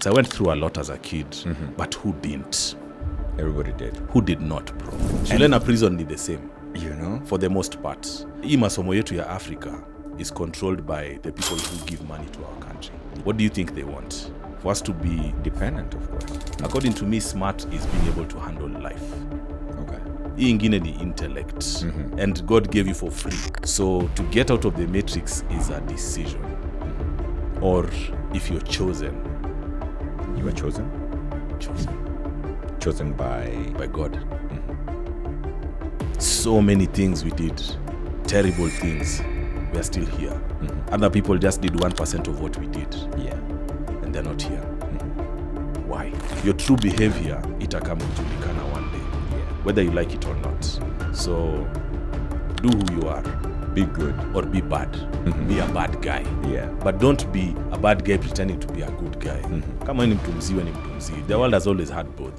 I went through a lot as a kid, but who didn't? Everybody did. Who did not, bro? Shulena prison did the same. You know? For the most part. Hii masomo yetu ya Africa is controlled by the people who give money to our country. What do you think they want? For us to be Dependent, of course. According to me, smart is being able to handle life. Okay. Hii ingine ni intellect. And God gave you for free. So to get out of the matrix is a decision. Or if you're chosen. You were chosen? Chosen by God. So many things we did, terrible things. We are still here. Other people just did 1% of what we did. Yeah. And they're not here. Why? Your true behavior, itakam kujulikana one day. Yeah. Whether you like it or not. So, do who you are. Be good. Or be bad. Be a bad guy. Yeah. But don't be a bad guy pretending to be a good guy. Kama ni mtu mzima ni mtu mzima. The world has always had both.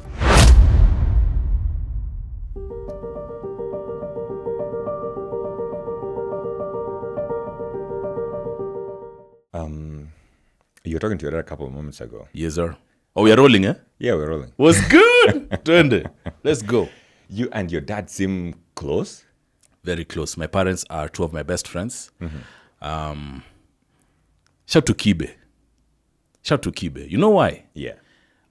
You were talking to your dad a couple of moments ago. Yes, sir. Oh, we are rolling, eh? Yeah, we're rolling. Was good. Twende. Let's go. You and your dad seem close? Very close. My parents are two of my best friends. Shout to Kibe. You know why? Yeah.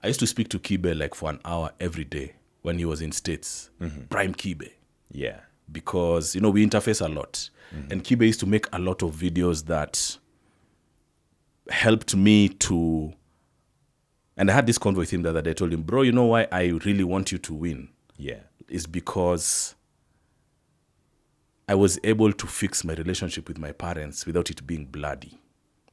I used to speak to Kibe like for an hour every day when he was in States. Prime Kibe. Yeah. Because, you know, we interface a lot. And Kibe used to make a lot of videos that helped me to... And I had this convo with him the other day. I told him, bro, you know why I really want you to win? Yeah. Is because I was able to fix my relationship with my parents without it being bloody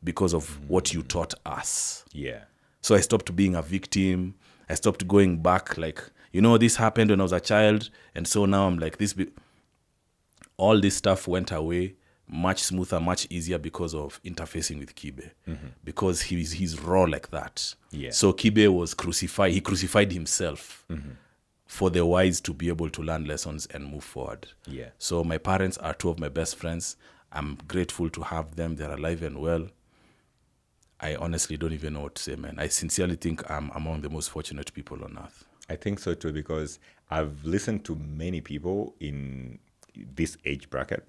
because of what you taught us. Yeah. So I stopped being a victim. I stopped going back like, you know, this happened when I was a child. And so now I'm like this. All this stuff went away much smoother, much easier because of interfacing with Kibe. Because he's raw like that. Yeah. So Kibe was crucified. He crucified himself for the wise to be able to learn lessons and move forward. Yeah. So my parents are two of my best friends. I'm grateful to have them. They're alive and well. I honestly don't even know what to say, man. I sincerely think I'm among the most fortunate people on earth. I think so too, because I've listened to many people in this age bracket,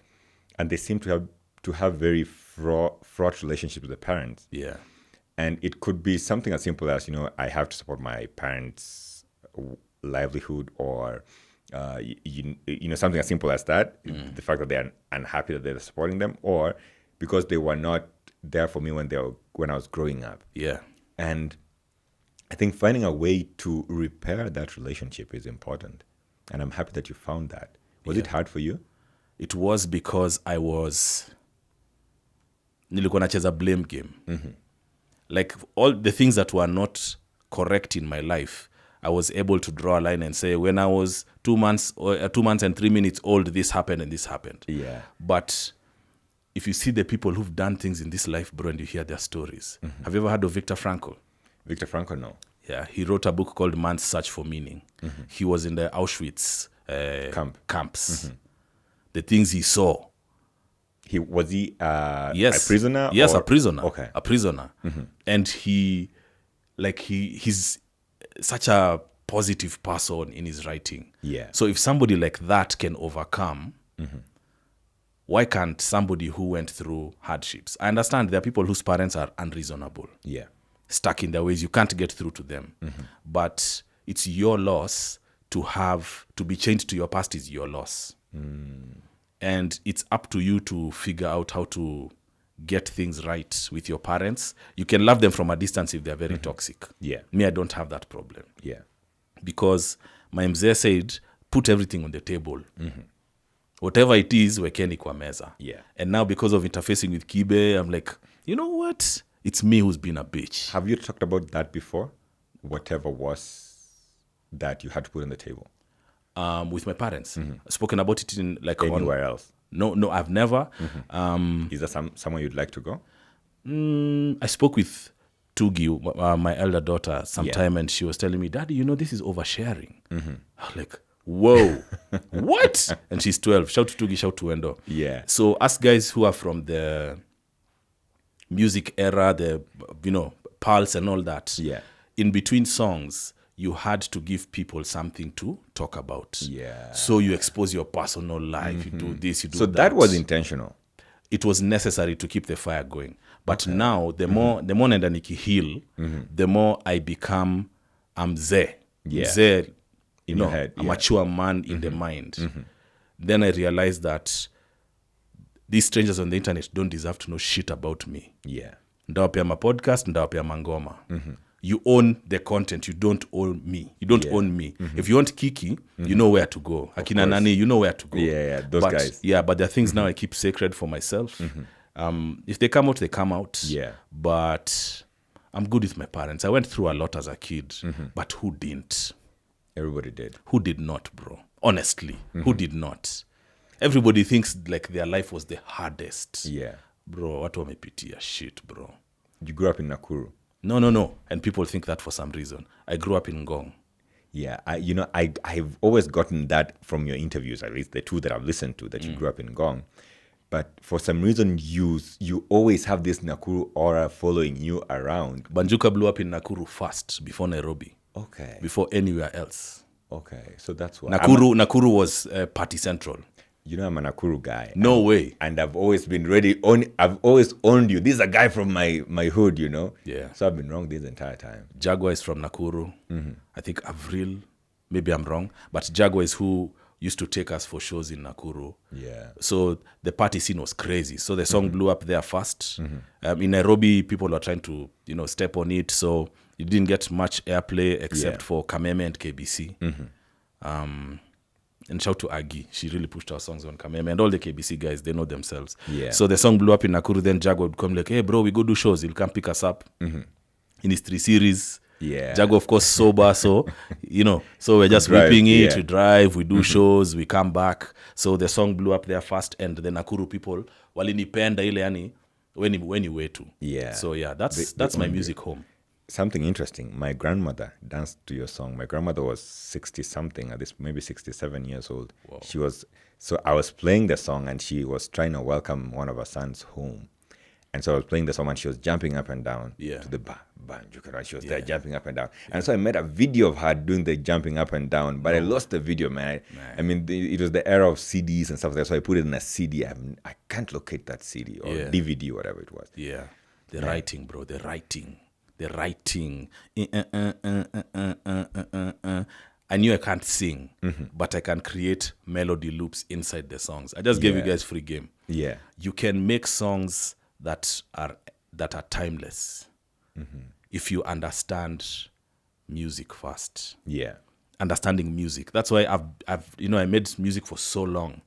and they seem to have very fraught relationships with their parents. Yeah. And it could be something as simple as, you know, I have to support my parents' livelihood, or you know, something as simple as that. The fact that they are unhappy that they're supporting them, or because they were not there for me when I was growing up. Yeah. And I think finding a way to repair that relationship is important. And I'm happy that you found that. Was it hard for you? It was because I was... Nilikuwa nacheza blame game. Like all the things that were not correct in my life, I was able to draw a line and say, when I was 2 months and 3 minutes old, this happened and this happened. Yeah. But if you see the people who've done things in this life, bro, and you hear their stories. Have you ever heard of Viktor Frankl? Viktor Frankl, no. Yeah, he wrote a book called Man's Search for Meaning. He was in the Auschwitz camps. The things he saw. Was he yes. a prisoner? Yes, a prisoner. Okay. A prisoner. And he's such a positive person in his writing. Yeah. So if somebody like that can overcome, why can't somebody who went through hardships? I understand there are people whose parents are unreasonable. Yeah. Stuck in their ways. You can't get through to them. But it's your loss to be chained to your past is your loss. And it's up to you to figure out how to get things right with your parents. You can love them from a distance if they're very toxic. Yeah. Me, I don't have that problem. Yeah. Because my mzee said, put everything on the table. Whatever it is, wekeni kwa meza. Yeah. And now because of interfacing with Kibe, I'm like, you know what? It's me who's been a bitch. Have you talked about that before? Whatever was that you had to put on the table? With my parents. Spoken about it in like anywhere else? No, I've never. Is there somewhere you'd like to go? I spoke with Tugi, my elder daughter, sometime, and she was telling me, Daddy, you know, this is oversharing. I was like, whoa, what? And she's 12. Shout to Tugi, shout to Endo. Yeah. So us guys who are from the music era, the, Pulse and all that. Yeah. in between songs, you had to give people something to talk about. Yeah. So you expose your personal life, you do this, you do So that was intentional. It was necessary to keep the fire going. But now, the more nenda nikihil, the more I become, mzee. Yeah. Mzee, In your head, a mature man in the mind. Then I realized that these strangers on the internet don't deserve to know shit about me. Yeah. Ndawapea ma podcast, ndawapea mangoma. You own the content. You don't own me. You don't own me. If you want Kiki, you know where to go. Akina Nani, you know where to go. Yeah, those guys. Yeah, but there are things now I keep sacred for myself. If they come out, they come out. Yeah. But I'm good with my parents. I went through a lot as a kid, but who didn't? Everybody did. Who did not, bro? Honestly, who did not? Everybody thinks like their life was the hardest. Yeah. Bro, watu wamepitia shit, bro. You grew up in Nakuru. No. And people think that for some reason. I grew up in Ngong. Yeah, I've always gotten that from your interviews, at least the two that I've listened to, that you grew up in Ngong. But for some reason, you always have this Nakuru aura following you around. Banjuka blew up in Nakuru first, before Nairobi. Okay. Before anywhere else. Okay, so that's why. Nakuru was party central. You know, I'm a Nakuru guy. No way. And I've always been I've always owned you. This is a guy from my hood, you know? Yeah. So I've been wrong this entire time. Jaguar is from Nakuru. I think Avril, maybe I'm wrong. But Jaguar is who used to take us for shows in Nakuru. Yeah. So the party scene was crazy. So the song blew up there first. In Nairobi, people were trying to, step on it. So it didn't get much airplay except for Kameme and KBC. And shout to Agi. She really pushed our songs on Kameme. And all the KBC guys, they know themselves. Yeah. So the song blew up in Nakuru. Then Jaguar would come like, hey, bro, we go do shows. He'll come pick us up in his 3 series. Yeah. Jaguar, of course, sober. So, so we're just whipping it. We drive, we do shows, we come back. So the song blew up there first. And the Nakuru people, walinipenda ile yani, when you way to. Yeah. So yeah, that's my music home. Something interesting. My grandmother danced to your song. My grandmother was 60-something, at this maybe 67 years old. Wow. So I was playing the song and she was trying to welcome one of her sons home. And so I was playing the song and she was jumping up and down to the Banjuka. She was there jumping up and down. And so I made a video of her doing the jumping up and down, but I lost the video, man. I mean, it was the era of CDs and stuff like that. So I put it in a CD. I can't locate that CD or DVD, whatever it was. Yeah. The writing, bro. The writing. I knew I can't sing, but I can create melody loops inside the songs. I just gave you guys free game. Yeah. You can make songs that are timeless if you understand music first. Yeah. Understanding music. That's why I made music for so long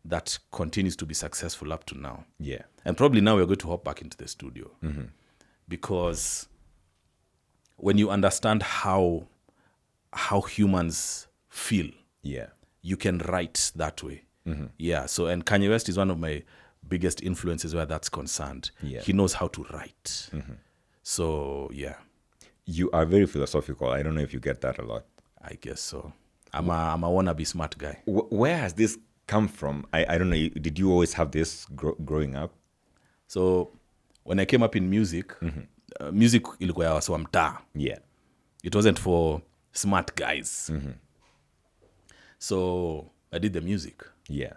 that continues to be successful up to now. Yeah. And probably now we're going to hop back into the studio because when you understand how humans feel, you can write that way. Yeah. So, and Kanye West is one of my biggest influences where that's concerned. Yeah. He knows how to write. So, yeah. You are very philosophical. I don't know if you get that a lot. I guess so. I'm a wannabe smart guy. Where has this come from? I don't know. Did you always have this growing up? So, when I came up in music, music ilikuwa ya watu wa mtaa. Yeah. It wasn't for smart guys. So I did the music. Yeah.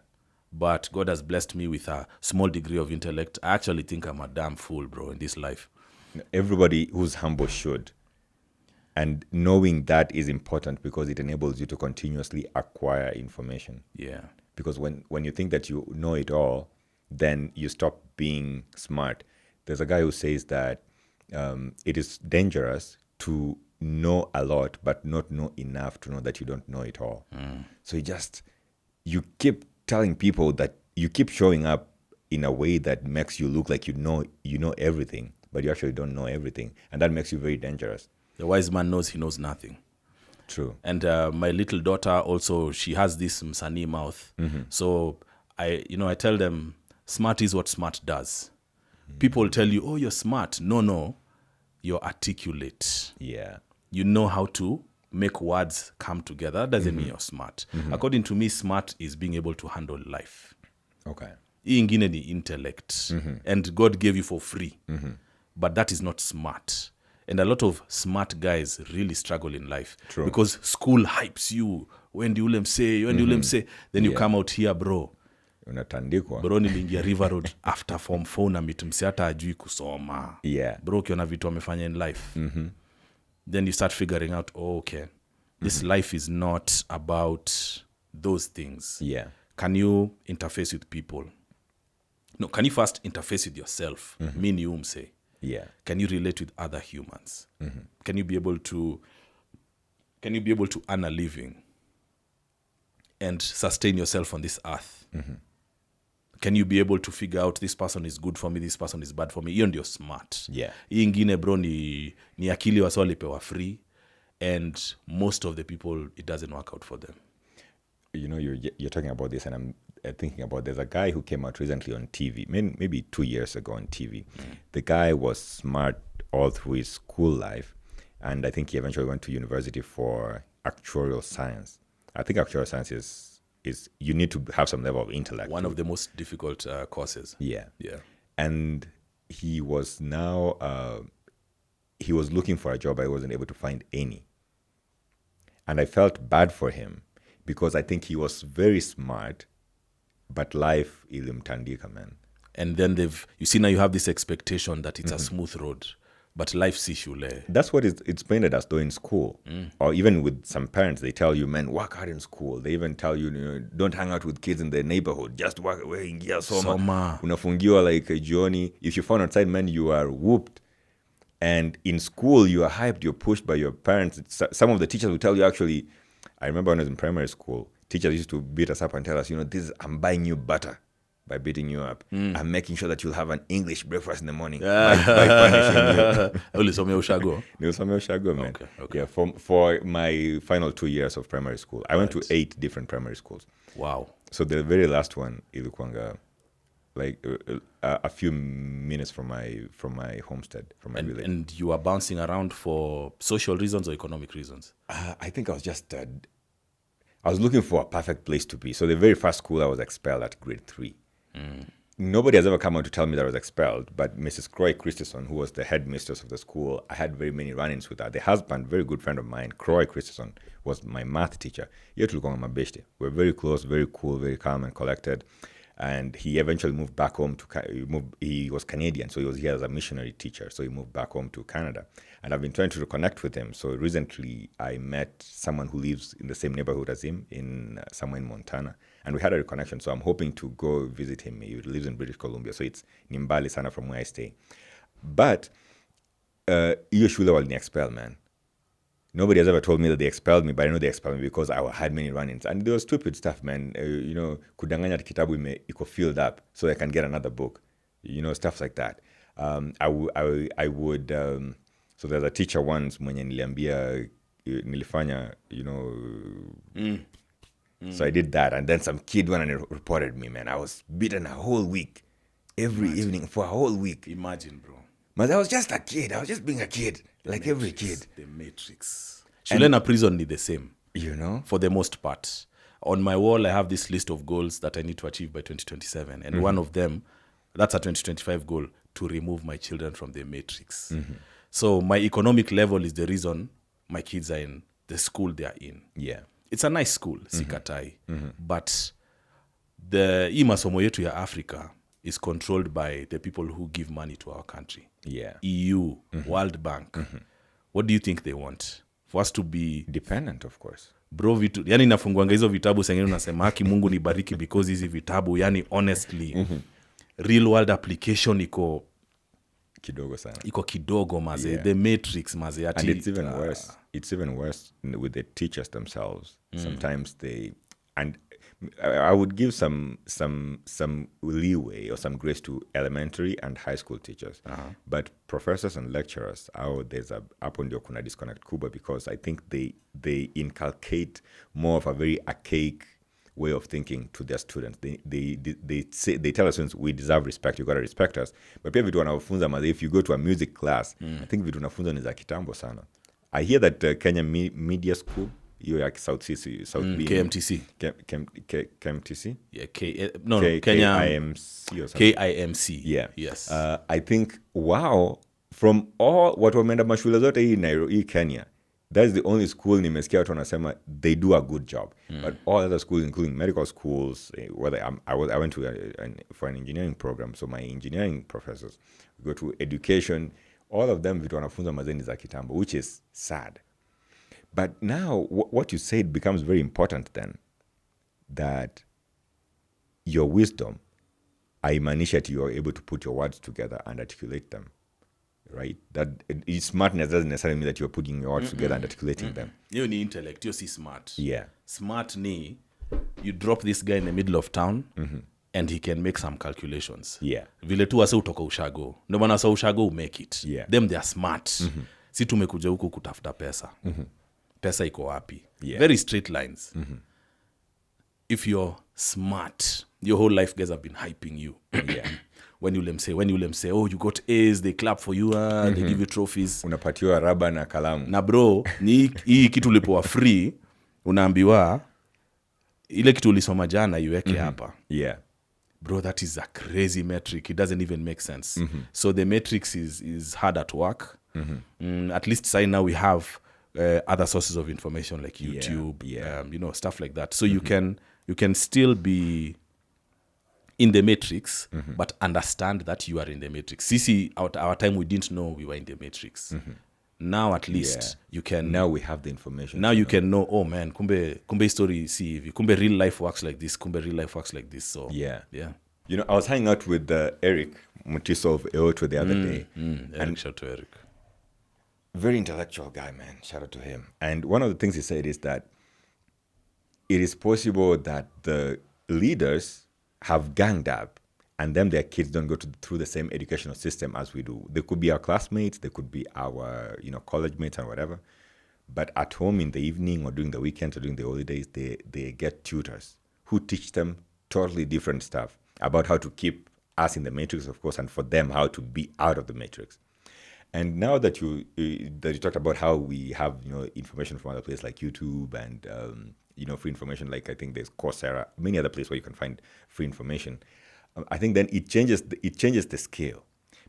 But God has blessed me with a small degree of intellect. I actually think I'm a damn fool, bro, in this life. Everybody who's humble should. And knowing that is important because it enables you to continuously acquire information. Yeah. Because when you think that you know it all, then you stop being smart. There's a guy who says that it is dangerous to know a lot but not know enough to know that you don't know it all. So you keep telling people that you keep showing up in a way that makes you look like you know everything, but you actually don't know everything, and that makes you very dangerous. The wise man knows he knows nothing. True. And my little daughter also, she has this msanii mouth. So I tell them, smart is what smart does. People tell you, oh, you're smart. No, you're articulate. Yeah. You know how to make words come together. That doesn't mean you're smart. According to me, smart is being able to handle life. Okay. Hii ingine ni intellect. And God gave you for free. But that is not smart. And a lot of smart guys really struggle in life. True. Because school hypes you. When do you say? Then you come out here, bro. Unatandikwa. Bro, niliingia River Road after form 4 na mitu msi hata ajui kusoma. Yeah. Bro, ukiona vitu wamefanya in life. Then you start figuring out, okay, this life is not about those things. Yeah. Can you interface with people? No, can you first interface with yourself? Mean you say. Yeah. Can you relate with other humans? Can you be able to earn a living and sustain yourself on this earth? Can you be able to figure out this person is good for me, this person is bad for me? Hiyo ndio smart. Yeah. Hii ingine bro ni akili wasa walipewa free, and most of the people it doesn't work out for them. You know, you're talking about this, and I'm thinking about, there's a guy who came out recently on TV, maybe 2 years ago on TV. The guy was smart all through his school life, and I think he eventually went to university for actuarial science. I think actuarial science is you need to have some level of intellect. One of the most difficult courses. Yeah. Yeah. And he was now, he was looking for a job, but he wasn't able to find any. And I felt bad for him because I think he was very smart, but life ilimtandika, man. And then you see now you have this expectation that it's a smooth road, but life si shule. That's what it's painted as though in school. Or even with some parents, they tell you, man, work hard in school. They even tell you, don't hang out with kids in the neighborhood. Just work away, ingia soma. Unafungiwa like a journey. If you found outside, man, you are whooped. And in school, you are hyped, you're pushed by your parents. Some of the teachers will tell you, actually, I remember when I was in primary school, teachers used to beat us up and tell us, I'm buying you butter by beating you up. I'm making sure that you'll have an English breakfast in the morning by punishing you. Ulisomea ushago? Nilisomea ushago, man. Okay. Yeah, for my final 2 years of primary school. I went to 8 different primary schools. Wow. So the very last one, ilikuanga like a few minutes from my homestead, from my village. And you were bouncing around for social reasons or economic reasons? I think I was just, I was looking for a perfect place to be. So the very first school, I was expelled at grade 3. Nobody has ever come out to tell me that I was expelled, but Mrs. Croy Christensen, who was the headmistress of the school, I had very many run-ins with her. The husband, very good friend of mine, Croy Christensen, was my math teacher. We're very close, very cool, very calm and collected. And he eventually moved back home he was Canadian, so he was here as a missionary teacher. So he moved back home to Canada. And I've been trying to reconnect with him. So recently I met someone who lives in the same neighborhood as him, somewhere in Montana. And we had a reconnection. So I'm hoping to go visit him. He lives in British Columbia. So it's Nimbali sana from where I stay. But hiyo shule walini-expel, man. Nobody has ever told me that they expelled me, but I know they expelled me because I had many run-ins. And there was stupid stuff, man. Kudanganya kitabu iko filled up so I can get another book. Stuff like that. I would... so there's a teacher once mwenye niliambia nilifanya, So I did that. And then some kid went and reported me, man. I was beaten a whole week. Every evening for a whole week. Imagine, bro. But I was just a kid. I was just being a kid. Like every kid. The Matrix. Shule na prison need the same. For the most part. On my wall, I have this list of goals that I need to achieve by 2027. And one of them, that's a 2025 goal, to remove my children from the Matrix. So my economic level is the reason my kids are in the school they are in. Yeah. It's a nice school, sikatai. But the masomo yetu ya Africa is controlled by the people who give money to our country. Yeah. EU, World Bank. What do you think they want? For us to be dependent, of course. Bro, yani nafunguanga hizo vitabu sengine unasema haki Mungu nibariki because hizi vitabu, yani honestly, real world application iko kidogo sana. Iko kidogo maze. Yeah. The Matrix maze. And it's even worse. It's even worse with the teachers themselves. Sometimes and I would give some leeway or some grace to elementary and high school teachers. But professors and lecturers, there's hapo ndio kuna disconnect kubwa, because I think they inculcate more of a very archaic way of thinking to their students. They tell us, students, we deserve respect, you got to respect us. But pia vitu wanafunza maze, if you go to a music class, I think vitu wanafunza ni za kitambo sana. I hear that Kenya Media School, hiyo ya South B. KMTC. KMTC? Yeah, Kenya KIMC or something. KIMC. Yeah. Yes. I think, wow, from all watu wameenda mashule zote hii Nairobi, hii Kenya, that's the only school nimesikia watu wanasema they do a good job. But all other schools, including medical schools, whether I went to for an engineering program, so my engineering professors go to education, all of them vitu wanafunza mazeni za kitambo, which is sad. But now what you said becomes very important then, that your wisdom, haimanishi that you are able to put your words together and articulate them. Right? That smartness doesn't necessarily mean that you're putting your words together and articulating them. You need intellect, you see smart. Yeah. Smart ni, you drop this guy in the middle of town and he can make some calculations. Yeah. Vile tu wase utoka ushago. Ndio maana sa ushago make it. Yeah. Them they are smart. Si tumekuja huku kutafuta pesa. Pesa iko wapi? Yeah. Very straight lines. If you're smart, your whole life guys have been hyping you. Yeah. When you let them say, oh, you got A's, they clap for you, they give you trophies. Unapatiwa raba na kalamu. Na bro, ni hii kitu ulipoa free, unaambiwa ile kitu ulisoma jana iweke hapa. Yeah. Bro, that is a crazy metric. It doesn't even make sense. So the matrix is hard at work. At least say now we have other sources of information like YouTube, stuff like that. So you can still be in the matrix, but understand that you are in the matrix. Sisi, our time, we didn't know we were in the matrix. Now at least you can. Now we have the information. Now you can know, oh man, kumbe story see hivi. Kumbe real life works like this. Kumbe real life works like this. So yeah. You know, I was hanging out with Eric Mutiso of Eoto the other day. And shout to Eric. Very intellectual guy, man. Shout out to him. And one of the things he said is that it is possible that the leaders have ganged up and then their kids don't go through the same educational system as we do. They could be our classmates, they could be our college mates and whatever. But at home in the evening or during the weekends or during the holidays, they get tutors who teach them totally different stuff about how to keep us in the matrix, of course, and for them how to be out of the matrix. And now that you talked about how we have information from other places like YouTube and free information, like I think there's Coursera, many other places where you can find free information. I think then it changes the scale.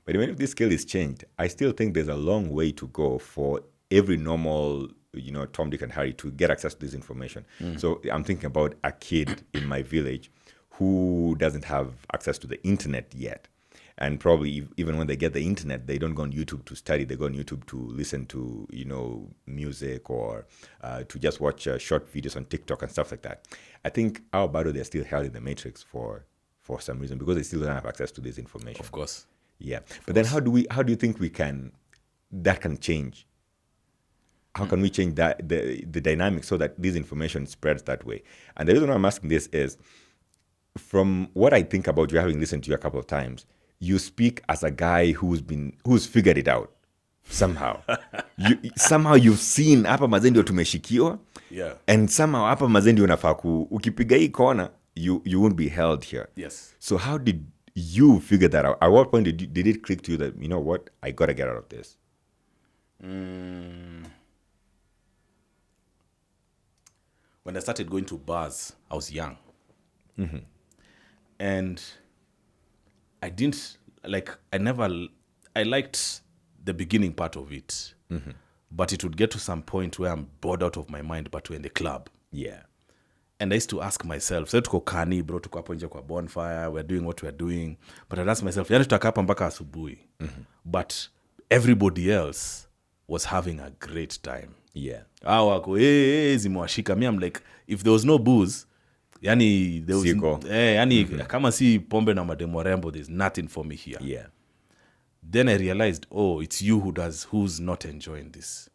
But even if this scale is changed, I still think there's a long way to go for every normal, Tom, Dick, and Harry to get access to this information. So I'm thinking about a kid in my village who doesn't have access to the internet yet. And probably even when they get the internet, they don't go on YouTube to study. They go on YouTube to listen to, music or to just watch short videos on TikTok and stuff like that. I think our battle, they're still held in the matrix for some reason because they still don't have access to this information. Of course. Yeah. But then how do you think that can change? How can we change that the dynamic so that this information spreads that way? And the reason why I'm asking this is, from what I think about you, having listened to you a couple of times, you speak as a guy who's figured it out somehow. Somehow you've seen hapa mazendi tumeshikiwa. Yeah. And somehow hapa mazendi unafaa ukipiga hii corner, you won't be held here. Yes. So how did you figure that out? At what point did it click to you that, you know what, I got to get out of this? When I started going to bars, I was young. And I liked the beginning part of it. But it would get to some point where I'm bored out of my mind, but we're in the club. Yeah. And I used to ask myself, so tuko kani bro, tuko hapo nje kwa bonfire, we're doing what we're doing. But I'd ask myself, yani tutaka hapa mpaka asubuhi. But everybody else was having a great time. Yeah. Wako, zimewashika. Me, I'm like, if there was no booze, yani, there was, kama si pombe na mademo rembo, there's nothing for me here. Yeah. Then I realized, it's you who's not enjoying this.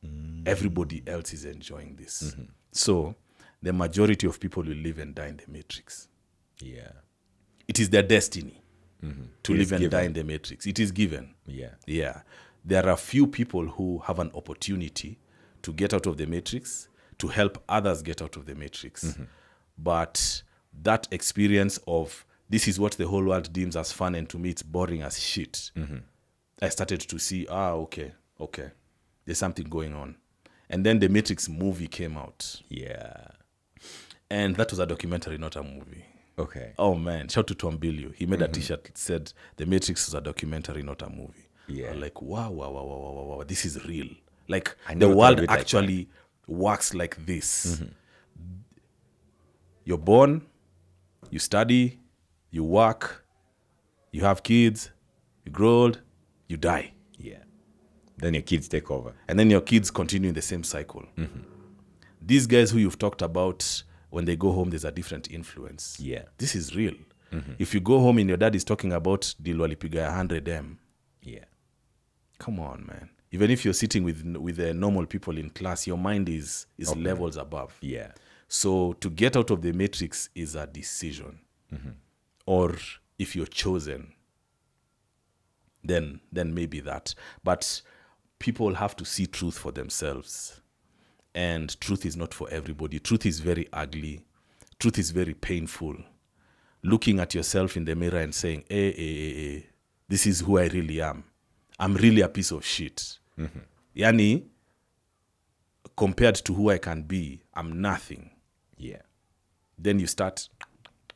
Everybody else is enjoying this. So the majority of people will live and die in the matrix. Yeah. It is their destiny to live and given. die in the matrix. It is given. Yeah. Yeah. There are few people who have an opportunity to get out of the matrix, to help others get out of the matrix. But that experience of this is what the whole world deems as fun and to me it's boring as shit. I started to see, okay. There's something going on. And then the Matrix movie came out. Yeah. And that was a documentary, not a movie. Okay. Oh man, shout to Tom Billiou. He made a t-shirt that said The Matrix was a documentary, not a movie. Yeah. Like, wow, this is real. Like, I the never thought world of it like actually works like this. You're born, you study, you work, you have kids, you grow old, you die. Yeah. Then your kids take over. And then your kids continue in the same cycle. These guys who you've talked about, when they go home, there's a different influence. Yeah. This is real. If you go home and your dad is talking about deal walipiga 100M, Yeah. come on, man. Even if you're sitting with the normal people in class, your mind is levels above. Yeah. So to get out of the matrix is a decision. Or if you're chosen, then maybe that. But people have to see truth for themselves. And truth is not for everybody. Truth is very ugly. Truth is very painful. Looking at yourself in the mirror and saying, this is who I really am. I'm really a piece of shit. Yani, compared to who I can be, I'm nothing. Yeah. Then you start,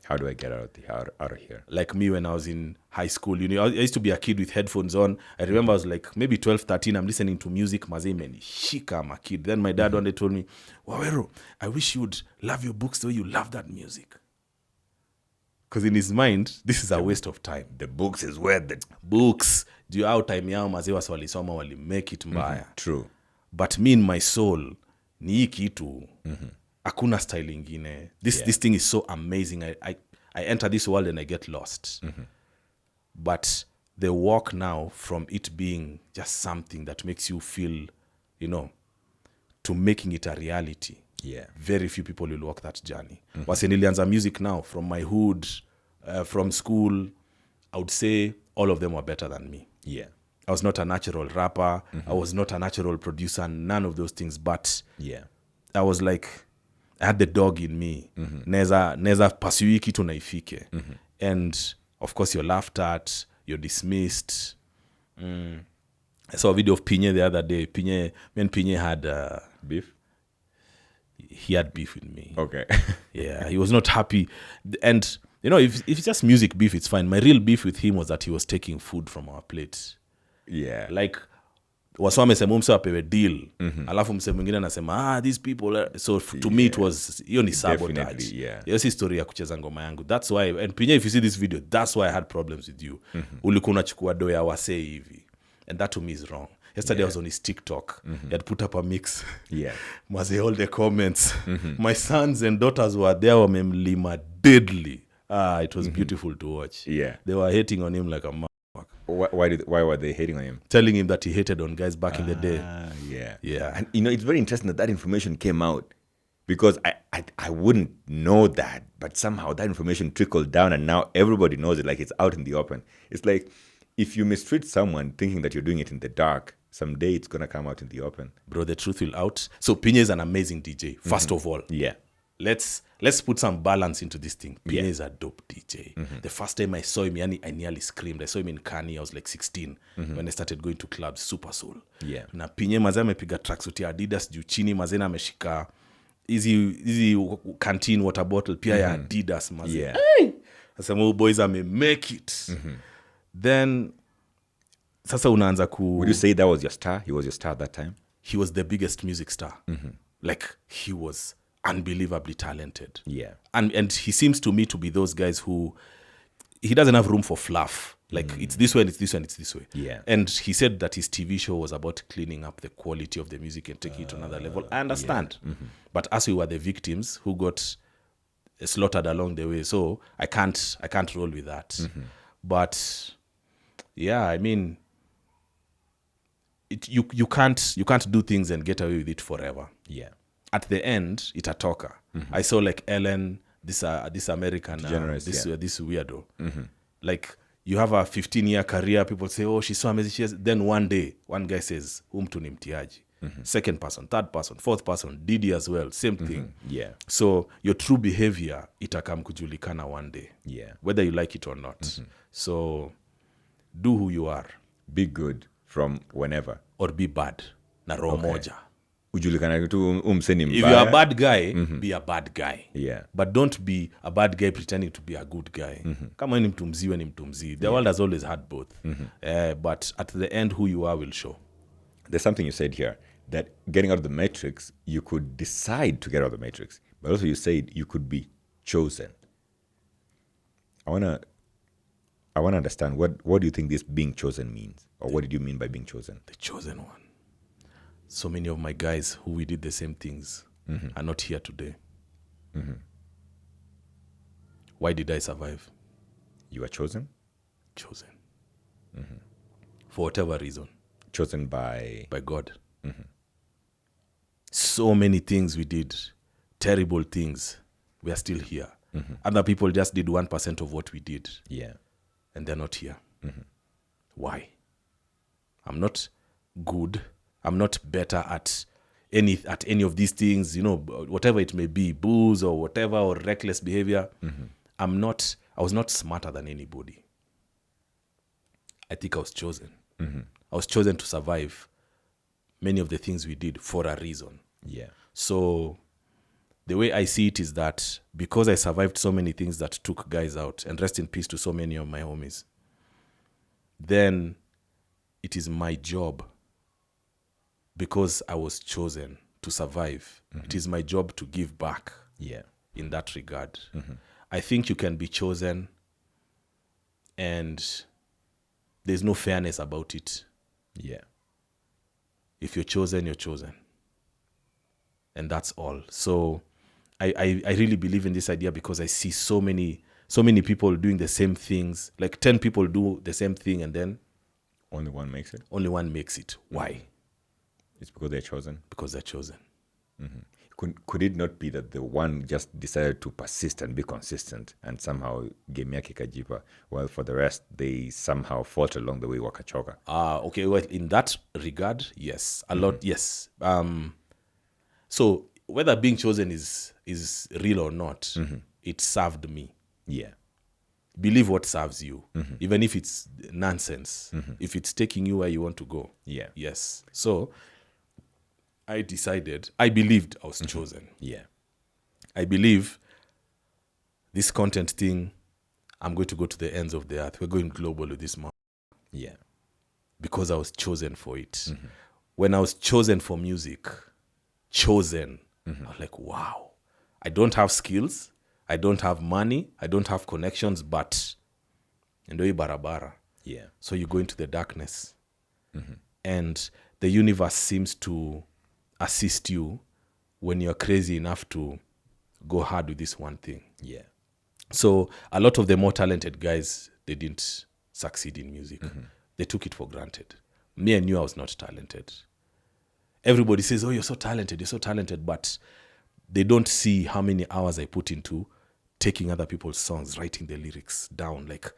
How do I get out of here? like me when I was in high school. You know, I used to be a kid with headphones on. I remember I was like maybe 12, 13. I'm listening to music. Mazee imenishika, I'm a kid. Then my dad one day told me, Wawero, I wish you would love your books the way you love that music. Because in his mind, this is a waste of time. The books is where the... Books, juu au time yao mazee wasi walisoma wali make it mbaya. True. But me in my soul, ni hii kitu. Hakuna style ingine. This thing is so amazing. I enter this world and I get lost. But the walk now from it being just something that makes you feel, to making it a reality. Yeah. Very few people will walk that journey. Wase nilianza music now from my hood, from school, I would say all of them were better than me. Yeah. I was not a natural rapper. I was not a natural producer. None of those things. But Yeah. I was like, I had the dog in me. Neza pursue kitu na ifike. And of course you're laughed at, you're dismissed. I saw a video of Pinye the other day. Pinye had Beef? he had beef with me. Okay. Yeah, he was not happy. And if it's just music beef, it's fine. My real beef with him was that he was taking food from our plate. Yeah. Like wasa wamesema mse apewe deal, alafu mse mwingine anasema these people so to me it was hiyo ni sabotage. Yeah. Hiyo si story ya kucheza ngoma yangu. That's why, and Pinye, if you see this video, that's why I had problems with you. Ulikuwa unachukua do ya wase hivi, and that to me is wrong. Yesterday I was on his TikTok. He had put up a mix. Yeah. Maze all the comments. My sons and daughters were there, wamemlima deadly. It was beautiful to watch. Yeah. They were hating on him like a motherfucker. Why were they hating on him? Telling him that he hated on guys back in the day. Yeah. Yeah. And it's very interesting that information came out, because I wouldn't know that, but somehow that information trickled down and now everybody knows it, like it's out in the open. It's like if you mistreat someone thinking that you're doing it in the dark, someday it's going to come out in the open. Bro, the truth will out. So Pinye is an amazing DJ, first of all. Yeah. Let's put some balance into this thing. Pinye is a dope DJ. The first time I saw him, I nearly screamed. I saw him in Kani. I was like 16 when I started going to clubs, Super Soul. Yeah. Na Pinye mazee amepiga tracksuit ya Adidas juu chini, mazee ameshika hizi canteen water bottle pia ya Adidas mazee. Yeah. Asema huyu boys make it. Then sasa unaanza Would you say that was your star? He was your star at that time? He was the biggest music star. Like, he was unbelievably talented. Yeah. And he seems to me to be those guys who, he doesn't have room for fluff. Like, it's this way and it's this way and it's this way. Yeah. And he said that his TV show was about cleaning up the quality of the music and taking it to another level. I understand. But as we were the victims who got slaughtered along the way, so I can't roll with that. But yeah, I mean, you can't do things and get away with it forever. Yeah. At the end, itatoka. I saw like Ellen, this American, this weirdo. Like, you have a 15-year career, people say, oh, she's so amazing. Then one day, one guy says, mtu ni mtiaji. Second person, third person, fourth person, Didi as well, same thing. Yeah. So your true behavior itakam kujulikana one day. Yeah. Whether you like it or not. So do who you are. Be good from whenever. Or be bad. Na roho moja. Kujulikana tu umseni If mbaya. you're a bad guy, be a bad guy. Yeah. But don't be a bad guy pretending to be a good guy. Kama ni mtu mzii, we ni mtu mzii. The world has always had both. But at the end, who you are will show. There's something you said here, that getting out of the matrix, you could decide to get out of the matrix. But also you said you could be chosen. I wanna understand, what do you think this being chosen means? Or what did you mean by being chosen? The chosen one. So many of my guys who we did the same things are not here today. Why did I survive? You were chosen? Chosen. For whatever reason. Chosen by God. So many things we did, terrible things, we are still here. Other people just did 1% of what we did. Yeah. And they're not here. Why? I'm not good. I'm not better at any of these things, whatever it may be, booze or whatever, or reckless behavior. I was not smarter than anybody. I think I was chosen. I was chosen to survive many of the things we did for a reason. Yeah. So the way I see it is that because I survived so many things that took guys out, and rest in peace to so many of my homies, then it is my job, because I was chosen to survive, it is my job to give back. Yeah. In that regard. I think you can be chosen and there's no fairness about it. Yeah. If you're chosen, you're chosen. And that's all. So I really believe in this idea because I see so many people doing the same things. Like 10 people do the same thing and then only one makes it? Only one makes it. Why? It's because they're chosen? Because they're chosen. Could it not be that the one just decided to persist and be consistent and somehow game yake ikajipa, while for the rest they somehow faltered along the way wakachoka? Okay. Well, in that regard, yes. A lot, yes. So whether being chosen is real or not, it served me. Yeah. Believe what serves you, even if it's nonsense, if it's taking you where you want to go. Yeah. Yes. So I believed I was chosen. Yeah. I believe this content thing, I'm going to go to the ends of the earth. We're going global with this month. Yeah. Because I was chosen for it. When I was chosen for music, I was like, wow, I don't have skills. I don't have money. I don't have connections, but ndoi barabara. Yeah. So you go into the darkness. And the universe seems to assist you when you're crazy enough to go hard with this one thing. Yeah. So a lot of the more talented guys, they didn't succeed in music. They took it for granted. Me, I knew I was not talented. Everybody says, oh, you're so talented, but they don't see how many hours I put into taking other people's songs, writing the lyrics down. Like,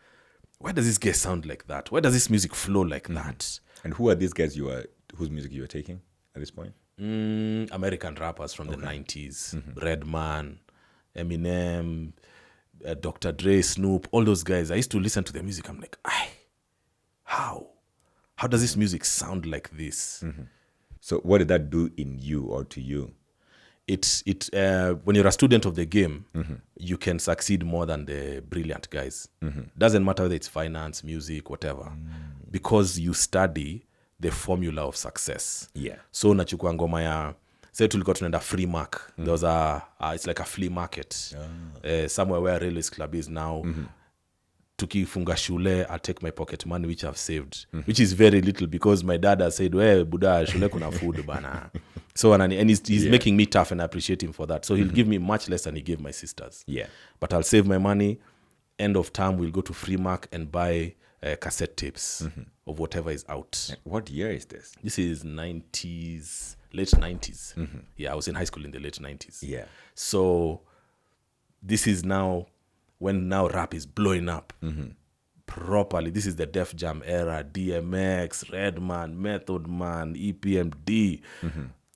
why does this guy sound like that? Why does this music flow like that? And who are these guys whose music you were taking at this point? American rappers from the 90s. Redman, Eminem, Dr. Dre, Snoop, all those guys. I used to listen to their music. I'm like, how does this music sound like this? So what did that do in you or to you? When you're a student of the game, you can succeed more than the brilliant guys. Doesn't matter whether it's finance, music, whatever, because you study the formula of success. Yeah. So nachukua ngoma ya say tulikuwa tunaenda free mark. There was it's like a flea market somewhere where Railways Club is now. Tukifunga shule, I'll take my pocket money which I've saved, which is very little because my dad has said, "Well, Buddha, shule kuna food bana." So and he's making me tough, and I appreciate him for that. So he'll give me much less than he gave my sisters. Yeah. But I'll save my money. End of term, we'll go to Free Mark and buy cassette tapes of whatever is out. What year is this? This is late 90s. Yeah, I was in high school in the late 90s. Yeah. So this is now when rap is blowing up properly. This is the Def Jam era, DMX, Redman, Method Man, EPMD.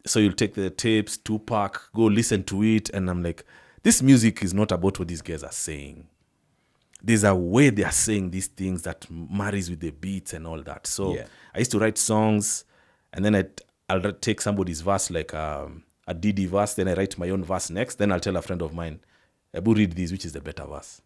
So you'll take the tapes, Tupac, go listen to it, and I'm like, this music is not about what these guys are saying. There's a way they are saying these things that marries with the beats and all that. So I used to write songs, and then I'll take somebody's verse like a Didi verse, then I write my own verse next. Then I'll tell a friend of mine, Abu, read this, which is the better verse.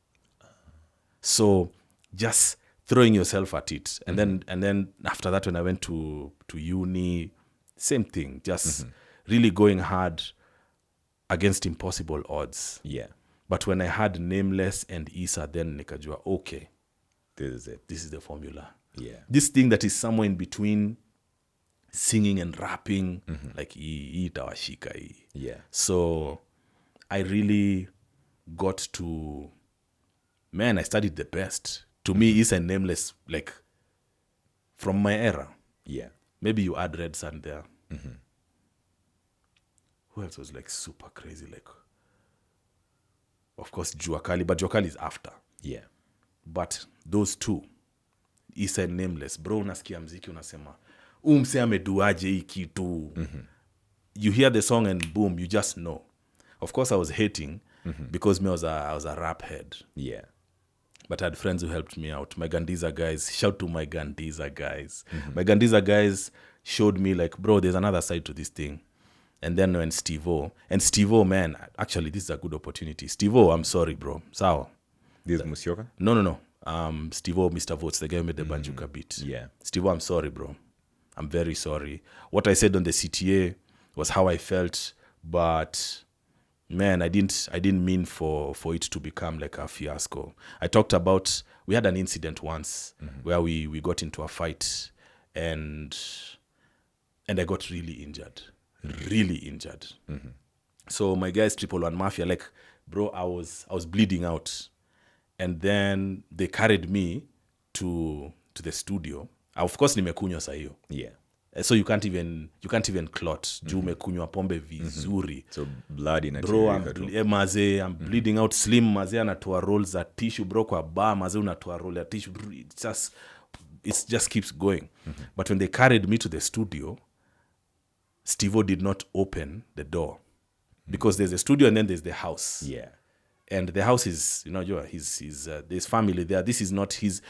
So just throwing yourself at it. And then after that, when I went to uni, same thing. Just really going hard against impossible odds. Yeah. But when I had Nameless and Isa, then nikajua, okay, This is it. this is the formula. Yeah. This thing that is somewhere in between singing and rapping, like hii itawashika hii. Yeah. So I really got to, man, I studied the best. To me, Isa and Nameless, like, from my era. Yeah. Maybe you add Red Sun there. Who else was like super crazy? Like, of course, Jua Kali, but Jua Kali is after. Yeah. But those two, Isa and Nameless, bro, unasikia mziki unasema, mse ameduaje hii kitu. You hear the song and boom, you just know. Of course, I was hating because me I was a rap head. Yeah. But I had friends who helped me out. My Gandiza guys, shout to my Gandiza guys. My Gandiza guys showed me like, bro, there's another side to this thing. And then when Steve-O, man, actually, this is a good opportunity. Steve-O, I'm sorry, bro. Sawa. This is Musyoka? No. Steve-O, Mr. Votes, the guy who made the Banjuka beat. Yeah. Steve-O, I'm sorry, bro. I'm very sorry. What I said on the CTA was how I felt, but man, I didn't mean for it to become like a fiasco. I talked about, we had an incident once where we got into a fight and I got really injured. So my guys, 111 Mafia, like, bro, I was bleeding out. And then they carried me to the studio. Of course, nimekunywa saa hiyo. Yeah. So you can't even clot. Juu umekunywa pombe vizuri. So blood in a Bro, I'm bleeding out. Slim maze anatoa rolls za tissue, bro, kwa bar maze unatoa roll ya tissue. Bro, it just keeps going. But when they carried me to the studio, Steve-O did not open the door because there's a studio and then there's the house. Yeah. And the house is, there's family there. This is not his,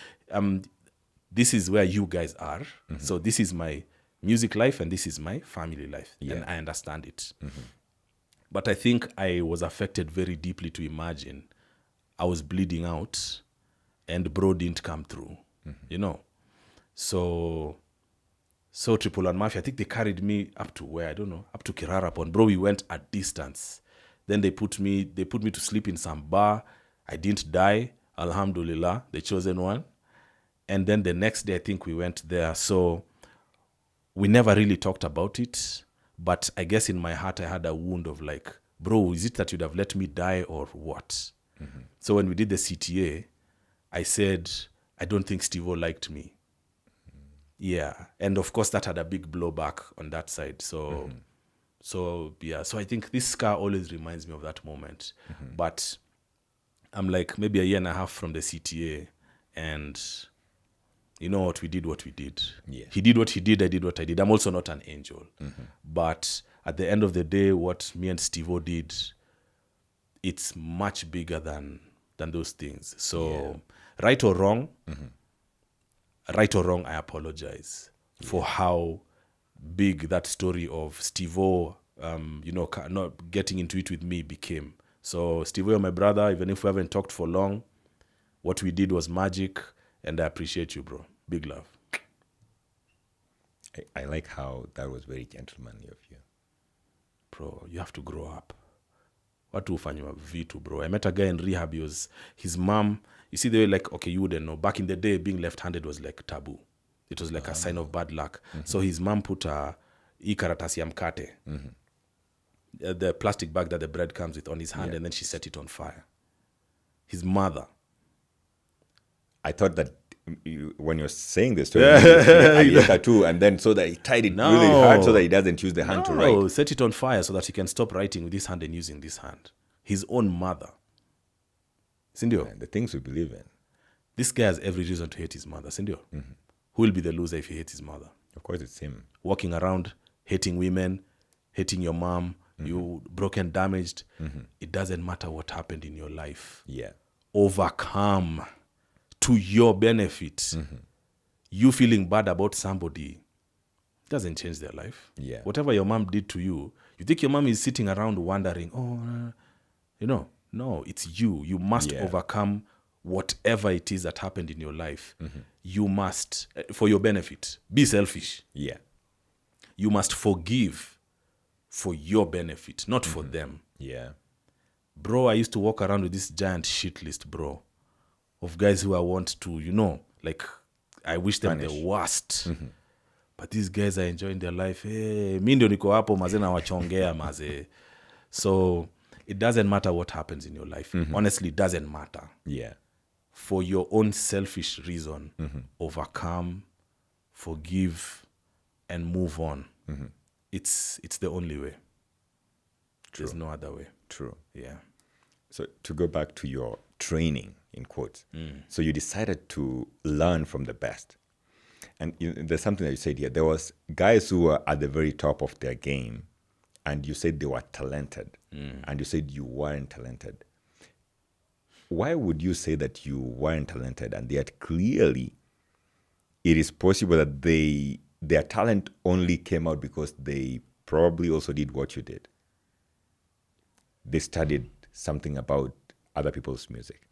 this is where you guys are. So this is my music life and this is my family life. Yeah. And I understand it. But I think I was affected very deeply to imagine I was bleeding out and bro didn't come through, So 111 Mafia, I think they carried me up to where, I don't know, up to Kirarapon. Bro, we went at distance. Then they put me to sleep in some bar. I didn't die, alhamdulillah, the chosen one. And then the next day, I think we went there. So we never really talked about it. But I guess in my heart, I had a wound of like, bro, is it that you'd have let me die or what? So when we did the CTA, I said, I don't think Steve-O liked me. Yeah. And of course, that had a big blowback on that side. So I think this scar always reminds me of that moment. But I'm like maybe a year and a half from the CTA, and you know what, we did what we did. Yeah. He did what he did, I did what I did. I'm also not an angel. But at the end of the day, what me and Steve-O did, it's much bigger than those things. So right or wrong, I apologize for how big that story of Steve-O, not getting into it with me became. So Steve-O, you're my brother, even if we haven't talked for long, what we did was magic, and I appreciate you, bro. Big love. I like how that was very gentlemanly of you. Bro, you have to grow up. Watu hufanywa vitu, bro. I met a guy in rehab, his mom, you see the way, like, okay, you wouldn't know. Back in the day, being left-handed was like taboo. It was like a sign of bad luck. So his mom put hii karatasi ya mkate, the plastic bag that the bread comes with, on his hand, and then she set it on fire. His mother. I thought that when you're saying this story, a tattoo, and then so that he tied it really hard so that he doesn't use the hand to write. No, set it on fire so that he can stop writing with this hand and using this hand. His own mother. Sindio? The things we believe in. This guy has every reason to hate his mother. Sindio? Who will be the loser if he hates his mother? Of course, it's him. Walking around, hating women, hating your mom, you broken, damaged. It doesn't matter what happened in your life. Yeah. Overcome to your benefit. You feeling bad about somebody, doesn't change their life. Yeah. Whatever your mom did to you, you think your mom is sitting around wondering, no, it's you. You must overcome whatever it is that happened in your life. You must, for your benefit, be selfish. Yeah. You must forgive for your benefit, not for them. Yeah. Bro, I used to walk around with this giant shit list, bro, of guys who I want to, like, I wish them the worst. But these guys are enjoying their life. Hey, mi ndio niko hapo maze na wachongea maze. So it doesn't matter what happens in your life. Honestly, it doesn't matter. Yeah. For your own selfish reason, overcome, forgive, and move on. It's the only way. There's no other way. True. Yeah. So to go back to your training, in quotes, so you decided to learn from the best. And there's something that you said here. There was guys who were at the very top of their game, and you said they were talented, and you said you weren't talented. Why would you say that you weren't talented, and yet clearly it is possible that their talent only came out because they probably also did what you did? They studied something about other people's music.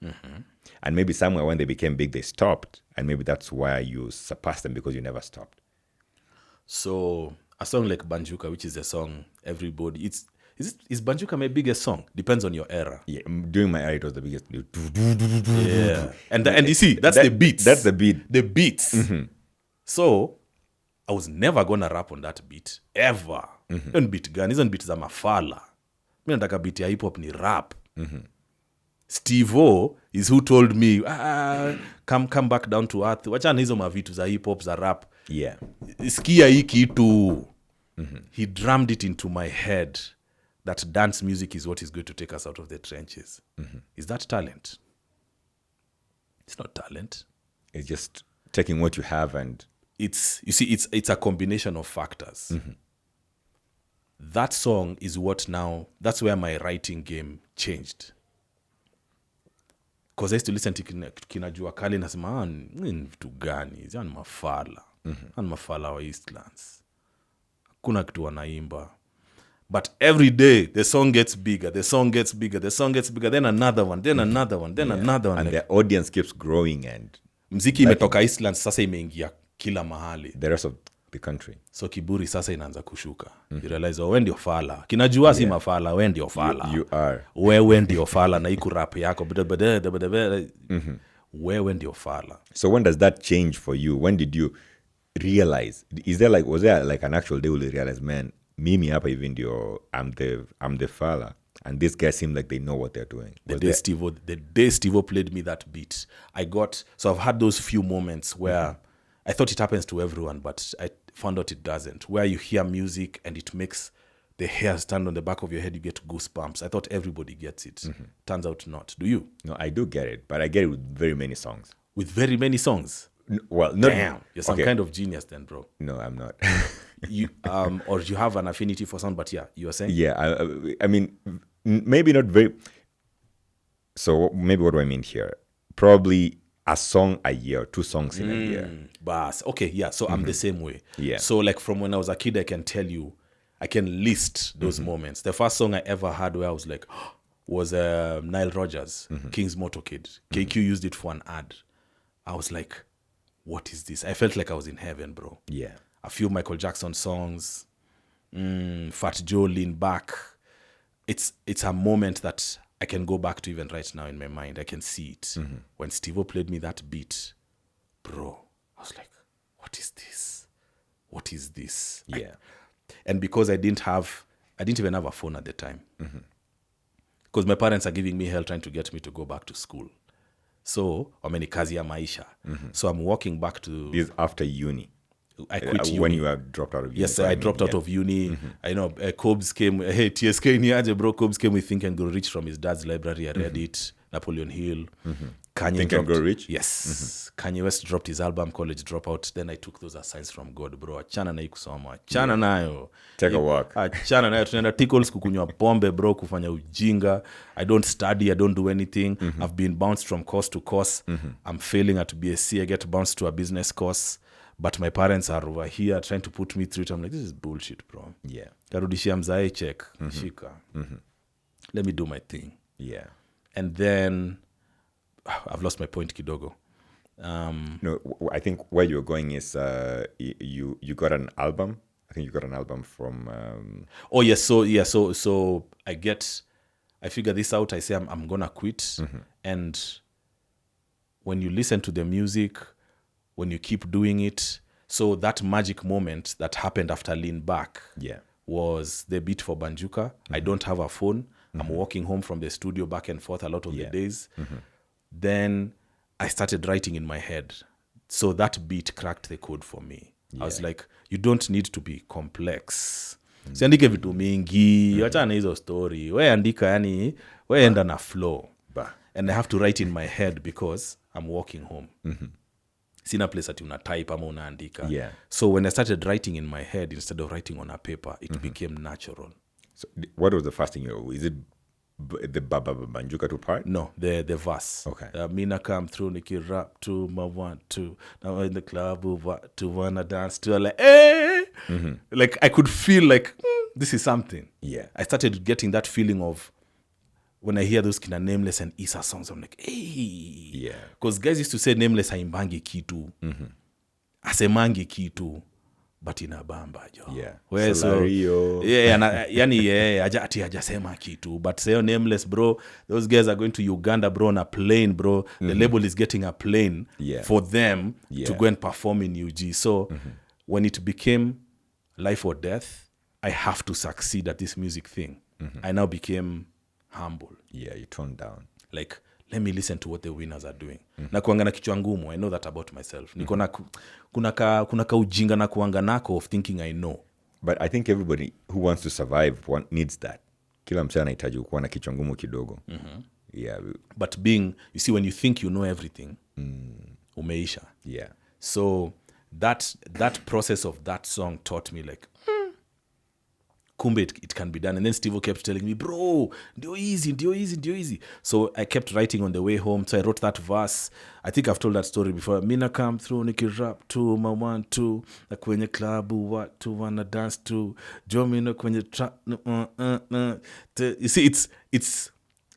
And maybe somewhere when they became big, they stopped. And maybe that's why you surpassed them, because you never stopped. So a song like Banjuka, which is a song everybody, is Banjuka my biggest song? Depends on your era. Yeah, during my era, it was the biggest. Yeah. And you see, that's the beats. That's the beat. The beats. So I was never going to rap on that beat. Ever. Hizo beat gani? Hizo beat za mafala. Mimi nataka beat ya hip hop ni rap. Steve-O is who told me, come back down to earth. Wachana hizo mavitu za hip hop za rap. Yeah. Sikia hii kitu. He drummed it into my head that dance music is what is going to take us out of the trenches. Is that talent? It's not talent. It's just taking what you have and... It's a combination of factors. That song is what now, that's where my writing game changed. Because I used to listen to kina Jua Kali nasema, ni vitu gani? Hizi ni mafala. Ni mafala wa Eastlands. Kuna kitu wanaimba. But every day, the song gets bigger, the song gets bigger, the song gets bigger, then another one, then another one, then another one. And the audience keeps growing and... Mziki imetoka Eastlands, sasa imeingia kila mahali. The rest of the country. So kiburi sasa inaanza kushuka. You realize, we ndio fala. Kinajua si mafala, we ndio fala. You are. Wewe ndio fala na iku rap yako. Wewe ndio fala. So when does that change for you? When did you realize? Was there like an actual day where you realize, man, mimi hapa hivi ndio, I'm the fala. And these guys seem like they know what they're doing. The day Steve-O played me that beat, so I've had those few moments where I thought it happens to everyone, but I found out it doesn't. Where you hear music and it makes the hair stand on the back of your head, you get goosebumps. I thought everybody gets it. Turns out not. Do you? No, I do get it, but I get it with very many songs. With very many songs? Well, not... Damn, you're some kind of genius then, bro. No, I'm not. You or you have an affinity for sound, but yeah, you were saying? Yeah, I mean, maybe not very... So maybe what do I mean here? Probably a song a year, 2 songs in a year. Bas. Okay, yeah, so I'm the same way. Yeah. So like from when I was a kid, I can tell you, I can list those moments. The first song I ever had where I was like, was Nile Rodgers, King's Motorcade. KQ used it for an ad. I was like, what is this? I felt like I was in heaven, bro. Yeah. A few Michael Jackson songs, Fat Joe, Lean Back. It's a moment that I can go back to even right now in my mind. I can see it. When Steve-O played me that beat, bro, I was like, what is this? What is this? Yeah. And because I didn't even have a phone at the time. Because my parents are giving me hell trying to get me to go back to school. So, wamenikazi ya maisha. So I'm walking back to... This after uni. I quit uni. When you have dropped out of uni. Yes, I dropped out of uni. I know, Cobbs came, hey, TSK ni aje, bro. Cobbs came with Think and Grow Rich from his dad's library. I read it. Napoleon Hill. Kanye Think dropped, and Grow Rich? Yes. Kanye West dropped his album, College Dropout. Then I took those as signs from God, bro. Achana na hii kusoma. Achana nayo. Take a walk. Achana nayo. Tunaenda tickles kukunywa pombe, bro. Kufanya ujinga. I don't study. I don't do anything. I've been bounced from course to course. I'm failing at BSc. I get bounced to a business course. but my parents are over here trying to put me through it. I'm like, this is bullshit, bro. Yeah. Karudishia mzae check, shika. Let me do my thing. Yeah. And then I've lost my point kidogo. No, I think where you're going is you got an album. I think you got an album from. Oh yes, so I figure this out. I say I'm gonna quit, and when you listen to the music, when you keep doing it, so that magic moment that happened after Lean Back, was the beat for Banjuka. I don't have a phone. I'm walking home from the studio back and forth a lot of the days. Then I started writing in my head. So that beat cracked the code for me. I was like, you don't need to be complex. Siandike vitu mingi, wachana hizo story. We andika yani, we enda na flow. And I have to write in my head because I'm walking home. Sina place ati una type ama unaandika. So when I started writing in my head instead of writing on a paper, it became natural. So what was the first thing is it the Banjuka 2 part? No, the verse. Okay. Mina come through, Nikki rap to my 1 2. Now in the club, to wanna dance to, like, hey! Like I could feel like this is something. Yeah. I started getting that feeling of when I hear those kina Nameless and Issa songs, I'm like, hey. Yeah. Because guys used to say Nameless haimbangi kitu, asemangi kitu. But inabamba jo. Yeah. Solario. Ati hajasema kitu. But say Nameless, bro, those guys are going to Uganda, bro, on a plane, bro. The label is getting a plane for them to go and perform in UG. So when it became life or death, I have to succeed at this music thing. I now became humble. Yeah, you toned down. Like, let me listen to what the winners are doing. Na kuanga na kichwa ngumu, I know that about myself. Niko na kuna ka ujinga na kuanga nako of thinking I know. But I think everybody who wants to survive needs that. Kila msee anahitaji kuwa na kichwa ngumu kidogo. Yeah. But you see, when you think you know everything, umeisha. Yeah. So that process of that song taught me like, kumbe it can be done. And then Steve kept telling me, bro, ndio easy. So I kept writing on the way home. So I wrote that verse. I think I've told that story before. Mina come through, Niki rap to my 1 2. Na kwenye klabu, what to wanna dance to. Jo mina kwenye trap. You see,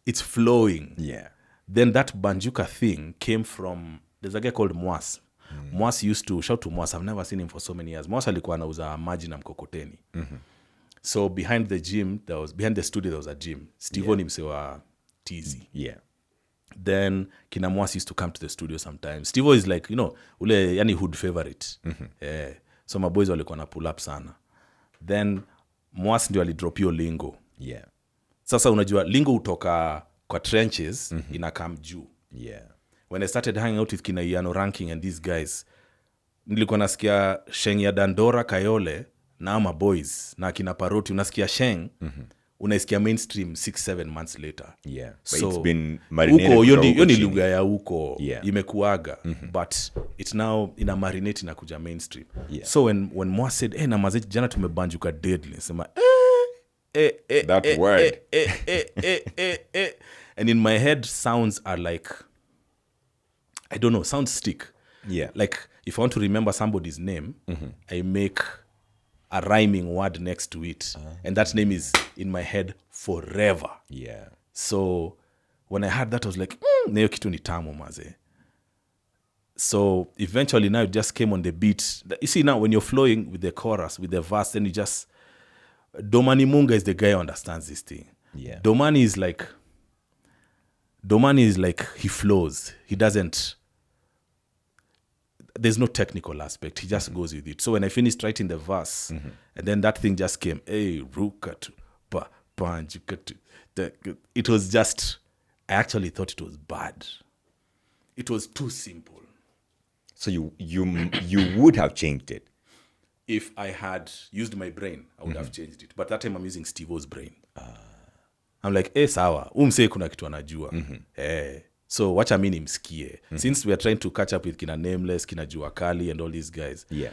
it's flowing. Yeah. Then that Banjuka thing came from, there's a guy called Mwas. Mwas used to, shout to Mwas, I've never seen him for so many years. Mwas alikuwa anauza maji na mkokoteni. So behind the studio, there was a gym. Steve ni mse wa Tizi. Yeah. Then kina Mwas used to come to the studio sometimes. Steve is like, ule yani hood favorite. Yeah. So my boys walikuwa na pull up sana. Then Mwas ndio alidrop hiyo lingo. Yeah. Sasa unajua lingo utoka kwa trenches inakam juu. Yeah. When I started hanging out with kina Iano Ranking and these guys, nilikuwa nasikia Sheng ya Dandora Kayole na ama boys na kina Paroti, unasikia Sheng, unaisikia mainstream 6-7 months later. Yeah. But So it's been marinated. Uko, hiyo ni lugha ya uko, imekuaga. But it now ina marinate na kuja mainstream. Yeah. So when Moa said, na mazeji jana tumebanjuka deadly, nasema that word. And in my head, sounds are like, I don't know, sounds stick. Yeah. Like if I want to remember somebody's name, I make a rhyming word next to it. And that name is in my head forever. Yeah. So when I heard that, I was like, na hiyo kitu ni tamu maze. So eventually now it just came on the beat. You see now when you're flowing with the chorus, with the verse, then you just, Domani Munga is the guy who understands this thing. Yeah. Domani is like he flows. He doesn't, there's no technical aspect. He just goes with it. So when I finished writing the verse, and then that thing just came, hey, Rukatu, Banjuka. It was just, I actually thought it was bad. It was too simple. So you would have changed it. If I had used my brain, I would have changed it. But that time I'm using Steve-O's brain. I'm like, sawa, umse kuna kitu anajua. So wacha mimi nimsikie. Since we are trying to catch up with kina Nameless, kina Jua Kali and all these guys. Yeah.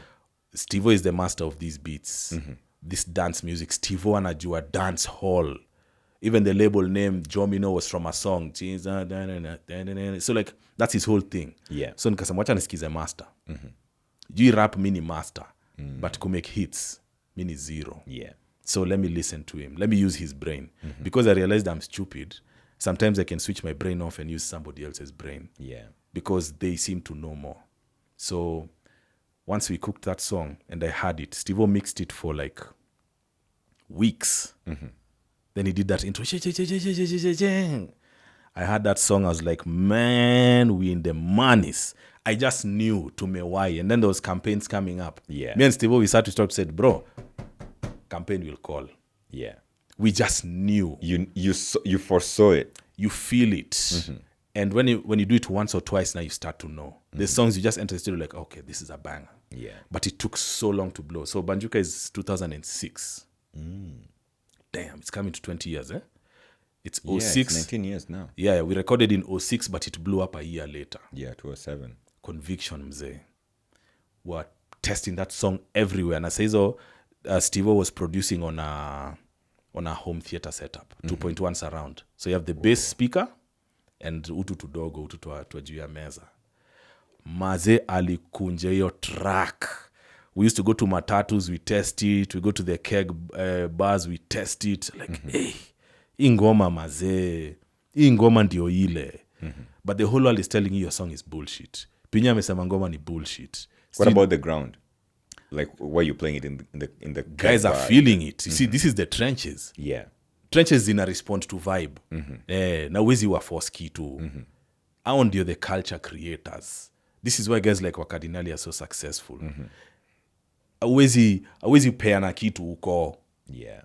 Steve-O is the master of these beats. This dance music. Steve-O anajua dance hall. Even the label name Jomino was from a song. So like that's his whole thing. Yeah. So nikasema wacha nisikize master. You rap mini master, but to make hits, mini zero. Yeah. So let me listen to him. Let me use his brain. Because I realized I'm stupid, sometimes I can switch my brain off and use somebody else's brain. Yeah. Because they seem to know more. So once we cooked that song and I had it, Steve-O mixed it for like weeks. Then he did that intro. I heard that song. I was like, man, we in the monies. I just knew to me why. And then there was campaigns coming up. Yeah. Me and Steve-O, we started to talk, said, bro, campaign will call. Yeah. We just knew. You foresaw it. You feel it. And when you do it once or twice, now you start to know. The songs you just enter the studio like, okay, this is a banger. Yeah. But it took so long to blow. So Banjuka is 2006. Damn, it's coming to 20 years, eh? It's 06. Yeah, it's 19 years now. Yeah, we recorded in 06, but it blew up a year later. Yeah, 2007. Conviction, mzee. We're testing that song everywhere. And I say so, Steve-O was producing on a home theater setup, 2.1 surround. So you have the bass speaker and utu tudogo, utu twa juu ya meza. Maze alikunje hiyo track. We used to go to matatus, we test it. We go to the keg bars, we test it. Like, hey, hii ngoma maze. Hii ngoma ndio ile. But the whole world is telling you your song is bullshit. Pinya amesema ngoma ni bullshit. What about the ground? Like, why are you playing it in the guys are feeling it. You see, this is the trenches. Yeah. Trenches zina respond to vibe. Na wezi wa force kitu. Hao ndio the culture creators. This is why guys like Wakardinali are so successful. Awezi peana kitu huko. Yeah.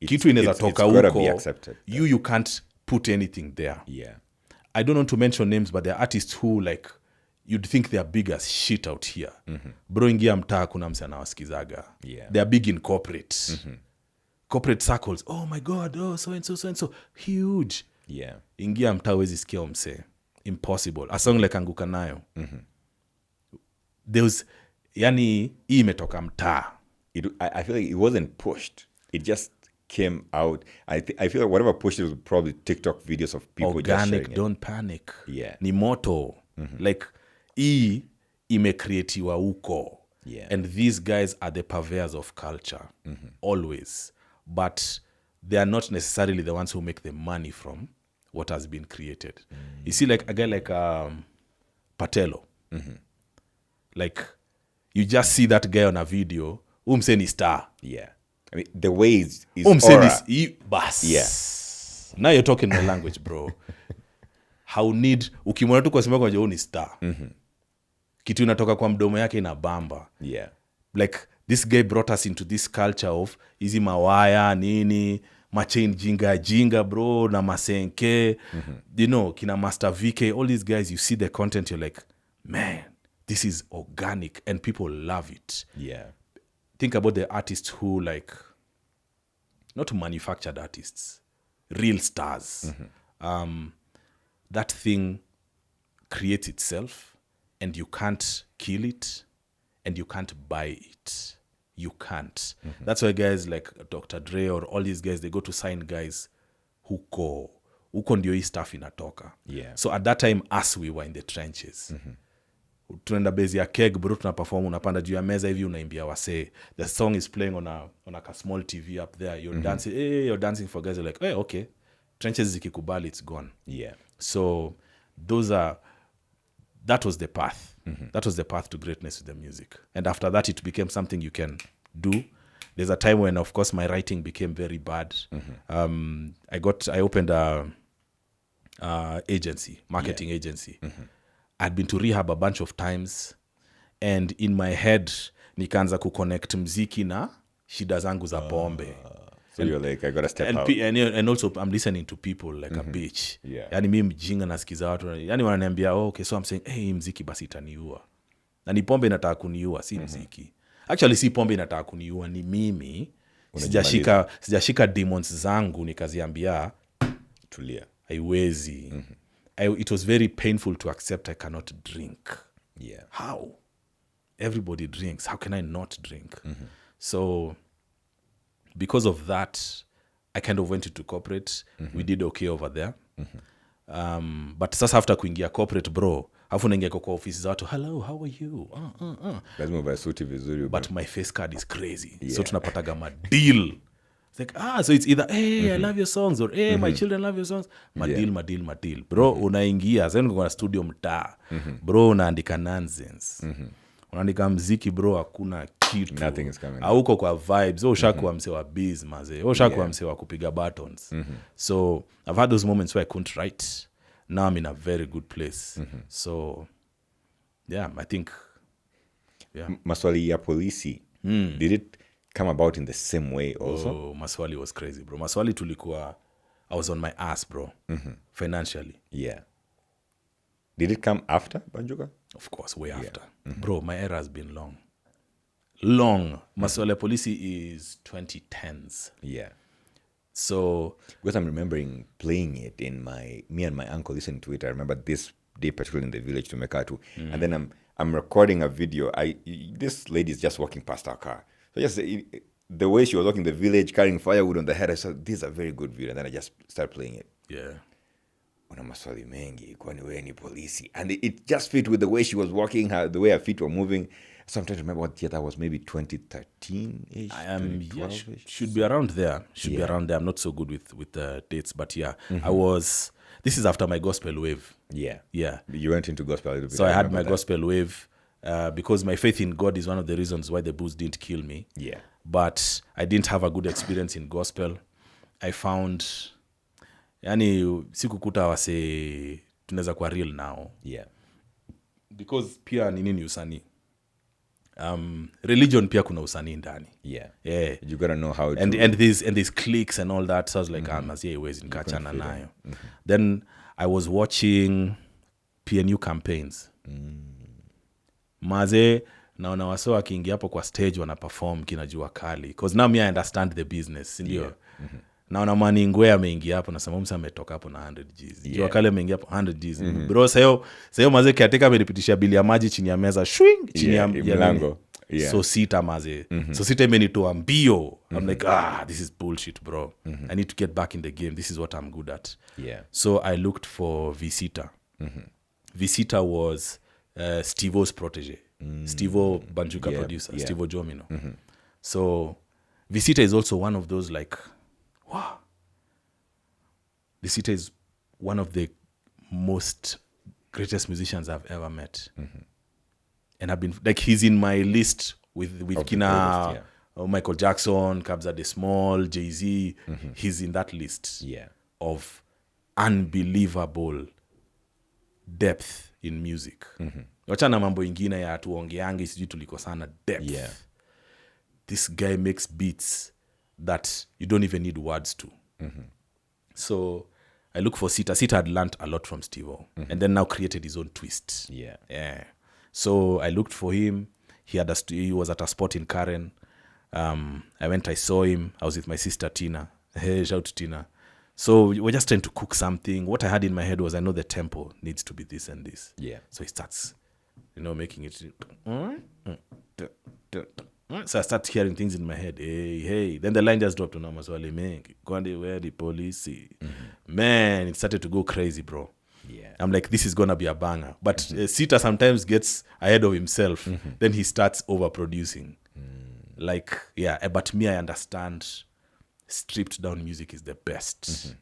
Kitu inaweza toka huko. You can't put anything there. Yeah. I don't want to mention names, but there are artists who like you'd think they are big as shit out here. Bro, ingia mtaa kuna mse anawasikizaga. Yeah. They are big in corporate. Corporate circles. Oh my God, oh so and so. Huge. Yeah. Ingia mtaa wezi sikia mse. Impossible. A song like Anguka Nayo. There was, yani, hii imetoka mtaa. I feel like it wasn't pushed. It just came out. I feel like whatever pushed it was probably TikTok videos of people organic, just sharing it. Don't panic. Yeah. Ni moto. Like, hii imecreatiwa huko. Yeah. And these guys are the purveyors of culture. Always. But they are not necessarily the ones who make the money from what has been created. You see, like a guy like Patello. Like, you just see that guy on a video. Umse ni star. Yeah. I mean, the way is Umse ni bas. Yeah. Now you're talking my language, bro. How need ukimwona tu kwa simu yako ni star. Kitu inatoka kwa mdomo yake ina bamba. Yeah. Like, this guy brought us into this culture of hizi mawaya nini machain jinga bro na masenke. You know, kina Master VK, all these guys, you see the content, you're like, man, this is organic and people love it. Yeah. Think about the artists who, like, not manufactured artists, real stars. That thing creates itself and you can't kill it and you can't buy it. You can't. That's why guys like Dr. Dre or all these guys, they go to sign guys huko ndio hii stuff inatoka. Yeah. So at that time, us, we were in the trenches. Tunaenda base ya keg bro, tunaperform, unapanda juu ya meza hivi unaimbia wase. The song is playing on a small TV up there. You're dancing, you're dancing for guys. You're like, hey, okay. Trenches zikikubali, it's gone. Yeah. So that was the path. That was the path to greatness with the music. And after that, it became something you can do. There's a time when, of course, my writing became very bad. I opened a marketing agency. I'd been to rehab a bunch of times. And in my head, nikaanza kuconnect mziki na shida zangu za pombe. So you're like, I gotta step out. And also, I'm listening to people like a bitch. Yeah. Yani mi mjinga nasikiza watu. Yani wananiambia, okay, so I'm saying, hey, mziki basi itaniua. Na ni pombe inataka kuniua, si mziki. Actually, si pombe inataka kuniua, ni mimi. Sijashika demons zangu, nikaziambia, tulia. Haiwezi. It was very painful to accept I cannot drink. Yeah. How? Everybody drinks. How can I not drink? So, because of that, I kind of went into corporate. We did okay over there. But sasa after kuingia corporate bro, alafu naingia kwa ofisi za watu, hello, how are you? Lazima uvae suti vizuri. But my face card is crazy. So tunapataga madeal. It's like, so it's either, hey, I love your songs, or hey, my children love your songs. Madeal. Bro, unaingia, sasa niko kwa studio mtaa. Bro, unaandika nonsense. Unaandika mziki bro, hakuna kitu. Nothing is coming. Auko kwa vibes. Ushakuwa mse wa biz, maze. Ushakuwa mse wa kupiga buttons. So, I've had those moments where I couldn't write. Now I'm in a very good place. So, yeah, I think, Maswali ya polisi, did it come about in the same way also? Oh, Maswali was crazy, bro. Maswali tulikuwa, I was on my ass, bro. Financially. Yeah. Did it come after Banjuka? Of course, way after. Bro, my era has been long. Maswali ya polisi is 2010s. Yeah. So, Because I'm remembering playing it in me and my uncle listening to it. I remember this day, particularly in the village to Mekatu. And then I'm recording a video. This lady is just walking past our car. So just the way she was walking the village, carrying firewood on the head, I said, this is a very good video. And then I just started playing it. yeah. Una maswali mengi, kwani wewe ni polisi. And it just fit with the way she was walking, the way her feet were moving. So I'm trying to remember what year that was, maybe 2013-ish, 2012-ish. Should be around there. Be around there. I'm not so good with the dates, but yeah. This is after my gospel wave. Yeah. Yeah. You went into gospel a little bit. So I had my gospel wave because my faith in God is one of the reasons why the booze didn't kill me. Yeah. But I didn't have a good experience in gospel. I found, yani sikukuta wase tunaweza kwa real now. Yeah. Because pia ni nini usanii. Religion pia kuna usanii ndani. Yeah. Yeah. You gotta know how to... And these cliques and all that. So I was like, mazie iwezi nikachana nayo. Then I was watching PNU campaigns. Maze, naona wase wakiingia hapo kwa stage wana perform kina Jua Kali. Because now me I understand the business. Ndio. Yeah. Naona Mani Ngwe ameingia hapo na Samumsa ametoka hapo na 100 Gs. Jua Kali ameingia hapo 100 Gs. Bro, sayo maze kiateka amenipitisha bili ya maji chini ya meza. Shwing! Chini ya mlango. Yeah. So sita maze. So sita imenitoa mbio. I'm like, this is bullshit, bro. I need to get back in the game. This is what I'm good at. Yeah. So I looked for Visita. Visita was Steve-O's protege. Steve-O, Banjuka producer. Yeah. Steve-O Jomino. So Visita is also one of those like, wow. Visita is one of the most greatest musicians I've ever met. And I've been, like, he's in my list with Kina, Michael Jackson, Kabza De Small, Jay-Z. He's in that list of unbelievable depth in music. Wachana mambo ingine ya tuongeangi sijui tulikosana depth. Yeah. This guy makes beats that you don't even need words to. So I look for Sita. Sita had learned a lot from Steve-O. And then now created his own twist. Yeah. So I looked for him. He was at a spot in Karen. I saw him. I was with my sister Tina. Hey, shout to Tina. So we were just trying to cook something. What I had in my head was, I know the tempo needs to be this and this. Yeah. So he starts, making it. So I start hearing things in my head. Hey. Then the line just dropped on Maswali mengi. Kwani where the police? Man, it started to go crazy, bro. Yeah. I'm like, this is going to be a banger. But Sita sometimes gets ahead of himself. Then he starts overproducing. Like, yeah, but me, I understand stripped down music is the best.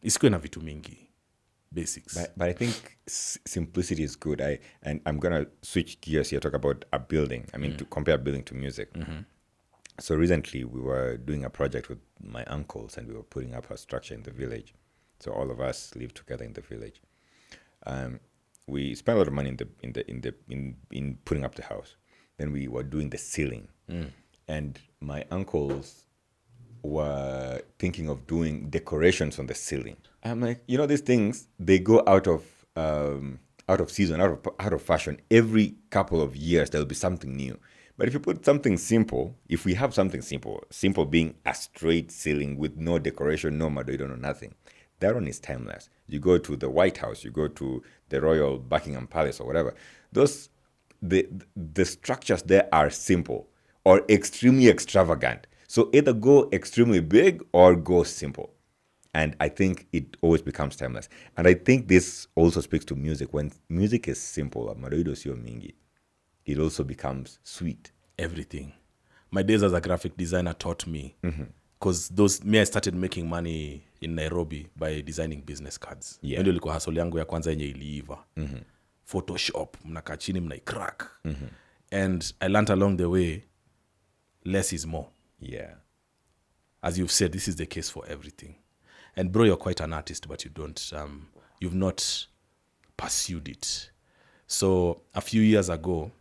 Isikuwe na vitu mingi. Basics. But I think simplicity is good. And I'm going to switch gears here, talk about a building. I mean, to compare building to music. So recently, we were doing a project with my uncles, and we were putting up a structure in the village. So all of us live together in the village. We spent a lot of money in putting up the house. Then we were doing the ceiling, and my uncles were thinking of doing decorations on the ceiling. I'm like, these things, they go out of season, out of fashion. Every couple of years there'll be something new. But if you put something simple, if we have something simple being a straight ceiling with no decoration, no madoido, no nothing, that one is timeless. You go to the White House, you go to the Royal Buckingham Palace or whatever. The structures there are simple or extremely extravagant. So either go extremely big or go simple. And I think it always becomes timeless. And I think this also speaks to music. When music is simple, madoido sio mingi, it also becomes sweet. Everything. My days as a graphic designer taught me, because I started making money in Nairobi by designing business cards. Yeah. Ndio ilikuwa hustle yangu ya kwanza yenye iliiva. Photoshop, mnakaa chini mnaicrack. And I learned along the way, less is more. Yeah. As you've said, this is the case for everything. And bro, you're quite an artist, but you've not pursued it. So a few years ago,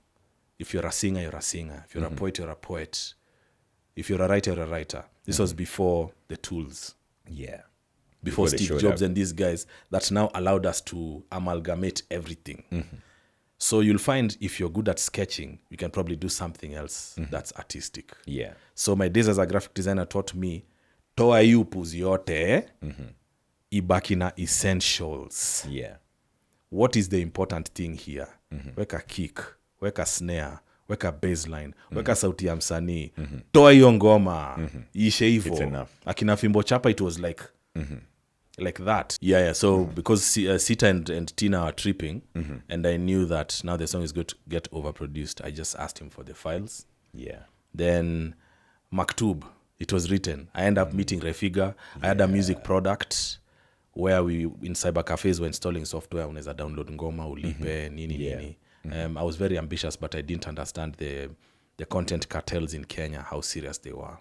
if you're a singer, you're a singer. If you're a poet, you're a poet. If you're a writer, you're a writer. This was before the tools. Yeah. Before they Steve showed Jobs up. and these guys that now allowed us to amalgamate everything. So you'll find if you're good at sketching, you can probably do something else that's artistic. Yeah. So my days as a graphic designer taught me, toa hii upuzi yote, ibaki na essentials. Yeah. What is the important thing here? Weka kick, weka snare, weka baseline, weka sauti ya msanii, toa hiyo ngoma, ishe It's hivo. enough. Akina Fimbo Chapa, it was like that. Yeah. So because Sita and Tina are tripping, and I knew that now the song is going to get overproduced, I just asked him for the files. Yeah. Then Maktub, it was written. I ended up meeting Refiga. I had a music product where we, in cyber cafes, were installing software. Unaweza download ngoma, ulipe, nini. I was very ambitious, but I didn't understand the content cartels in Kenya, how serious they were.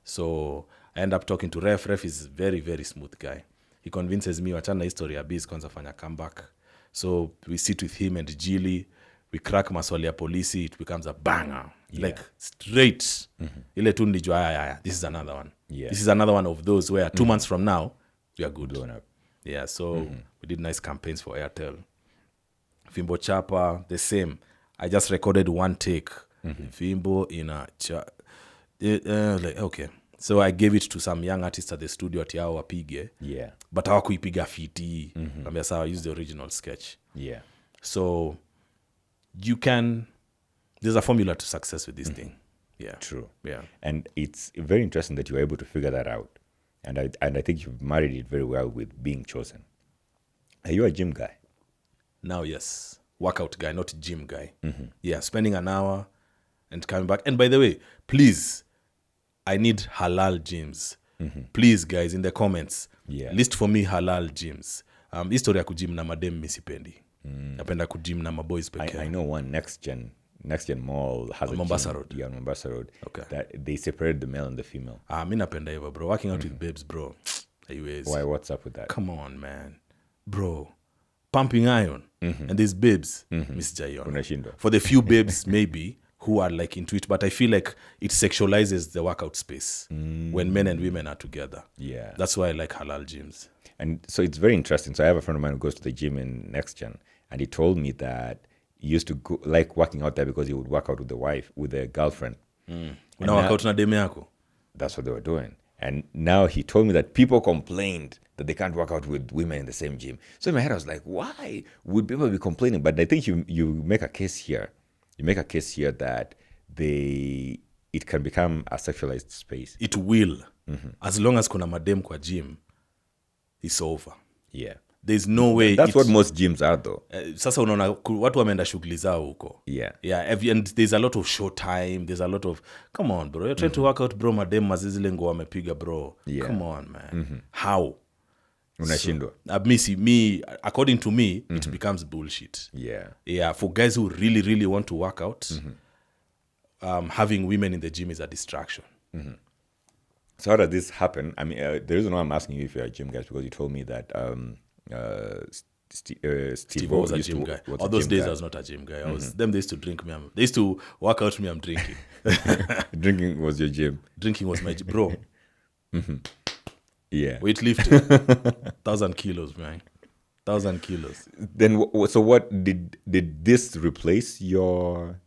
So I ended up talking to Ref. Ref is very, very smooth guy. He convinces me, wachana history ya biz, kwanza fanya comeback. So we sit with him and Jili. We crack maswali ya polisi. It becomes a banger. Like straight. Ile tu nilijua, this is another one. Yeah. This is another one of those where 2 months from now, we are good. Blown up. Yeah, so we did nice campaigns for Airtel. Fimbo Chapa, the same. I just recorded one take. Fimbo in a okay. So I gave it to some young artists at the studio at yao wapige. Yeah. But hawakuipiga fiti. Kambia sawa, use the original sketch. Yeah. So there's a formula to success with this thing. Yeah. True. Yeah. And it's very interesting that you were able to figure that out. And I think you've married it very well with being chosen. Are you a gym guy? Now, yes. Workout guy, not gym guy. Yeah, spending an hour and coming back. And by the way, please, I need halal gyms. Please, guys, in the comments, list for me halal gyms. History ya kujim na madem misipendi. Napenda kujim na maboys peke. I know one, Next Gen Mall has On a Mombasa gym. Road. Yeah, on Mombasa Road. Okay. That they separate the male and the female. Mi napenda hivyo, bro. Working out with babes, bro. Why? What's up with that? Come on, man. Bro. Pumping iron. And these babes, Miss Jayon. Unashindwa. For the few babes, maybe, who are like into it, but I feel like it sexualizes the workout space when men and women are together. Yeah. That's why I like halal gyms. And so it's very interesting. So I have a friend of mine who goes to the gym in Next Gen, and he told me that he used to go, like working out there because he would work out with the girlfriend. Una workout na deme yako? That's what they were doing. And now he told me that people complained that they can't work out with women in the same gym. So in my head, I was like, why would people be complaining? But I think you make a case here. You make a case here that it can become a sexualized space. It will. As long as kuna madem kwa gym, it's over. Yeah. There's no way. That's what most gyms are, though. Sasa unaona watu wameenda shughuli zao huko. Yeah. Yeah, and there's a lot of show time. There's a lot of, come on, bro. You're trying to work out, bro. Madem mazizile ngo wamepiga, bro. Yeah. Come on, man. How? Unashindwa. Me, according to me, it becomes bullshit. Yeah. Yeah, for guys who really, really want to work out, having women in the gym is a distraction. So how does this happen? I mean, the reason why I'm asking you if you're a gym guy is because you told me that Steve Was a gym guy. All those days I was not a gym guy. They used to drink me. They used to work out me. I'm drinking. Drinking was your gym. Drinking was my bro. Yeah. Weightlifting, 1,000 kilos, man. 1,000 kilos. Then, so what did this replace your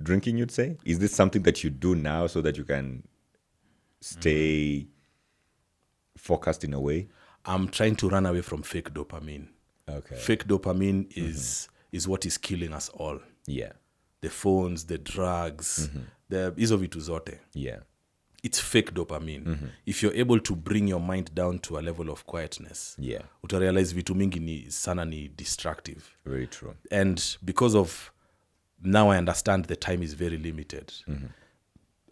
drinking? You'd say, is this something that you do now so that you can stay focused in a way? I'm trying to run away from fake dopamine. Okay. Fake dopamine is what is killing us all. Yeah. The phones, the drugs, the hizo vitu zote. Yeah. it's fake dopamine. If you're able to bring your mind down to a level of quietness, Yeah. utarealize vitu mingi ni destructive. Very true. And because of now I understand the time is very limited.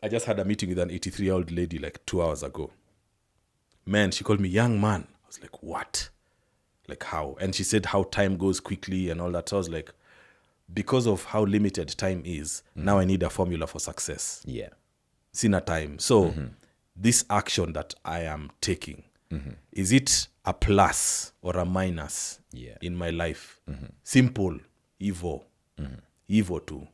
I just had a meeting with an 83-year-old lady like 2 hours ago. Man, she called me young man. I was like, what? Like how? And she said how time goes quickly and all that. So I was like, because of how limited time is, now I need a formula for success. Yeah. Sina time. So this action that I am taking, is it a plus or a minus in my life? Simple, Evo. Evo too.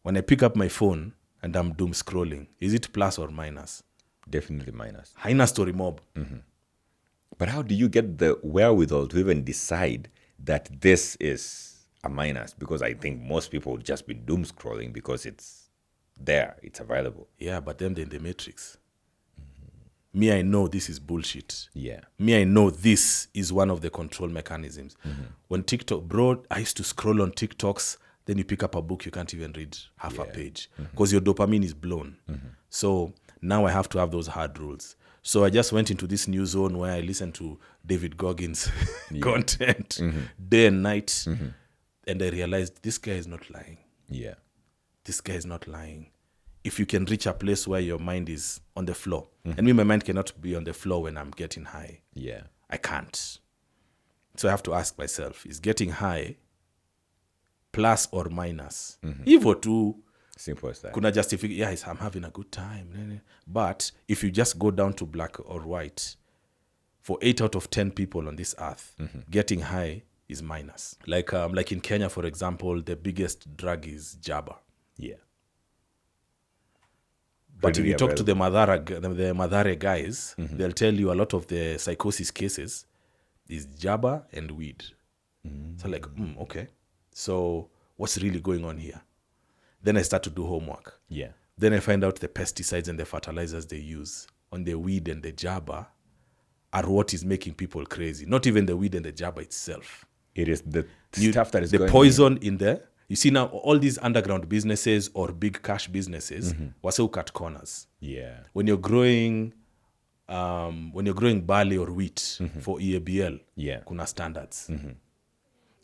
When I pick up my phone and I'm doom scrolling, is it plus or minus? Definitely minus. Haina story mob. But how do you get the wherewithal to even decide that this is a minus? Because I think most people would just be doom scrolling because it's there, it's available. Yeah, but then they're in the matrix. Me, I know this is bullshit. Yeah. Me, I know this is one of the control mechanisms. When TikTok, bro, I used to scroll on TikToks, then you pick up a book, you can't even read half a page because your dopamine is blown. So now I have to have those hard rules. So I just went into this new zone where I listen to David Goggins' content day and night. And I realized this guy is not lying. Yeah. This guy is not lying. If you can reach a place where your mind is on the floor, and me, my mind cannot be on the floor when I'm getting high. Yeah. I can't. So I have to ask myself, is getting high plus or minus? Hivyo tu, Simple as that. kuna justify, yes, I'm having a good time. But if you just go down to black or white, for 8 out of 10 people on this earth, getting high is minus. Like in Kenya, for example, the biggest drug is Jabba. Yeah. But if Readily you talk to the available. Madare guys, they'll tell you a lot of the psychosis cases is Jabba and weed. So like, okay. So what's really going on here? Then I start to do homework. Yeah. Then I find out the pesticides and the fertilizers they use on the weed and the Jabba are what is making people crazy. Not even the weed and the Jabba itself. It is the stuff that is the going poison in there. You see now all these underground businesses or big cash businesses, wase cut corners. Yeah. When you're growing barley or wheat for EABL, Yeah. kuna standards.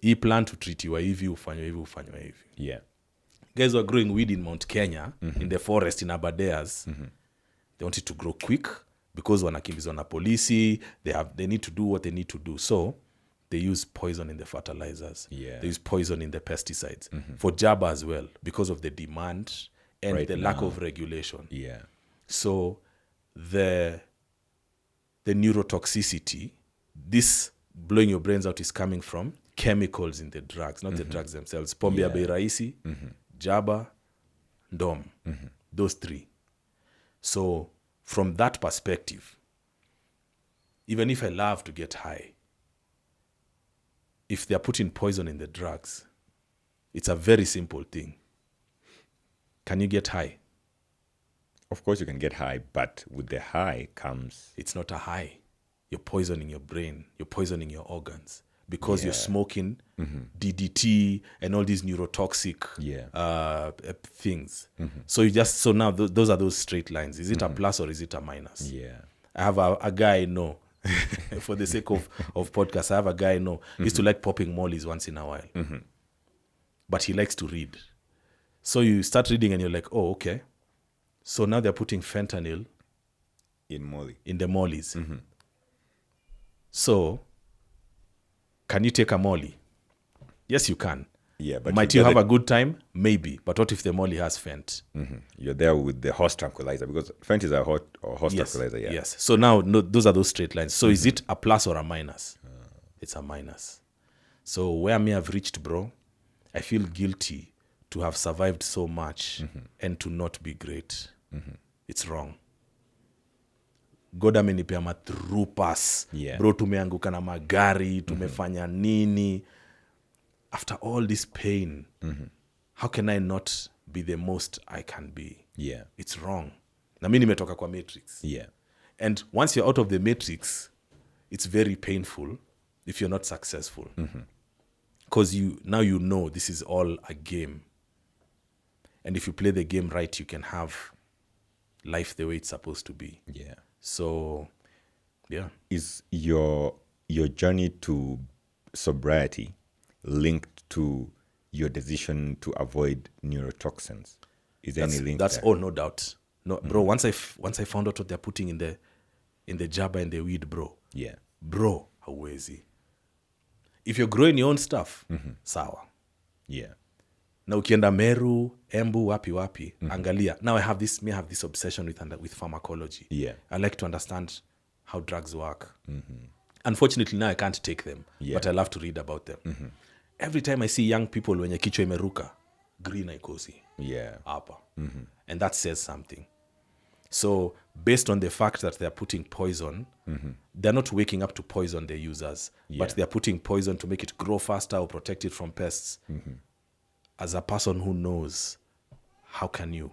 Hii plant treatiwa hivi, ufanywe hivi. Yeah. Guys who are growing weed in Mount Kenya, in the forest in Aberdares, they want it to grow quick because wanakimbizwa na polisi, they need to do what they need to do. So they use poison in the fertilizers. Yeah. They use poison in the pesticides. For Jabba as well, because of the demand and Right the lack now. of regulation. Yeah. So the neurotoxicity, this blowing your brains out, is coming from chemicals in the drugs, not the drugs themselves. Pombe ya bei rahisi, Jabba, Ndom. Those three. So from that perspective, even if I love to get high, if they're putting poison in the drugs, it's a very simple thing. Can you get high? Of course you can get high, but with the high comes... It's not a high. You're poisoning your brain. You're poisoning your organs because you're smoking DDT and all these neurotoxic things. So now those are those straight lines. Is it a plus or is it a minus? Yeah. I have a guy I know, for the sake of podcast, I have a guy I know. He used to like popping mollies once in a while. But he likes to read. So you start reading and you're like, oh, okay. So now they're putting fentanyl in the mollies. So, can you take a molly? Yes, you can. Yeah, but might you have a good time? Maybe. But what if the molly has fent? You're there with the horse tranquilizer because fent is a horse tranquilizer. Yeah. Yes. So now those are those straight lines. So is it a plus or a minus? It's a minus. So where me have reached, bro, I feel guilty to have survived so much and to not be great. It's wrong. God amenipea ma through pass. Yeah. Bro, tumeanguka na magari, tumefanya nini. After all this pain, how can I not be the most I can be? Yeah. It's wrong. Na mimi nimetoka kwa matrix. Yeah. And once you're out of the matrix, it's very painful if you're not successful. Because now you know this is all a game. And if you play the game right, you can have life the way it's supposed to be. Yeah. So, yeah. Is your journey to sobriety linked to your decision to avoid neurotoxins? Is there any link That's there? oh, no doubt. No, bro. Once I found out what they're putting in the jabba and the weed, bro. Yeah. Bro, hauwezi. If you're growing your own stuff, sawa. Yeah. Na ukienda Meru, Embu, wapi, angalia. Now I have this obsession with pharmacology. Yeah. I like to understand how drugs work. Unfortunately, now I can't take them, but I love to read about them. Every time I see young people wenye kichwa imeruka, green haikosi. Yeah. Hapa. And that says something. So based on the fact that they're putting poison, they're not waking up to poison their users, but they're putting poison to make it grow faster or protect it from pests. As a person who knows, how can you?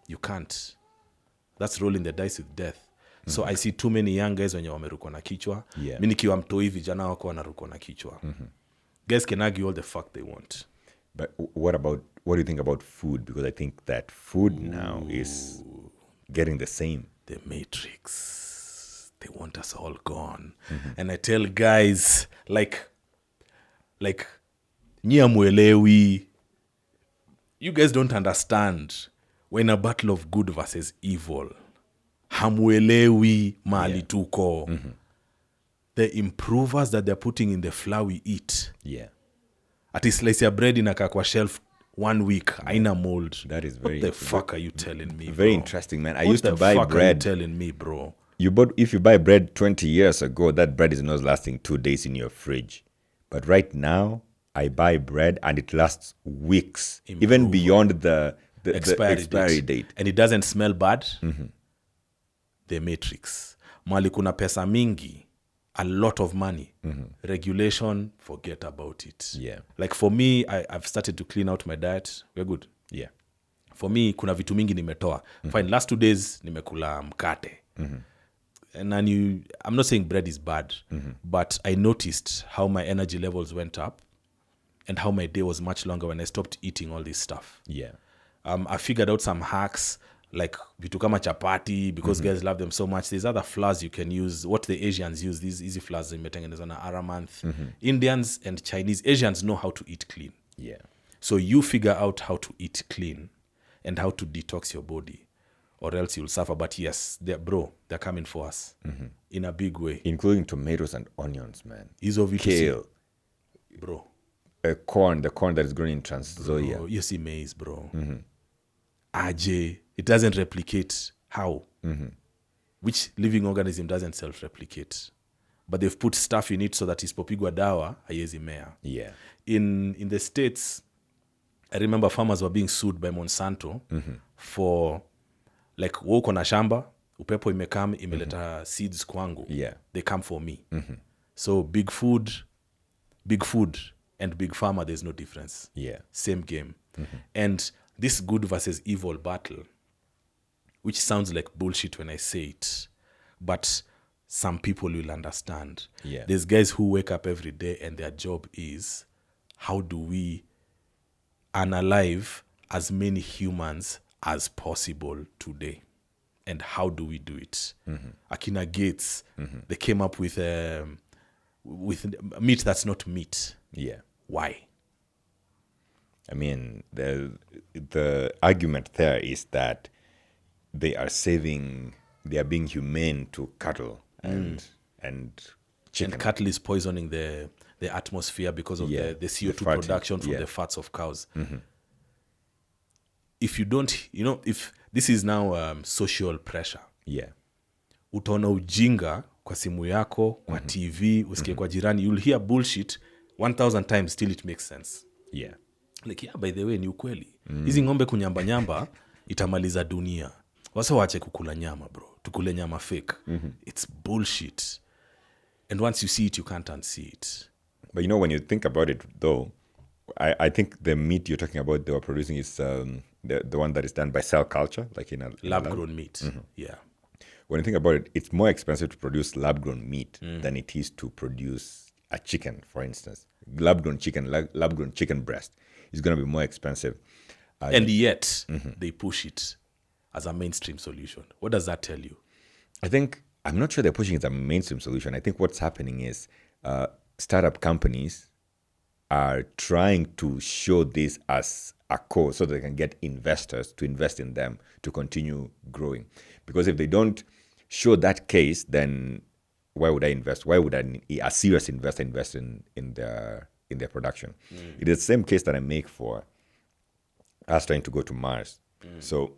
You can't. That's rolling the dice with death. So I see too many young guys wenye wamerukwa na kichwa. Mi nikiwa mtoi vijana wako wanarukwa na kichwa. Guys can argue all the fuck they want. But what do you think about food? Because I think that food now is getting the same. The Matrix. They want us all gone. And I tell guys, like, nyie hamuelewi. You guys don't understand. We're in a battle of good versus evil. Hamuelewi mahali tuko. The improvers that they're putting in the flour we eat. Yeah. At a slice of bread inakaa kwa shelf 1 week, haina mold. That is very... What the fuck are you telling me, Very bro? interesting, man. I What used to the buy fuck bread. are you telling me, bro? If you buy bread 20 years ago, that bread is not lasting 2 days in your fridge. But right now, I buy bread and it lasts weeks, even beyond the expiry date. And it doesn't smell bad. The Matrix. Mali kuna pesa mingi, a lot of money. Regulation, forget about it. Yeah. Like for me, I've started to clean out my diet. We're good. Yeah. For me, kuna vitu mingi nimetoa. Fine, last 2 days, nimekula mkate. And I'm not saying bread is bad, but I noticed how my energy levels went up and how my day was much longer when I stopped eating all this stuff. Yeah. I figured out some hacks, like vitu kama chapati, because guys love them so much. There's other flours you can use. What the Asians use, these easy flours, zimetengenezwa na Aramanth. Indians and Chinese, Asians know how to eat clean. Yeah. So you figure out how to eat clean and how to detox your body, or else you'll suffer. But yes, they're coming for us in a big way. Including tomatoes and onions, man. Hizo vitu Kale. Bro. The corn that is grown in Transzoia. Bro, you see maize, bro. Aje, it doesn't replicate. How? Which living organism doesn't self-replicate? But they've put stuff in it so that isipopigwa dawa, haiwezi mea. Yeah. In the States, I remember farmers were being sued by Monsanto for, like, uko na shamba, upepo imekam, imeleta seeds kwangu. Yeah. They come for me. So big food, and big pharma, there's no difference. Yeah. Same game. And this good versus evil battle, which sounds like bullshit when I say it, but some people will understand. Yeah. There's guys who wake up every day and their job is, how do we unalive as many humans as possible today? And how do we do it? Akina Gates, they came up with meat that's not meat. Yeah. Why? I mean, the argument there is that they are being humane to cattle and chicken. And cattle is poisoning the atmosphere because of the CO2 production from the fats of cows. If you don't, if this is now social pressure. Yeah. Utaona ujinga kwa simu yako, kwa TV, usikie kwa jirani, you'll hear bullshit 1,000 times till it makes sense. Yeah. Like, yeah, by the way, ni ukweli. Hizi ng'ombe kunyamba itamaliza dunia. Wasa wache kukula nyama, bro. Tukule nyama fake. It's bullshit. And once you see it, you can't unsee it. But when you think about it, though, I think the meat you're talking about they were producing is the one that is done by cell culture, like in a lab-grown meat. Yeah. When you think about it, it's more expensive to produce lab-grown meat than it is to produce a chicken, for instance. Lab-grown chicken breast is going to be more expensive. And yet, they push it. as a mainstream solution. What does that tell you? I think, I'm not sure they're pushing it as a mainstream solution. I think what's happening is startup companies are trying to show this as a cause so they can get investors to invest in them to continue growing. Because if they don't show that case, then why would I invest? Why would a serious investor invest in their production? It is the same case that I make for us trying to go to Mars. So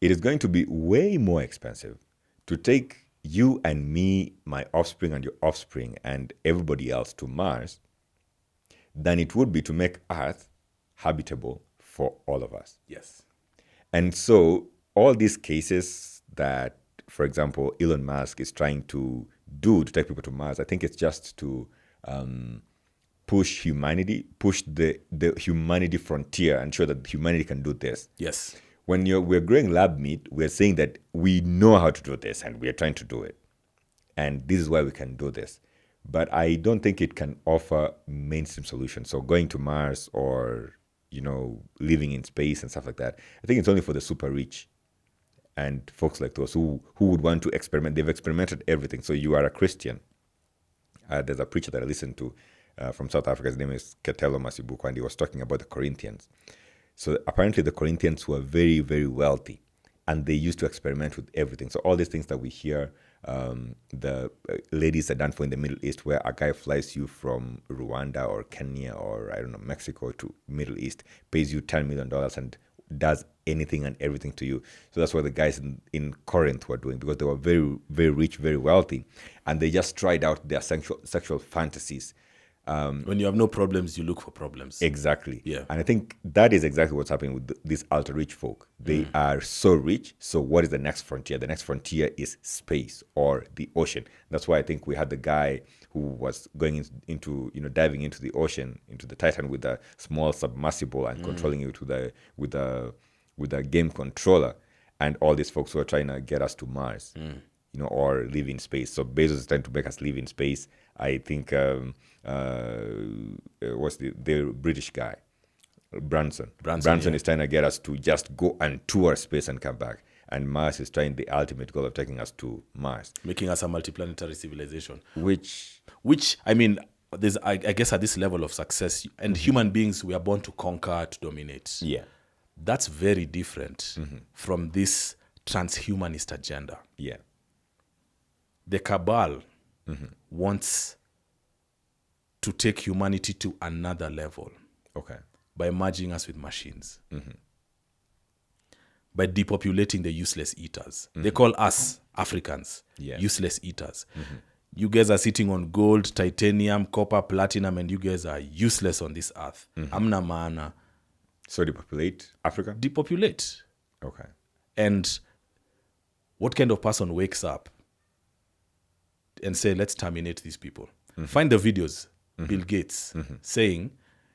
it is going to be way more expensive to take you and me, my offspring and your offspring, and everybody else to Mars than it would be to make Earth habitable for all of us. Yes. And so all these cases that, for example, Elon Musk is trying to do to take people to Mars, I think it's just to push humanity, push the humanity frontier and show that humanity can do this. Yes. When we're growing lab meat, we're saying that we know how to do this and we are trying to do it. And this is why we can do this. But I don't think it can offer mainstream solutions. So going to Mars or, living in space and stuff like that, I think it's only for the super rich and folks like those who would want to experiment. They've experimented everything. So you are a Christian. There's a preacher that I listened to from South Africa. His name is Ketelo Masibuko, and he was talking about the Corinthians. So apparently the Corinthians were very, very wealthy, and they used to experiment with everything. So all these things that we hear, the ladies are done for in the Middle East, where a guy flies you from Rwanda or Kenya or, Mexico to Middle East, pays you $10 million and does anything and everything to you. So that's what the guys in Corinth were doing, because they were very, very rich, very wealthy, and they just tried out their sexual fantasies. When you have no problems, you look for problems. Exactly. Yeah. And I think that is exactly what's happening with these ultra-rich folk. They are so rich. So what is the next frontier? The next frontier is space or the ocean. That's why I think we had the guy who was going into diving into the ocean, into the Titan with a small submersible and controlling it with a game controller. And all these folks who are trying to get us to Mars, or live in space. So Bezos is trying to make us live in space. I think what's the British guy, Branson is trying to get us to just go and tour space and come back. And Mars is trying the ultimate goal of taking us to Mars, making us a multiplanetary civilization. Which I mean, there's I guess at this level of success, and human beings, we are born to conquer, to dominate. Yeah, that's very different from this transhumanist agenda. Yeah. The cabal wants to take humanity to another level. Okay. By merging us with machines. By depopulating the useless eaters. They call us Africans useless eaters. You guys are sitting on gold, titanium, copper, platinum, and you guys are useless on this earth. Amna maana. So depopulate Africa? Depopulate. Okay. And what kind of person wakes up and say, let's terminate these people? Find the videos, Bill Gates saying,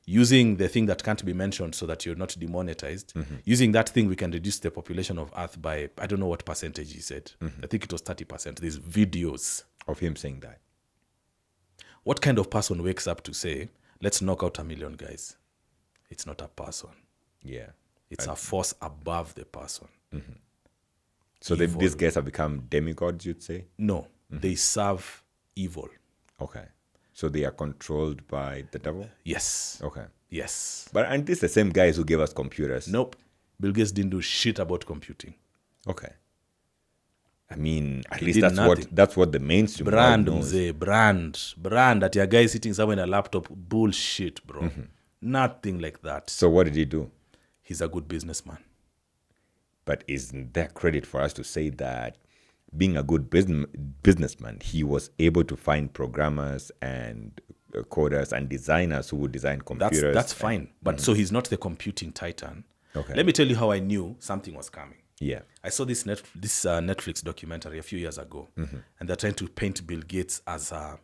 using the thing that can't be mentioned so that you're not demonetized, using that thing, we can reduce the population of Earth by, I don't know what percentage he said. I think it was 30%. These videos. Of him saying that. What kind of person wakes up to say, let's knock out 1 million guys? It's not a person. Yeah. It's a force above the person. So these guys have become demigods, you'd say? No. They serve evil. Okay. So they are controlled by the devil? Yes. Okay. Yes. But aren't these the same guys who gave us computers? Nope. Bill Gates didn't do shit about computing. Okay. I mean, at He least did that's what the mainstream brand knows. Brand that your guy is sitting somewhere in a laptop. Bullshit, bro. Nothing like that. So what did he do? He's a good businessman. But isn't there credit for us to say that being a good businessman, he was able to find programmers and coders and designers who would design computers? That's fine. But so he's not the computing titan. Okay. Let me tell you how I knew something was coming. Yeah. I saw this Netflix documentary a few years ago, and they're trying to paint Bill Gates as a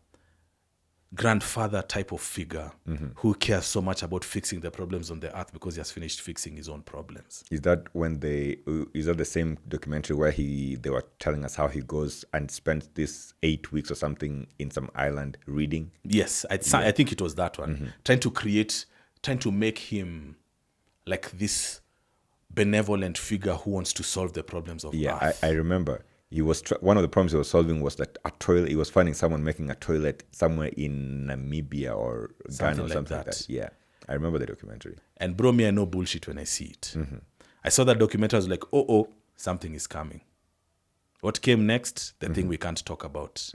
grandfather type of figure who cares so much about fixing the problems on the earth because he has finished fixing his own problems. Is that the same documentary where they were telling us how he goes and spends this 8 weeks or something in some island reading? Yes, I think it was that one. Trying to make him like this benevolent figure who wants to solve the problems of Yeah, Earth. I remember. He was one of the problems he was solving was that a toilet. He was finding someone making a toilet somewhere in Namibia or Ghana or something like that. Yeah, I remember the documentary. And bro, me, I know bullshit when I see it. I saw that documentary. I was like, oh, something is coming. What came next? The thing we can't talk about.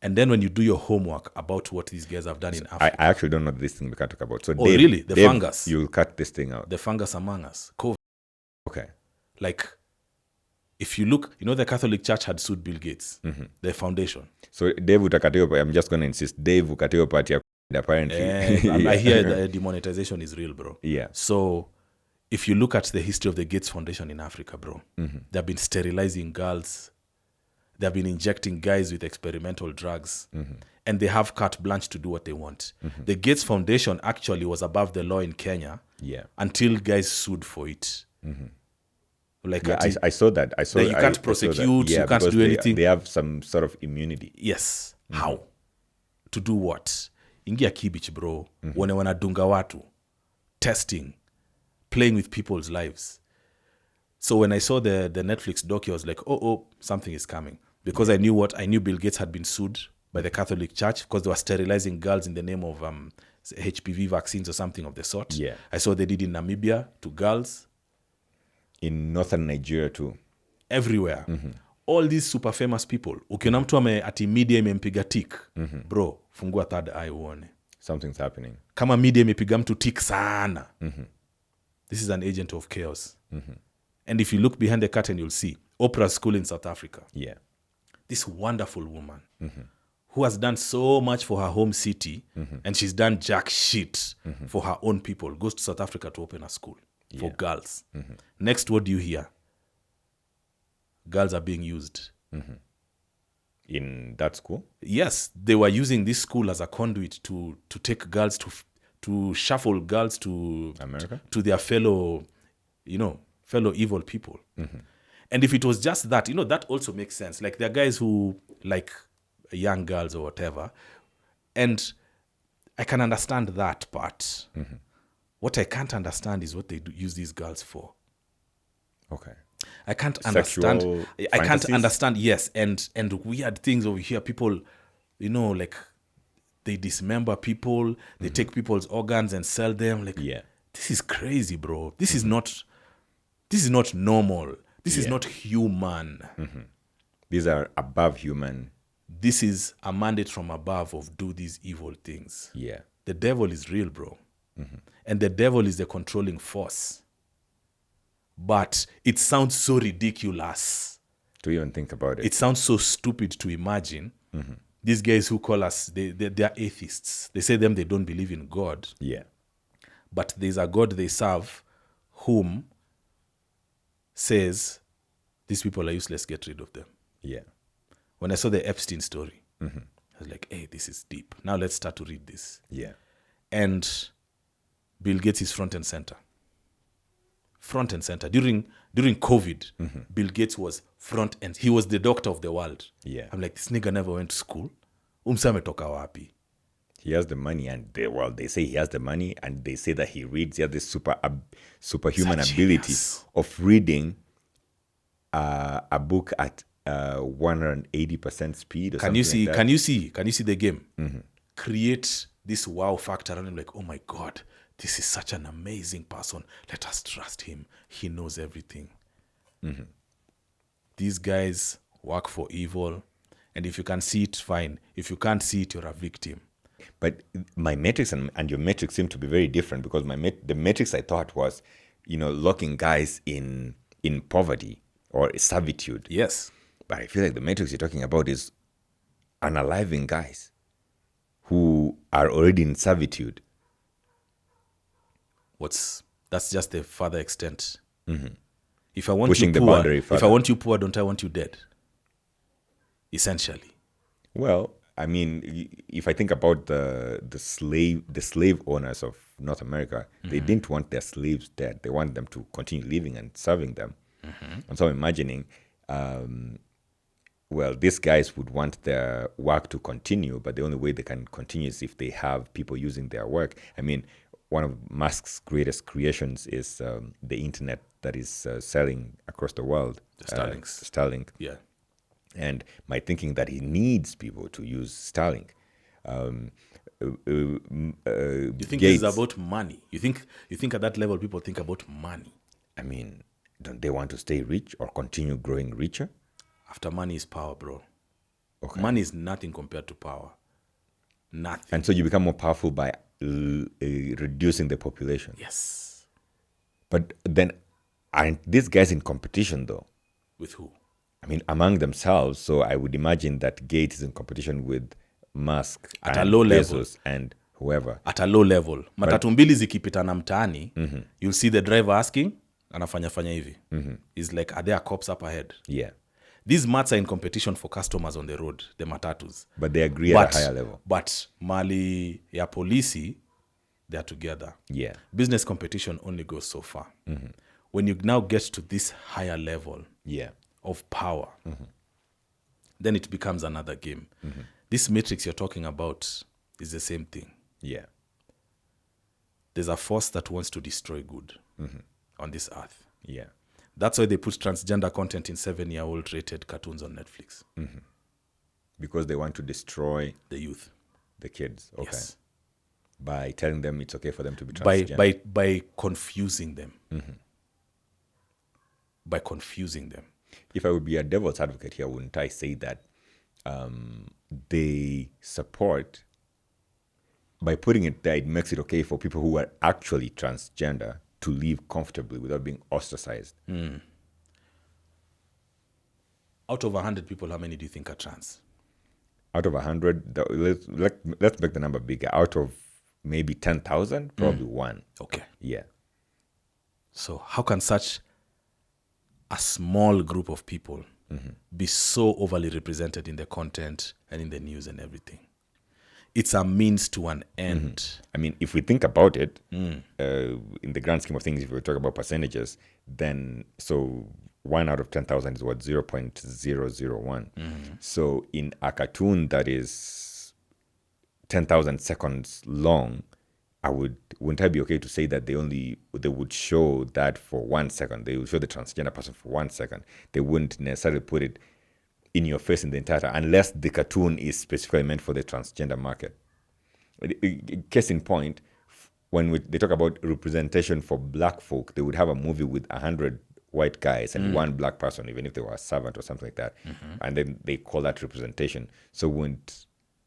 And then when you do your homework about what these guys have done in Africa. I actually don't know this thing we can't talk about. So Dave, really? The fungus? You'll cut this thing out. The fungus among us. COVID. Okay. Like, if you look, the Catholic Church had sued Bill Gates, the foundation. So Dave utakatiwa, I'm just going to insist, Dave ukatiwa party ya apparently. I hear the demonetization is real, bro. Yeah. So if you look at the history of the Gates Foundation in Africa, bro, they've been sterilizing girls. They've been injecting guys with experimental drugs. And they have carte blanche to do what they want. The Gates Foundation actually was above the law in Kenya until guys sued for it. Like I saw that. I saw that you can't prosecute, you can't do anything. They have some sort of immunity. Yes. How? To do what? Ingia kibich, bro. Wanadunga watu. Testing. Playing with people's lives. So when I saw the Netflix docu, I was like, oh, something is coming. Because I knew Bill Gates had been sued by the Catholic Church because they were sterilizing girls in the name of HPV vaccines or something of the sort. Yeah. I saw they did in Namibia to girls. In northern Nigeria too. Everywhere. All these super famous people. Ukiona mtu ati media imempiga tik. Bro, fungua third eye uone. Something's happening. Kama media imepiga mtu tik sana. This is an agent of chaos. And if you look behind the curtain, you'll see Oprah's school in South Africa. Yeah. This wonderful woman who has done so much for her home city and she's done jack shit for her own people, goes to South Africa to open a school for girls. Next, what do you hear? Girls are being used. In that school? Yes, they were using this school as a conduit to take girls to shuffle girls to America, to their fellow evil people. And if it was just that, that also makes sense. Like there are guys who like young girls or whatever, and I can understand that part. What I can't understand is what they use these girls for. Okay. I can't understand. I can't fantasies? understand. Yes, and weird things over here. People, like they dismember people. They take people's organs and sell them. Like, this is crazy, bro. This is not normal. This is not human. These are above human. This is a mandate from above of do these evil things. Yeah. The devil is real, bro. And the devil is the controlling force. But it sounds so ridiculous to even think about it. It sounds so stupid to imagine. These guys who call us, they're atheists. They say they don't believe in God. Yeah. But there's a God they serve whom says, these people are useless, get rid of them. Yeah. When I saw the Epstein story, I was like, hey, this is deep. Now let's start to read this. Yeah. And Bill Gates is front and center. Front and center. During COVID, Bill Gates was front and he was the doctor of the world. Yeah. I'm like, this nigga never went to school. Ametoka wapi? He has the money, and they say he has the money, and they say that he reads. He has this superhuman ability of reading a book at 180% speed. Or Can you see? like Can you see? Can you see the game? Create this wow factor, and I'm like, oh my god, this is such an amazing person. Let us trust him. He knows everything. These guys work for evil, and if you can see it, fine. If you can't see it, you're a victim. But my metrics and your metrics seem to be very different, because the metrics I thought was, locking guys in poverty or servitude. Yes. But I feel like the metrics you're talking about is unaliving guys who are already in servitude. That's just the further extent. If I want Pushing you the poor, boundary if I further. want you poor, don't I want you dead? Essentially. Well, I mean, if I think about the slave owners of North America, they didn't want their slaves dead. They want them to continue living and serving them. And so I'm imagining, these guys would want their work to continue, but the only way they can continue is if they have people using their work. I mean, one of Musk's greatest creations is the internet that is selling across the world. The Starlinks. Starlink. Yeah. And my thinking that he needs people to use Starlink. You think Gates, this is about money? You think at that level people think about money? I mean, don't they want to stay rich or continue growing richer? After money is power, bro. Okay. Money is nothing compared to power. Nothing. And so you become more powerful by reducing the population. Yes. But then aren't these guys in competition though? With who? I mean, among themselves. So I would imagine that Gates is in competition with Musk At and a low level. Bezos and whoever. At a low level. Matatu mbili zikipitana mtaani, you'll see the driver asking, anafanya hivi. He's like, are there cops up ahead? Yeah. These mats are in competition for customers on the road, the matatus. But they agree at a higher level. But mali ya polisi, they are together. Yeah. Business competition only goes so far. When you now get to this higher level of power, then it becomes another game. This matrix you're talking about is the same thing. Yeah. There's a force that wants to destroy good on this earth. Yeah. That's why they put transgender content in 7-year-old rated cartoons on Netflix. Because they want to destroy The youth. the kids. Okay. Yes. By telling them it's okay for them to be transgender. By confusing them. By confusing them. If I would be a devil's advocate here, wouldn't I say that they support, by putting it there, it makes it okay for people who are actually transgender to live comfortably without being ostracized. Out of 100 people, how many do you think are trans? Out of 100, let's make the number bigger. Out of maybe 10,000, probably one. Okay. Yeah. So how can such a small group of people be so overly represented in the content and in the news and everything? It's a means to an end. I mean, if we think about it, in the grand scheme of things, if we talk about percentages, then so 1 out of 10,000 is what, 0.001. So in a cartoon that is 10,000 seconds long, wouldn't I be okay to say that they would show that for 1 second? They would show the transgender person for 1 second. They wouldn't necessarily put it in your face in the entire time, unless the cartoon is specifically meant for the transgender market. Case in point, when they talk about representation for black folk, they would have a movie with 100 white guys and one black person, even if they were a servant or something like that. And then they call that representation. So wouldn't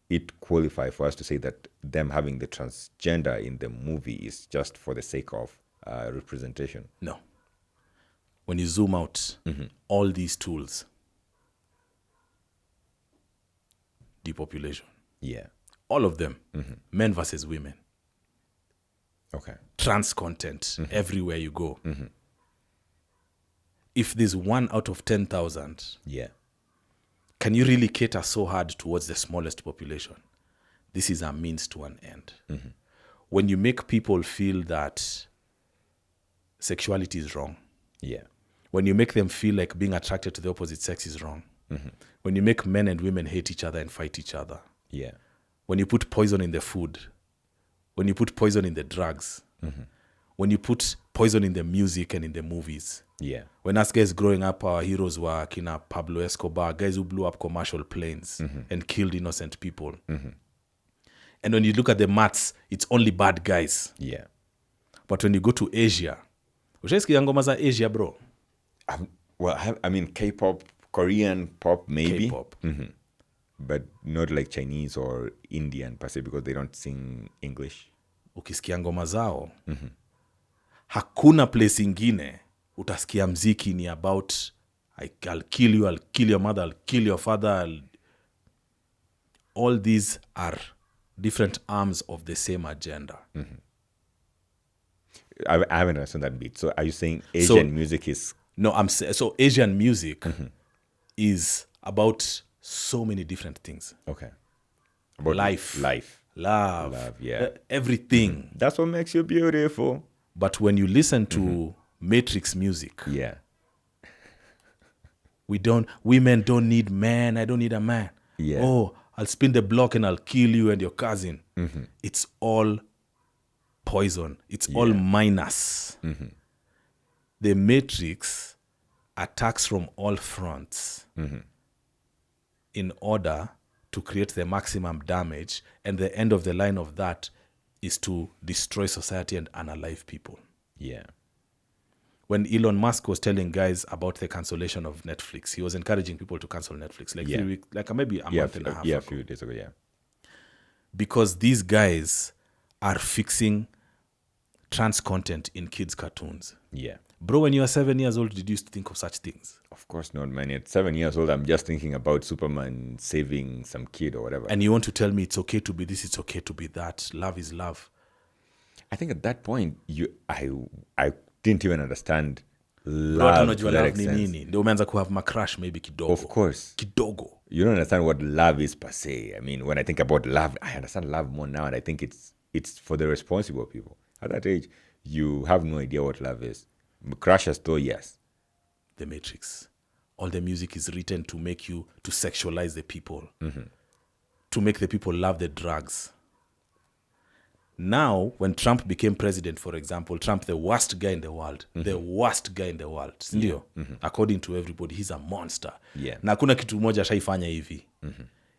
it qualify for us to say that them having the transgender in the movie is just for the sake of representation? No. When you zoom out, all these tools, depopulation. Yeah. All of them, men versus women. Okay. Trans content everywhere you go. If there's 1 out of 10,000, Yeah. can you really cater so hard towards the smallest population? This is a means to an end. When you make people feel that sexuality is wrong, Yeah. when you make them feel like being attracted to the opposite sex is wrong, when you make men and women hate each other and fight each other, Yeah. when you put poison in the food, when you put poison in the drugs, when you put poison in the music and in the movies. Yeah. When us guys growing up, our heroes were Kina Pablo Escobar, guys who blew up commercial planes and killed innocent people. And when you look at the maths, it's only bad guys. Yeah. But when you go to Asia, ushaisikia ngoma za Asia, bro? I mean, K-pop, Korean pop, maybe. K-pop. But not like Chinese or Indian per se, because they don't sing English. Ukisikia ngoma zao, hakuna place ingine utasikia mziki ni about I'll kill you, I'll kill your mother, I'll kill your father. All these are different arms of the same agenda. I haven't understood that bit. So are you saying Asian music is... No, so Asian music is about so many different things. Okay. About Life. Love, yeah. Everything. That's what makes you beautiful. But when you listen to Matrix music, Yeah. women don't need men. I don't need a man. Yeah. Oh, I'll spin the block and I'll kill you and your cousin. It's all poison. It's all minus. The Matrix attacks from all fronts in order to create the maximum damage, and the end of the line of that is to destroy society and unalive people. Yeah. When Elon Musk was telling guys about the cancellation of Netflix, he was encouraging people to cancel Netflix maybe a month and a half ago. A few days ago, Because these guys are fixing trans content in kids' cartoons. Yeah. Bro, when you were 7 years old, did you used to think of such things? Of course not, man. At 7 years old, I'm just thinking about Superman saving some kid or whatever. And you want to tell me it's okay to be this, it's okay to be that. Love is love. I think at that point, I didn't even understand love to that extent. Ndio umeanza kuhave macrush maybe kidogo. Of course. Kidogo. You don't understand what love is per se. I mean, when I think about love, I understand love more now, and I think it's for the responsible people. At that age, you have no idea what love is. Crushes though, yes. The Matrix. All the music is written to make you, to sexualize the people. To make the people love the drugs. Now, when Trump became president, for example, Trump, the worst guy in the world, sindio? According to everybody, he's a monster. Yeah. Na hakuna kitu moja shaifanya hivi.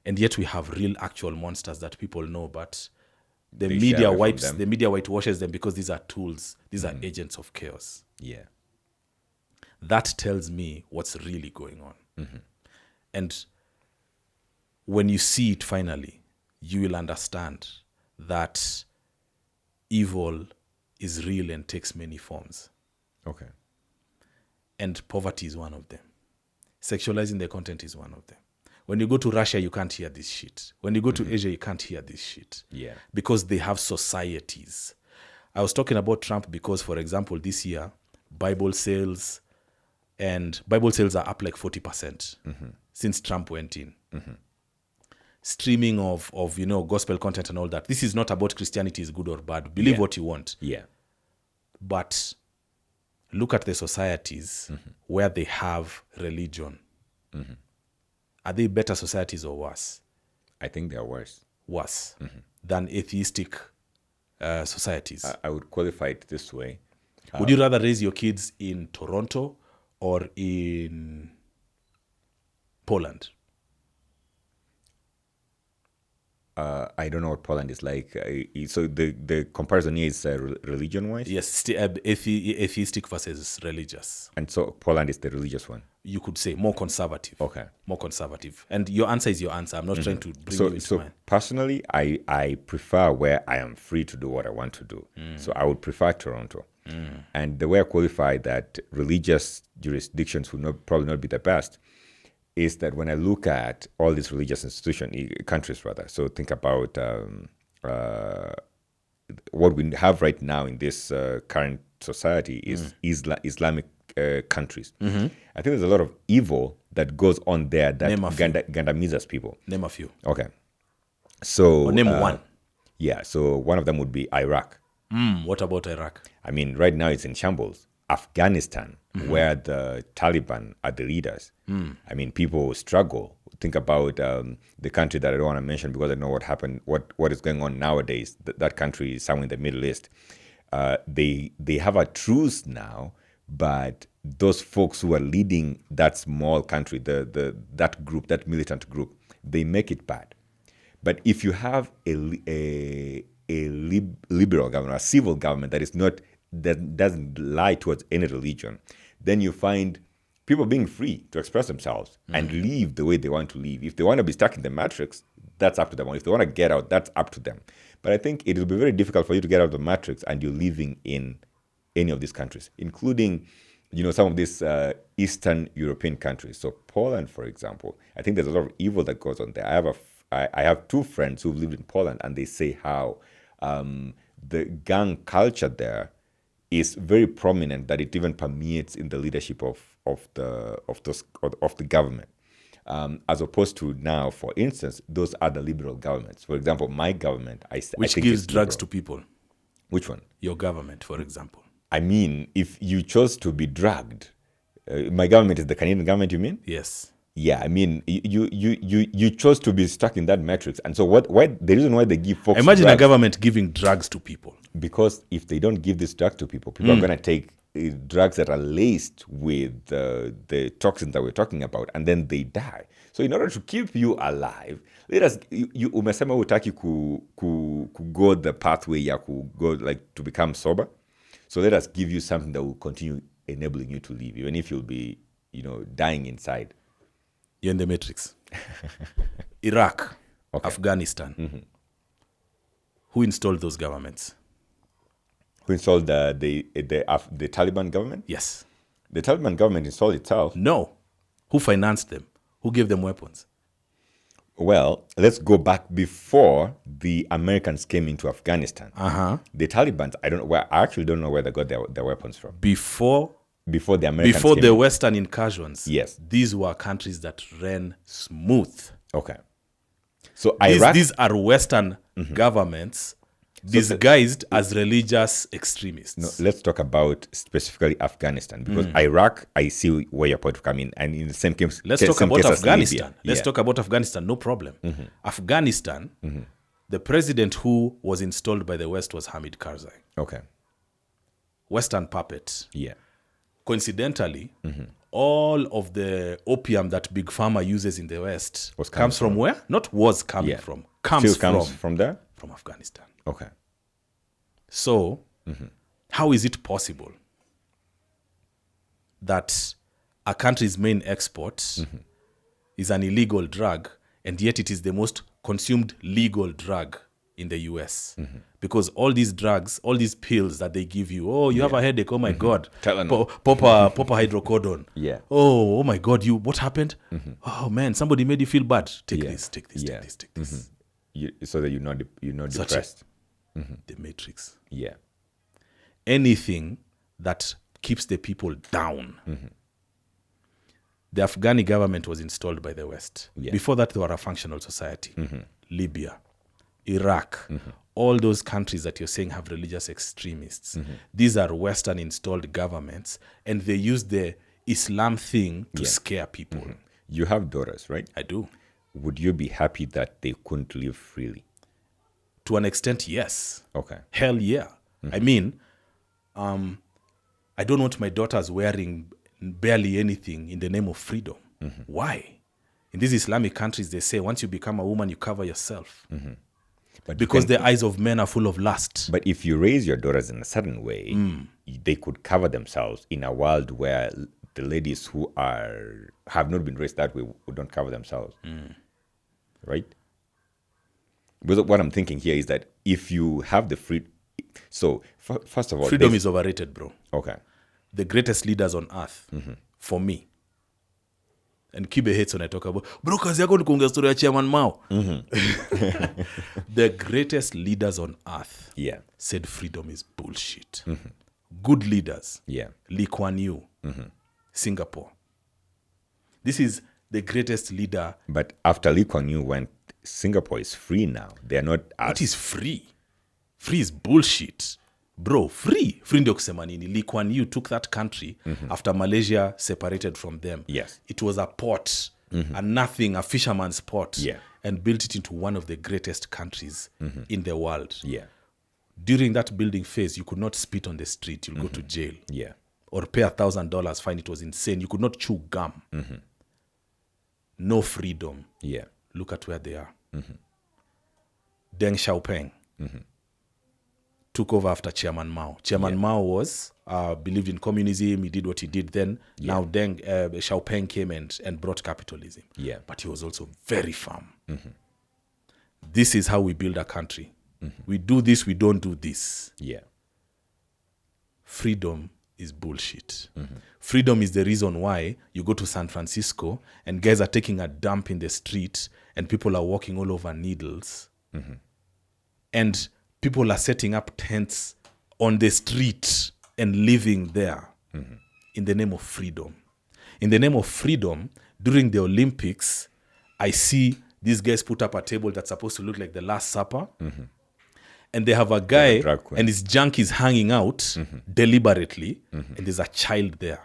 And yet we have real actual monsters that people know, but the media whitewashes them because these are tools. These are agents of chaos. Yeah. That tells me what's really going on. And when you see it finally, you will understand that evil is real and takes many forms. Okay. And poverty is one of them. Sexualizing the content is one of them. When you go to Russia, you can't hear this shit. When you go to Asia, you can't hear this shit. Yeah. Because they have societies. I was talking about Trump because, for example, this year, Bible sales are up like 40% since Trump went in. Streaming of gospel content and all that. This is not about Christianity is good or bad. Believe what you want. Yeah. But look at the societies where they have religion. Are they better societies or worse? I think they are worse. Worse than atheistic societies. I would qualify it this way. Would you rather raise your kids in Toronto or in Poland? I don't know what Poland is like. So the comparison here is religion-wise? Yes, atheistic versus religious. And so Poland is the religious one? You could say more conservative. Okay. More conservative. And your answer is your answer. I'm not trying to bring you into mine. Personally, I prefer where I am free to do what I want to do. So I would prefer Toronto. And the way I qualify that religious jurisdictions would probably not be the best is that when I look at all these religious countries rather, so think about what we have right now in this current society is Islamic countries. I think there's a lot of evil that goes on there that gandamizes people. Name a few. Okay. So or name one. Yeah, so one of them would be Iraq. What about Iraq? I mean, right now it's in shambles. Afghanistan, where the Taliban are the leaders. I mean, people struggle. Think about the country that I don't want to mention because I know what happened, what is going on nowadays. That country is somewhere in the Middle East. They have a truce now, but those folks who are leading that small country, that group, that militant group, they make it bad. But if you have a liberal government, a civil government that doesn't lie towards any religion, then you find people being free to express themselves and live the way they want to live. If they want to be stuck in the matrix, that's up to them. Or if they want to get out, that's up to them. But I think it will be very difficult for you to get out of the matrix and you're living in any of these countries, including, some of these Eastern European countries. So Poland, for example, I think there's a lot of evil that goes on there. I have two friends who've lived in Poland, and they say how the gang culture there is very prominent, that it even permeates in the leadership of the government, as opposed to now, for instance, those other liberal governments. For example, my government, I think gives drugs to people. Which one? Your government, for example. I mean, if you chose to be drugged, my government is the Canadian government. You mean? Yes. Yeah, I mean, you chose to be stuck in that matrix, and so the reason why they give folks imagine drugs, a government giving drugs to people. because if they don't give this drug to people, people are going to take drugs that are laced with the toxins that we're talking about, and then they die. So in order to keep you alive, let us umesema hutaki ku go the pathway ya ku go like to become sober. So let us give you something that will continue enabling you to live, even if you'll be, dying inside. You're in the matrix. Iraq, Afghanistan. Who installed those governments? Who installed the Taliban government? Yes. The Taliban government installed itself. No. Who financed them? Who gave them weapons? Well, let's go back before the Americans came into Afghanistan. The Taliban, I actually don't know where they got their weapons from. Before the Americans Before the Western incursions. Yes. These were countries that ran smooth. Okay. So Iraq, these are Western governments disguised as religious extremists. No, let's talk about specifically Afghanistan, because Iraq, I see where your point of coming, and in the same case, let's talk about Afghanistan. Let's talk about Afghanistan. No problem. Afghanistan, the president who was installed by the West was Hamid Karzai. Okay. Western puppet. Yeah. Coincidentally, all of the opium that Big Pharma uses in the West comes from where? Not was coming from. Comes from there? From Afghanistan. Okay. So, how is it possible that a country's main export is an illegal drug, and yet it is the most consumed legal drug in the US? Because all these drugs, all these pills that they give you, you have a headache, oh my God. Pop a hydrocodone. Yeah. Oh my God, what happened? Oh man, somebody made you feel bad. Take this, take this, take this, take this. So that you're not depressed. The matrix. Yeah. Anything that keeps the people down. The Afghani government was installed by the West. Yeah. Before that, they were a functional society. Libya, Iraq, all those countries that you're saying have religious extremists. These are Western installed governments, and they use the Islam thing to scare people. You have daughters, right? I do. Would you be happy that they couldn't live freely? To an extent, yes. Okay. Hell yeah. I mean, I don't want my daughters wearing barely anything in the name of freedom. Why? In these Islamic countries, they say once you become a woman, you cover yourself. But because the eyes of men are full of lust. But if you raise your daughters in a certain way, they could cover themselves in a world where the ladies who have not been raised that way don't cover themselves. Right? But what I'm thinking here is that if you have the freedom, so first of all, freedom is overrated, bro. Okay. The greatest leaders on earth, for me, and Kibe hates when I talk about, bro, kazi yako ni kuongea story ya Chairman Mao. The greatest leaders on earth said freedom is bullshit. Good leaders. Lee Kuan Yew, Singapore. This is the greatest leader. But after Lee Kuan Yew went, Singapore is free now. They are not. What is free? Free is bullshit. Bro, free ndio kusema nini? Lee Kuan Yew took that country after Malaysia separated from them. Yes. It was a port, a fisherman's port, and built it into one of the greatest countries in the world. Yeah. During that building phase, you could not spit on the street. You'll go to jail. Yeah. Or pay $1,000 fine. It was insane. You could not chew gum. No freedom. Yeah. Look at where they are. Deng Xiaoping took over after Chairman Mao. Chairman Mao believed in communism. He did what he did then. Now Deng Xiaoping came and brought capitalism. Yeah. But he was also very firm. This is how we build a country. We do this, we don't do this. Yeah. Freedom is bullshit. Freedom is the reason why you go to San Francisco and guys are taking a dump in the street and people are walking all over needles. And people are setting up tents on the street and living there in the name of freedom. In the name of freedom, during the Olympics, I see these guys put up a table that's supposed to look like the Last Supper. And they have a guy and his junk is hanging out deliberately, and there's a child there.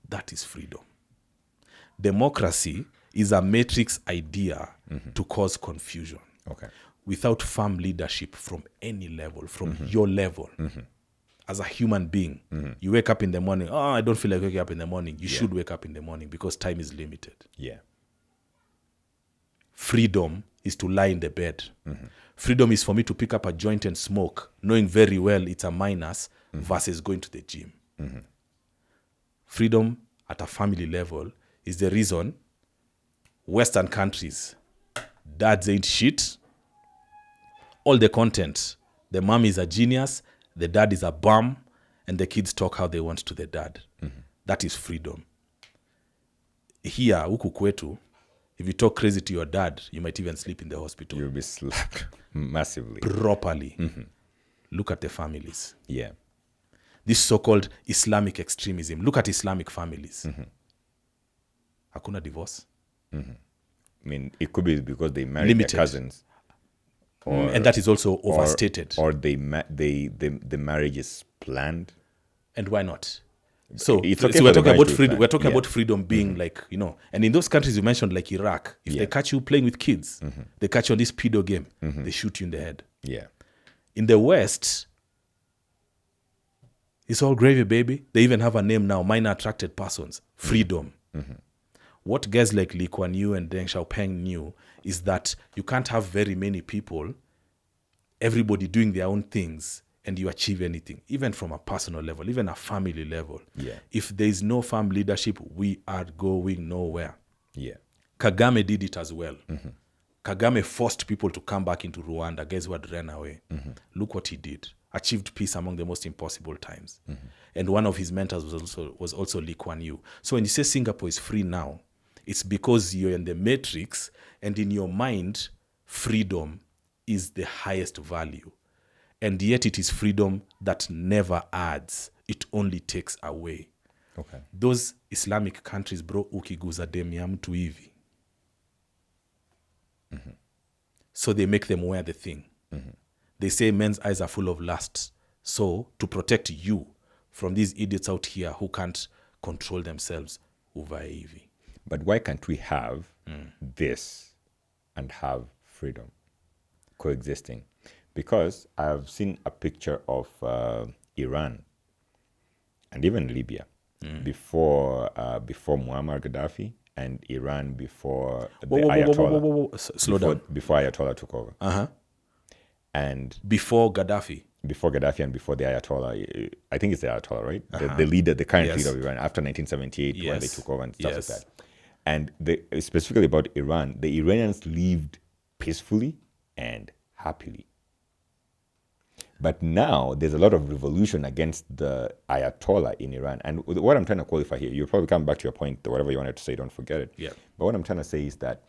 That is freedom. Democracy is a matrix idea to cause confusion. Okay. Without firm leadership from any level, from your level, as a human being, you wake up in the morning, I don't feel like waking up in the morning. You should wake up in the morning because time is limited. Yeah. Freedom is to lie in the bed. Freedom is for me to pick up a joint and smoke, knowing very well it's a minus, versus going to the gym. Freedom at a family level is the reason Western countries, dads ain't shit. All the content, the mom is a genius, the dad is a bum, and the kids talk how they want to the dad. That is freedom. Here, huku kwetu, if you talk crazy to your dad, you might even sleep in the hospital. You'll be slapped massively. Properly. Look at the families. Yeah. This so-called Islamic extremism. Look at Islamic families. Hakuna divorce. I mean, it could be because they married Limited. their cousins. Or, and that is also overstated. Or the marriage is planned. And why not? So, It's so okay we're for the talking about marriage to be freedom. We're planned. talking Yeah. about freedom being like, and in those countries you mentioned, like Iraq, if they catch you playing with kids, they catch you on this pedo game, they shoot you in the head. Yeah. In the West, it's all gravy, baby. They even have a name now, minor attracted persons. Freedom. What guys like Lee Kuan Yew and Deng Xiaoping knew is that you can't have very many people, everybody doing their own things, and you achieve anything, even from a personal level, even a family level. Yeah. If there is no firm leadership, we are going nowhere. Yeah. Kagame did it as well. Kagame forced people to come back into Rwanda. Guys who had ran away. Look what he did. Achieved peace among the most impossible times. And one of his mentors was also Lee Kuan Yew. So when you say Singapore is free now, it's because you're in the matrix, and in your mind, freedom is the highest value. And yet it is freedom that never adds. It only takes away. Okay. Those Islamic countries, bro, ukiguza demu ya mtu hivi. So they make them wear the thing. They say men's eyes are full of lust. So to protect you from these idiots out here who can't control themselves, uvae hivi. But why can't we have this and have freedom coexisting? Because I've seen a picture of Iran and even Libya before Muammar Gaddafi, and Iran before the Ayatollah. Slow down. Before Ayatollah took over. And Before Gaddafi. Before Gaddafi and before the Ayatollah, I think it's the Ayatollah, right? The leader, the current leader of Iran after 1978, when they took over and stuff like that. And specifically about Iran, the Iranians lived peacefully and happily. But now there's a lot of revolution against the Ayatollah in Iran. And what I'm trying to qualify here, you'll probably come back to your point, whatever you wanted to say, don't forget it. Yeah. But what I'm trying to say is that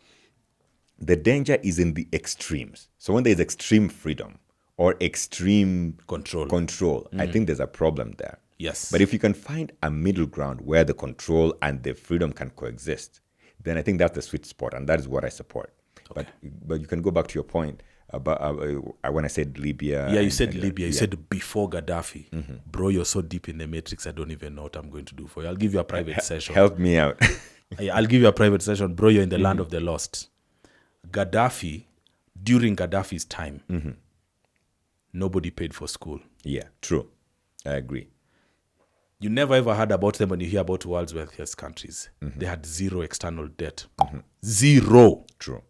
the danger is in the extremes. So when there's extreme freedom or extreme control, I think there's a problem there. Yes. But if you can find a middle ground where the control and the freedom can coexist, then I think that's the sweet spot, and that is what I support. Okay. But you can go back to your point about when I said Libya. Yeah, you said Libya. You said before Gaddafi. Bro, you're so deep in the matrix, I don't even know what I'm going to do for you. I'll give you a private session. Help me out. I'll give you a private session. Bro, you're in the land of the lost. Gaddafi, during Gaddafi's time, nobody paid for school. Yeah, true. I agree. You never ever heard about them when you hear about world's wealthiest countries. They had zero external debt. Zero. True.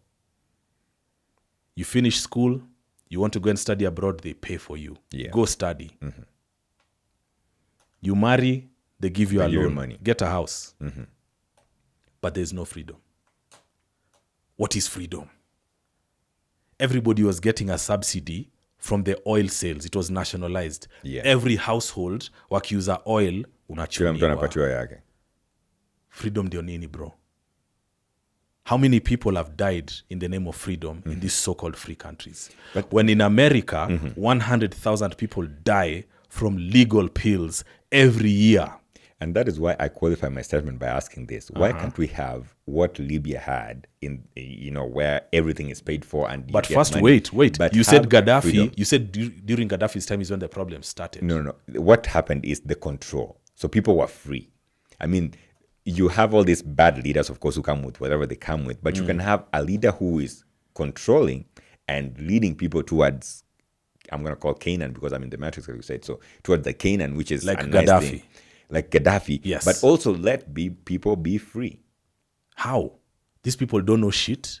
You finish school, you want to go and study abroad, they pay for you. Yeah. Go study. You marry, they give you a loan. Money. Get a house. But there's no freedom. What is freedom? Everybody was getting a subsidy from the oil sales. It was nationalized. Yeah. Every household wakiuza oil unachuniwa. Freedom ndio nini, bro? How many people have died in the name of freedom in these so-called free countries? But when in America, 100,000 people die from legal pills every year. And that is why I qualify my statement by asking this. Why can't we have what Libya had in, where everything is paid for? But first, wait. But you said Gaddafi, freedom. You said during Gaddafi's time is when the problem started. No. What happened is the control. So people were free. I mean, you have all these bad leaders, of course, who come with whatever they come with, but you can have a leader who is controlling and leading people towards, I'm going to call Canaan because I'm in the Matrix, like you said. So towards the Canaan, which is Like a nice Gaddafi. thing. Like Gaddafi. Yes. But also let people be free. How? These people don't know shit.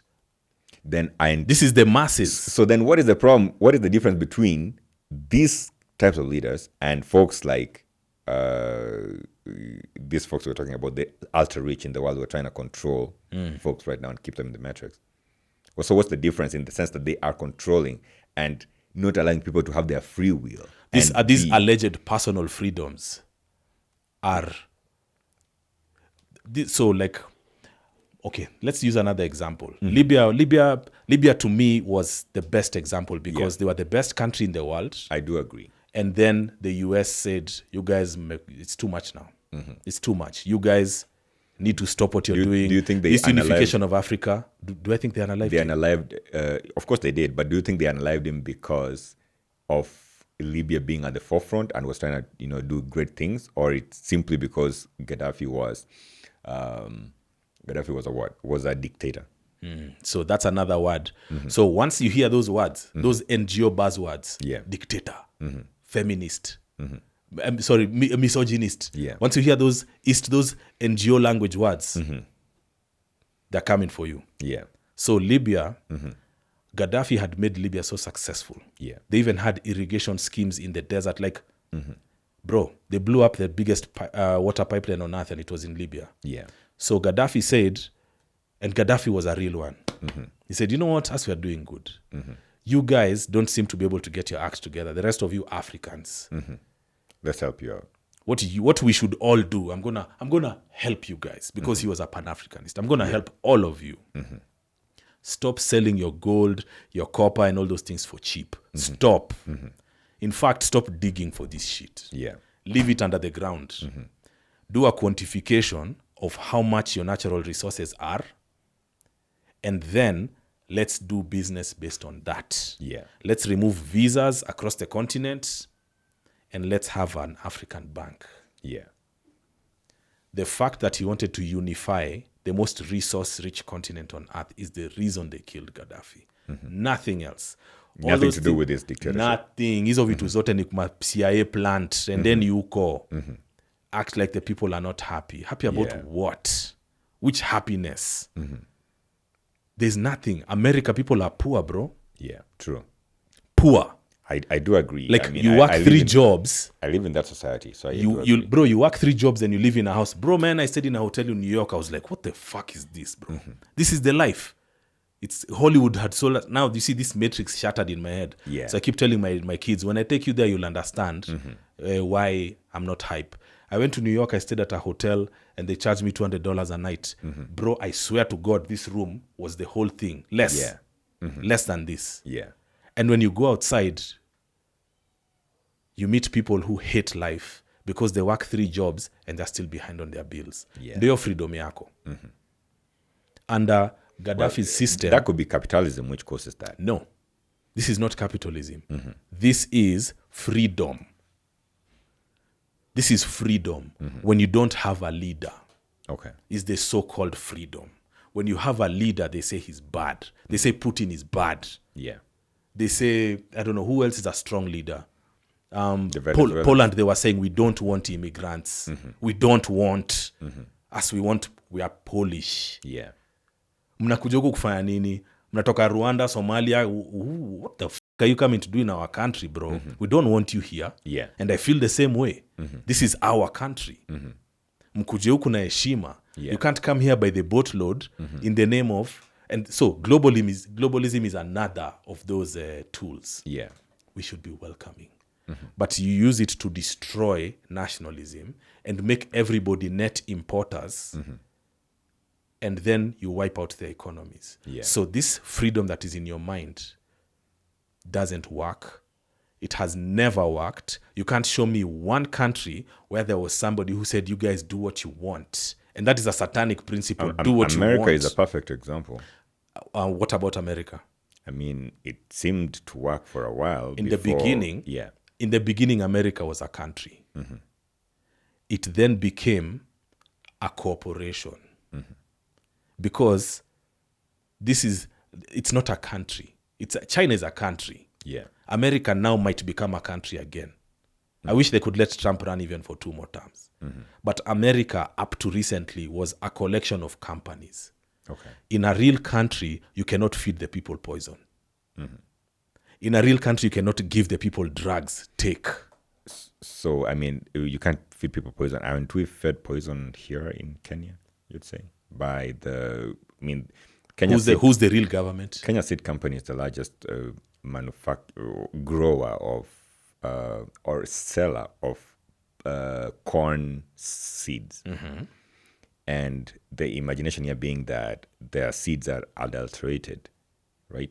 This is the masses. So then what is the problem? What is the difference between these types of leaders and folks like these folks we're talking about, the ultra rich in the world who are trying to control folks right now and keep them in the matrix? Well, so what's the difference in the sense that they are controlling and not allowing people to have their free will? These alleged personal freedoms are... So like... Okay, let's use another example. Libya to me was the best example because they were the best country in the world. I do agree. And then the US said, you guys, it's too much now. It's too much. You guys need to stop what you're doing. Do you think this unification of Africa, do I think they unalived him? They unalived, of course they did, but do you think they unalived him because of Libya being at the forefront and was trying to, do great things? Or it's simply because Gaddafi was a what? Was a dictator. So that's another word. So once you hear those words, those NGO buzzwords, dictator, feminist, misogynist. Once you hear those NGO language words, they're coming for you. So Libya, Gaddafi had made Libya so successful. They even had irrigation schemes in the desert. Like, bro, they blew up the biggest water pipeline on earth, and it was in Libya. So Gaddafi said, and Gaddafi was a real one. He said, you know what, us we are doing good. You guys don't seem to be able to get your acts together. The rest of you Africans. Let's help you out. What we should all do, I'm gonna help you guys because he was a Pan-Africanist. I'm gonna help all of you. Stop selling your gold, your copper, and all those things for cheap. Stop. In fact, stop digging for this shit. Leave it under the ground. Do a quantification of how much your natural resources are, and then let's do business based on that. Let's remove visas across the continent, and let's have an African bank. The fact that he wanted to unify the most resource-rich continent on earth is the reason they killed Gaddafi. Nothing else. Nothing to do with his dictatorship. Nothing. Hizo vitu zote ni CIA plant, and then you go act like the people are not happy. Happy about what? Which happiness? There's nothing. America people are poor, bro. True. Poor. I do agree. Like, I mean, you work three jobs. I live in that society, so you work 3 jobs and you live in a house. Bro, man, I stayed in a hotel in New York. I was like, what the fuck is this, bro? This is the life. It's Hollywood had sold us. Now you see this matrix shattered in my head. So I keep telling my kids, when I take you there, you'll understand why I'm not hype. I went to New York. I stayed at a hotel and they charged me $200 a night. Bro, I swear to God, this room was the whole thing. Less than this. And when you go outside, you meet people who hate life because they work 3 jobs and they're still behind on their bills. Ndio freedom yako. Under Gaddafi's system... That could be capitalism which causes that. No. This is not capitalism. This is freedom. This is freedom when you don't have a leader. Is the so-called freedom. When you have a leader, they say he's bad. They say Putin is bad. They say, I don't know, who else is a strong leader? Poland, they were saying, we don't want immigrants. We don't want us. We are Polish. Mnakuja huku kufanya nini? Mnatoka Rwanda, Somalia. What the fuck are you coming to do in our country, bro? We don't want you here. And I feel the same way. This is our country. Mkuje huku na heshima. You can't come here by the boatload in the name of... And so globalism is another of those tools. We should be welcoming. But you use it to destroy nationalism and make everybody net importers, and then you wipe out their economies. So this freedom that is in your mind doesn't work. It has never worked. You can't show me one country where there was somebody who said, you guys do what you want. And that is a satanic principle. Do what you want. America is a perfect example. What about America? I mean, it seemed to work for a while. In the beginning, America was a country. It then became a corporation. Because it's not a country. China is a country. Yeah. America now might become a country again. I wish they could let Trump run even for 2 more terms. But America, up to recently, was a collection of companies. Okay. In a real country, you cannot feed the people poison. In a real country, you cannot give the people drugs. Take. So, I mean, you can't feed people poison. Aren't we fed poison here in Kenya, you'd say? Kenya Who's the real government? Kenya Seed Company is the largest grower of or seller of corn seeds. And the imagination here being that their seeds are adulterated, right?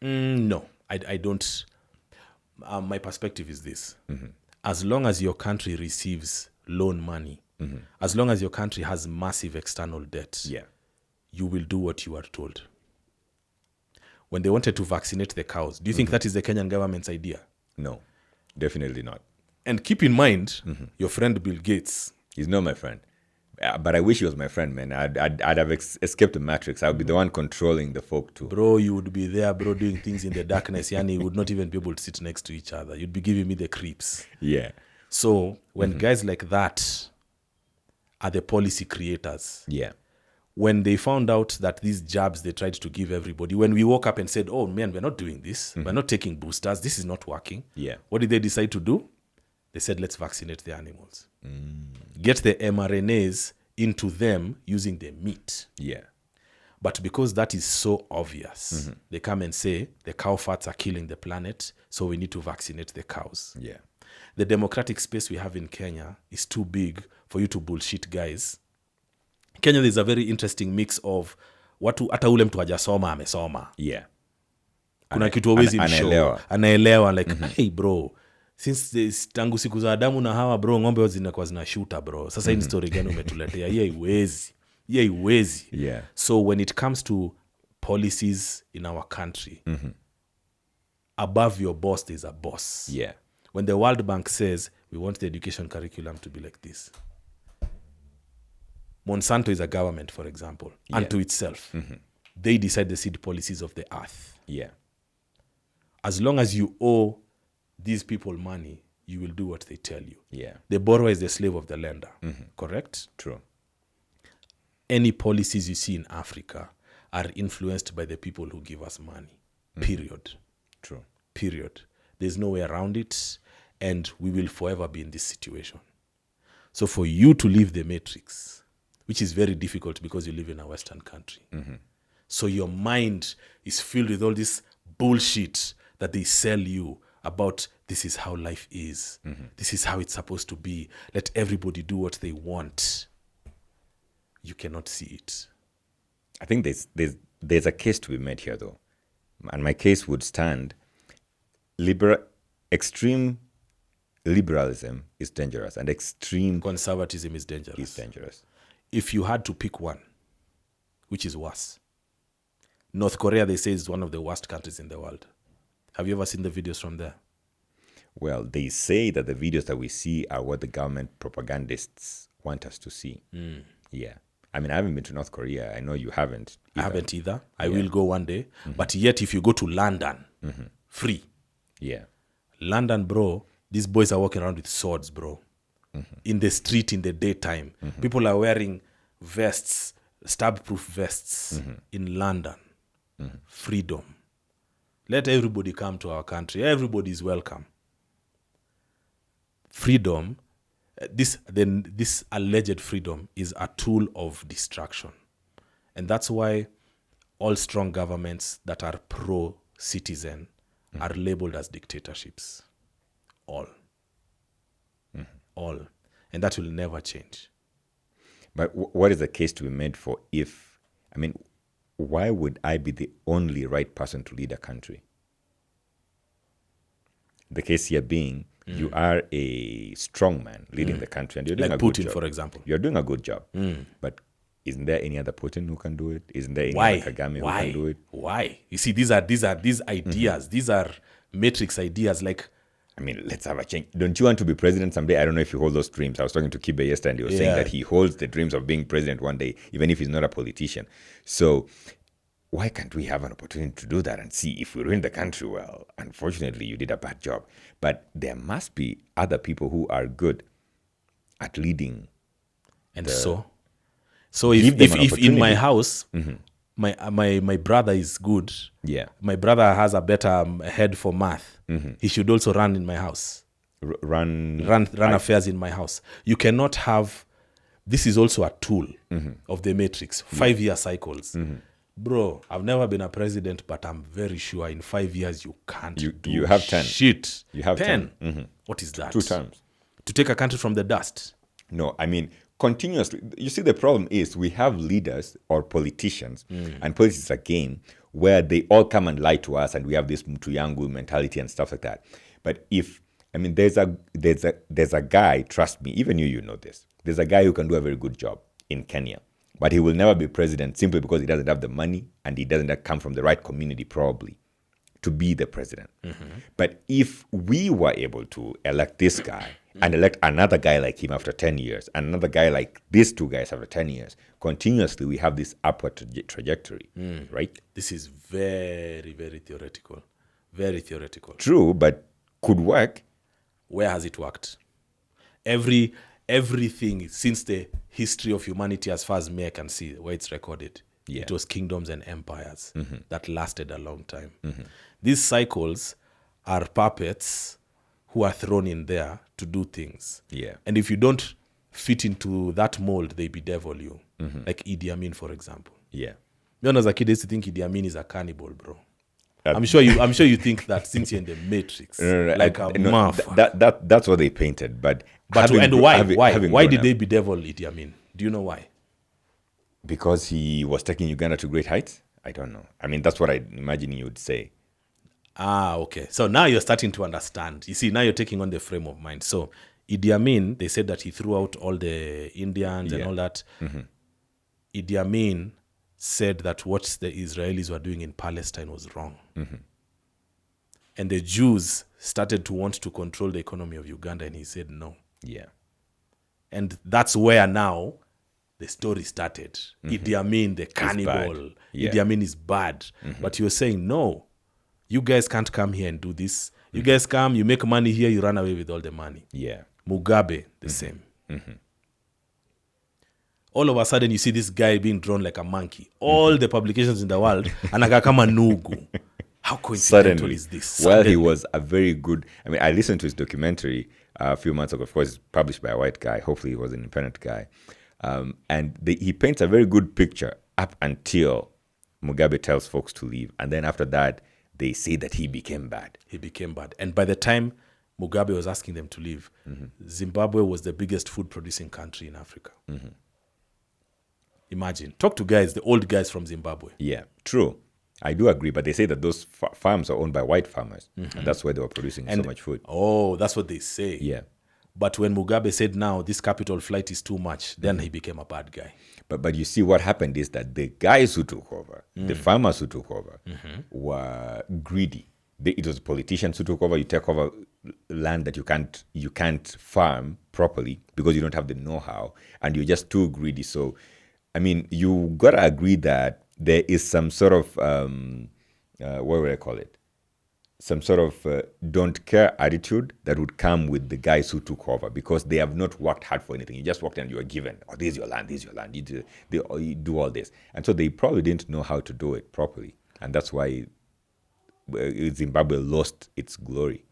No, I don't. My perspective is this. As long as your country receives loan money, as long as your country has massive external debt, you will do what you are told. When they wanted to vaccinate the cows, do you think that is the Kenyan government's idea? No, definitely not. And keep in mind, your friend Bill Gates. He's not my friend. But I wish he was my friend, man. I'd have escaped the matrix. I would be the one controlling the folk too. Bro, you would be there, bro, doing things in the darkness. Yani, you would not even be able to sit next to each other. You'd be giving me the creeps. Yeah. So when guys like that are the policy creators, when they found out that these jabs they tried to give everybody, when we woke up and said, oh man, we're not doing this. We're not taking boosters. This is not working. What did they decide to do? They said, let's vaccinate the animals. Get the mRNAs into them using the meat. But because that is so obvious, they come and say the cow fats are killing the planet, so we need to vaccinate the cows. The democratic space we have in Kenya is too big for you to bullshit guys. Kenya, there's a very interesting mix of watu hata ule mtu hajasoma amesoma. Kuna kitu always in show. Anaelewa like, hey bro, since tangu siku za Adamu na Hawa bro, ng'ombe zinakuwa zinashuta bro. Sasa hii story gani umetuletea? Hii haiwezi. So when it comes to policies in our country, above your boss there's a boss. When the World Bank says we want the education curriculum to be like this, Monsanto is a government, for example, unto itself. They decide the seed policies of the earth. As long as you owe these people money, you will do what they tell you. The borrower is the slave of the lender. Correct? True. Any policies you see in Africa are influenced by the people who give us money. Period. True. Period. There's no way around it, and we will forever be in this situation. So for you to leave the matrix, which is very difficult because you live in a Western country, so your mind is filled with all this bullshit that they sell you about this is how life is. This is how it's supposed to be. Let everybody do what they want. You cannot see it. I think there's a case to be made here, though. And my case would stand. Extreme liberalism is dangerous, and extreme conservatism is dangerous. If you had to pick one, which is worse? North Korea, they say, is one of the worst countries in the world. Have you ever seen the videos from there? Well, they say that the videos that we see are what the government propagandists want us to see. I mean, I haven't been to North Korea. I know you haven't either. I haven't either. I will go one day. But yet, if you go to London, free. London, bro, these boys are walking around with swords, bro. In the street in the daytime. People are wearing vests, stab-proof vests in London. Freedom. Let everybody come to our country. Everybody is welcome. Freedom, this alleged freedom is a tool of distraction. And that's why all strong governments that are pro-citizen are labeled as dictatorships. All. All. And that will never change. But what is the case to be made for why would I be the only right person to lead a country? The case here being, you are a strong man leading the country, and you're doing like a good Putin, job. for example. You're doing a good job. But isn't there any other Putin who can do it? Isn't there any other Kagame who can do it? Why? You see, these ideas. These are matrix ideas. Like, let's have a change. Don't you want to be president someday? I don't know if you hold those dreams. I was talking to Kibe yesterday, and he was saying that he holds the dreams of being president one day, even if he's not a politician. So why can't we have an opportunity to do that and see if we run the country well? Unfortunately, you did a bad job. But there must be other people who are good at leading. And so if in my house, Mm-hmm. my brother is good, Yeah. my brother has a better head for math, he should also run in my house. Run affairs in my house. You cannot have, this is also a tool of the matrix, 5-year cycles. Bro, I've never been a president, but I'm very sure in 5 years you can't do you have 10. shit. You have 10. What is that? 2 terms. To take a country from the dust. No, I mean, continuously. You see, the problem is we have leaders or politicians, and politics is a game where they all come and lie to us, and we have this mtu yangu mentality and stuff like that. But there's a guy, trust me, even you know this. There's a guy who can do a very good job in Kenya, but he will never be president simply because he doesn't have the money and he doesn't come from the right community probably to be the president. But if we were able to elect this guy and elect another guy like him after 10 years, and another guy like these 2 guys after 10 years, continuously we have this upward trajectory, right? This is very, very theoretical. Very theoretical. True, but could work. Where has it worked? Everything since the history of humanity, as far as me I can see, where it's recorded, it was kingdoms and empires that lasted a long time. These cycles are puppets who are thrown in there to do things. Yeah. And if you don't fit into that mold, they bedevil you. Like Idi Amin, for example. Yeah. When I was a kid, I used to think Idi Amin is a cannibal, bro. I'm sure you think that since you're in the Matrix, that's what they painted. But why did they bedevil Idi Amin? Do you know why? Because he was taking Uganda to great heights. I don't know. That's what I imagine you would say. Okay. So now you're starting to understand. You see, now you're taking on the frame of mind. So Idi Amin, they said that he threw out all the Indians and all that. Idi Amin said that what the Israelis were doing in Palestine was wrong. And the Jews started to want to control the economy of Uganda, and he said no. Yeah. And that's where now the story started. Idi Amin, the cannibal. Idi Amin is bad. But you're saying, no, you guys can't come here and do this. You guys come, you make money here, you run away with all the money. Yeah. Mugabe, the same. All of a sudden, you see this guy being drawn like a monkey. All the publications in the world, anakakama nugu. How coincidental is this? Suddenly. Well, he was a very good... I listened to his documentary a few months ago. Of course, it's published by a white guy. Hopefully, he was an independent guy. And he paints a very good picture up until Mugabe tells folks to leave. And then after that, they say that he became bad. He became bad. And by the time Mugabe was asking them to leave, Zimbabwe was the biggest food-producing country in Africa. Imagine. Talk to guys, the old guys from Zimbabwe. Yeah, true. I do agree, but they say that those farms are owned by white farmers. And that's why they were producing so much food. Oh, that's what they say. Yeah. But when Mugabe said, now, this capital flight is too much, then he became a bad guy. But you see, what happened is that the guys who took over, the farmers who took over, were greedy. It was politicians who took over. You take over land that you can't farm properly because you don't have the know-how, and you're just too greedy. So, you got to agree that there is some sort of, what would I call it? Some sort of don't care attitude that would come with the guys who took over because they have not worked hard for anything. You just walked in and you were given, this is your land, this is your land. You do all this. And so they probably didn't know how to do it properly. And that's why Zimbabwe lost its glory.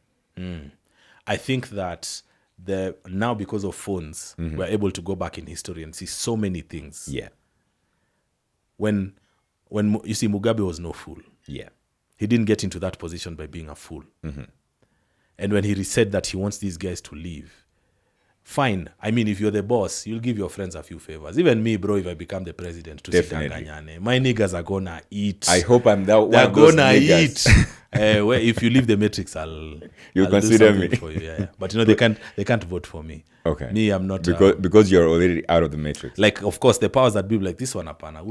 I think that now because of phones, we're able to go back in history and see so many things. Yeah. When you see, Mugabe was no fool. Yeah. He didn't get into that position by being a fool. And when he said that he wants these guys to leave, fine. If you're the boss, you'll give your friends a few favors. Even me, bro, if I become the president, my niggas are gonna eat. I hope I'm that one. They're of those gonna niggas. eat. If you leave the Matrix, I'll consider do me for you. Yeah. But they can't vote for me. Okay. Me, I'm not because you're already out of the Matrix. Like, of course, the powers that be like this one, apana.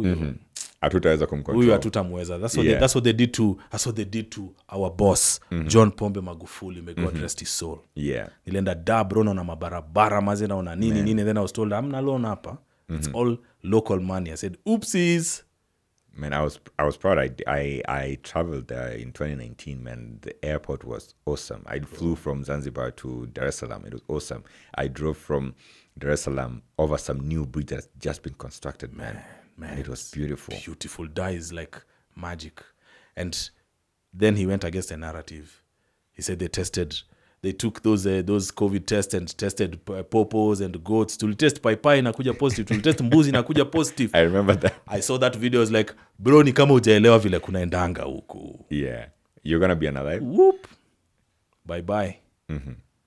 Hatutaweza kumcontrol. Huyu hatutamweza. That's what they did to our boss John Pombe Magufuli, may God rest his soul. Yeah. Nilienda bro na mabarabara maze na nini, then I was told I'm not alone hapa. It's all local money. I said, oopsies. Man, I was proud. I traveled there in 2019. Man, the airport was awesome. I flew from Zanzibar to Dar es Salaam. It was awesome. I drove from Dar es Salaam over some new bridge that's just been constructed. Man, and it was beautiful. Beautiful. That is like magic. And then he went against the narrative. He said they took those COVID tests and tested popos and goats. Tulitest paipai inakuja positive. Tulitest mbuzi inakuja positive. I remember that. I saw that video. I was like, bro, ni kama hujaelewa vile kunaendanga huku. Yeah. You're going to be unalive? Whoop. Bye-bye.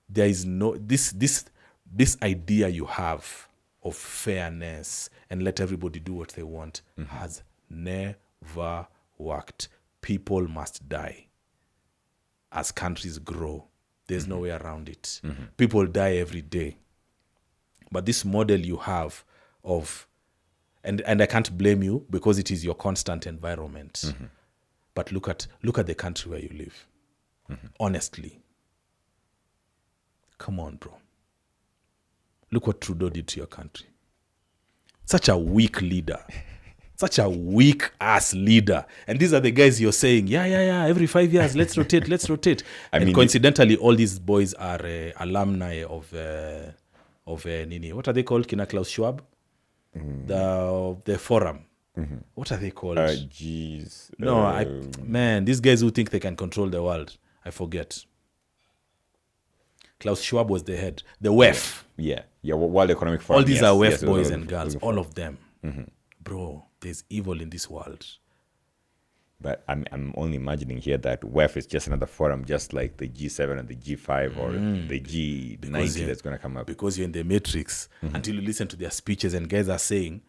There is no... This idea you have of fairness and let everybody do what they want has never worked. People must die. As countries grow, there's no way around it. People die every day. But this model you have of, and I can't blame you because it is your constant environment. But look at the country where you live. Honestly. Come on, bro. Look what Trudeau did to your country. Such a weak leader. Such a weak-ass leader. And these are the guys you're saying, yeah, every 5 years, let's rotate. And coincidentally, all these boys are alumni of Nini. What are they called? Kina Klaus Schwab? The forum. What are they called? Jeez. Man, these guys who think they can control the world, I forget. Klaus Schwab was the head. The WEF. Yeah. World Economic Forum. All these are WEF boys and girls. All of them. Bro, there's evil in this world. But I'm only imagining here that WEF is just another forum, just like the G7 and the G5 or the G90 that's going to come up. Because you're in the matrix until you listen to their speeches and guys are saying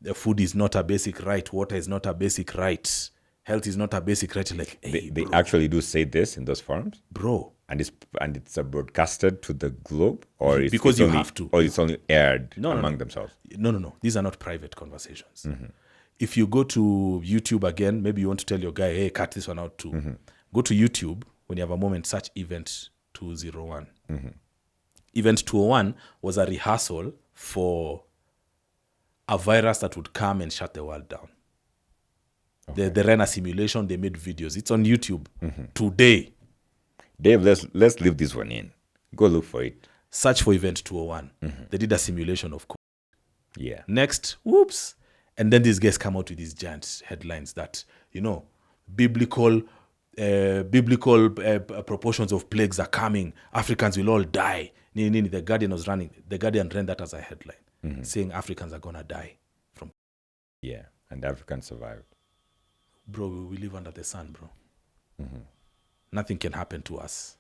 the food is not a basic right, water is not a basic right, health is not a basic right. Like, hey, they actually do say this in those forums, bro. And it's broadcasted to the globe, or it's, because it's you only, have to, or it's only aired No. among themselves. No. These are not private conversations. If you go to YouTube again, maybe you want to tell your guy, hey, cut this one out too. Go to YouTube when you have a moment. Search Event 201. Event 201 was a rehearsal for a virus that would come and shut the world down. Okay. They ran a simulation. They made videos. It's on YouTube today. Dave, let's leave this one in. Go look for it. Search for Event 201. They did a simulation of COVID. Yeah. Next, whoops. And then these guys come out with these giant headlines that, biblical proportions of plagues are coming. Africans will all die. The Guardian was running. The Guardian ran that as a headline, saying Africans are going to die from. Yeah, and Africans survived. Bro, we live under the sun, bro. Nothing can happen to us.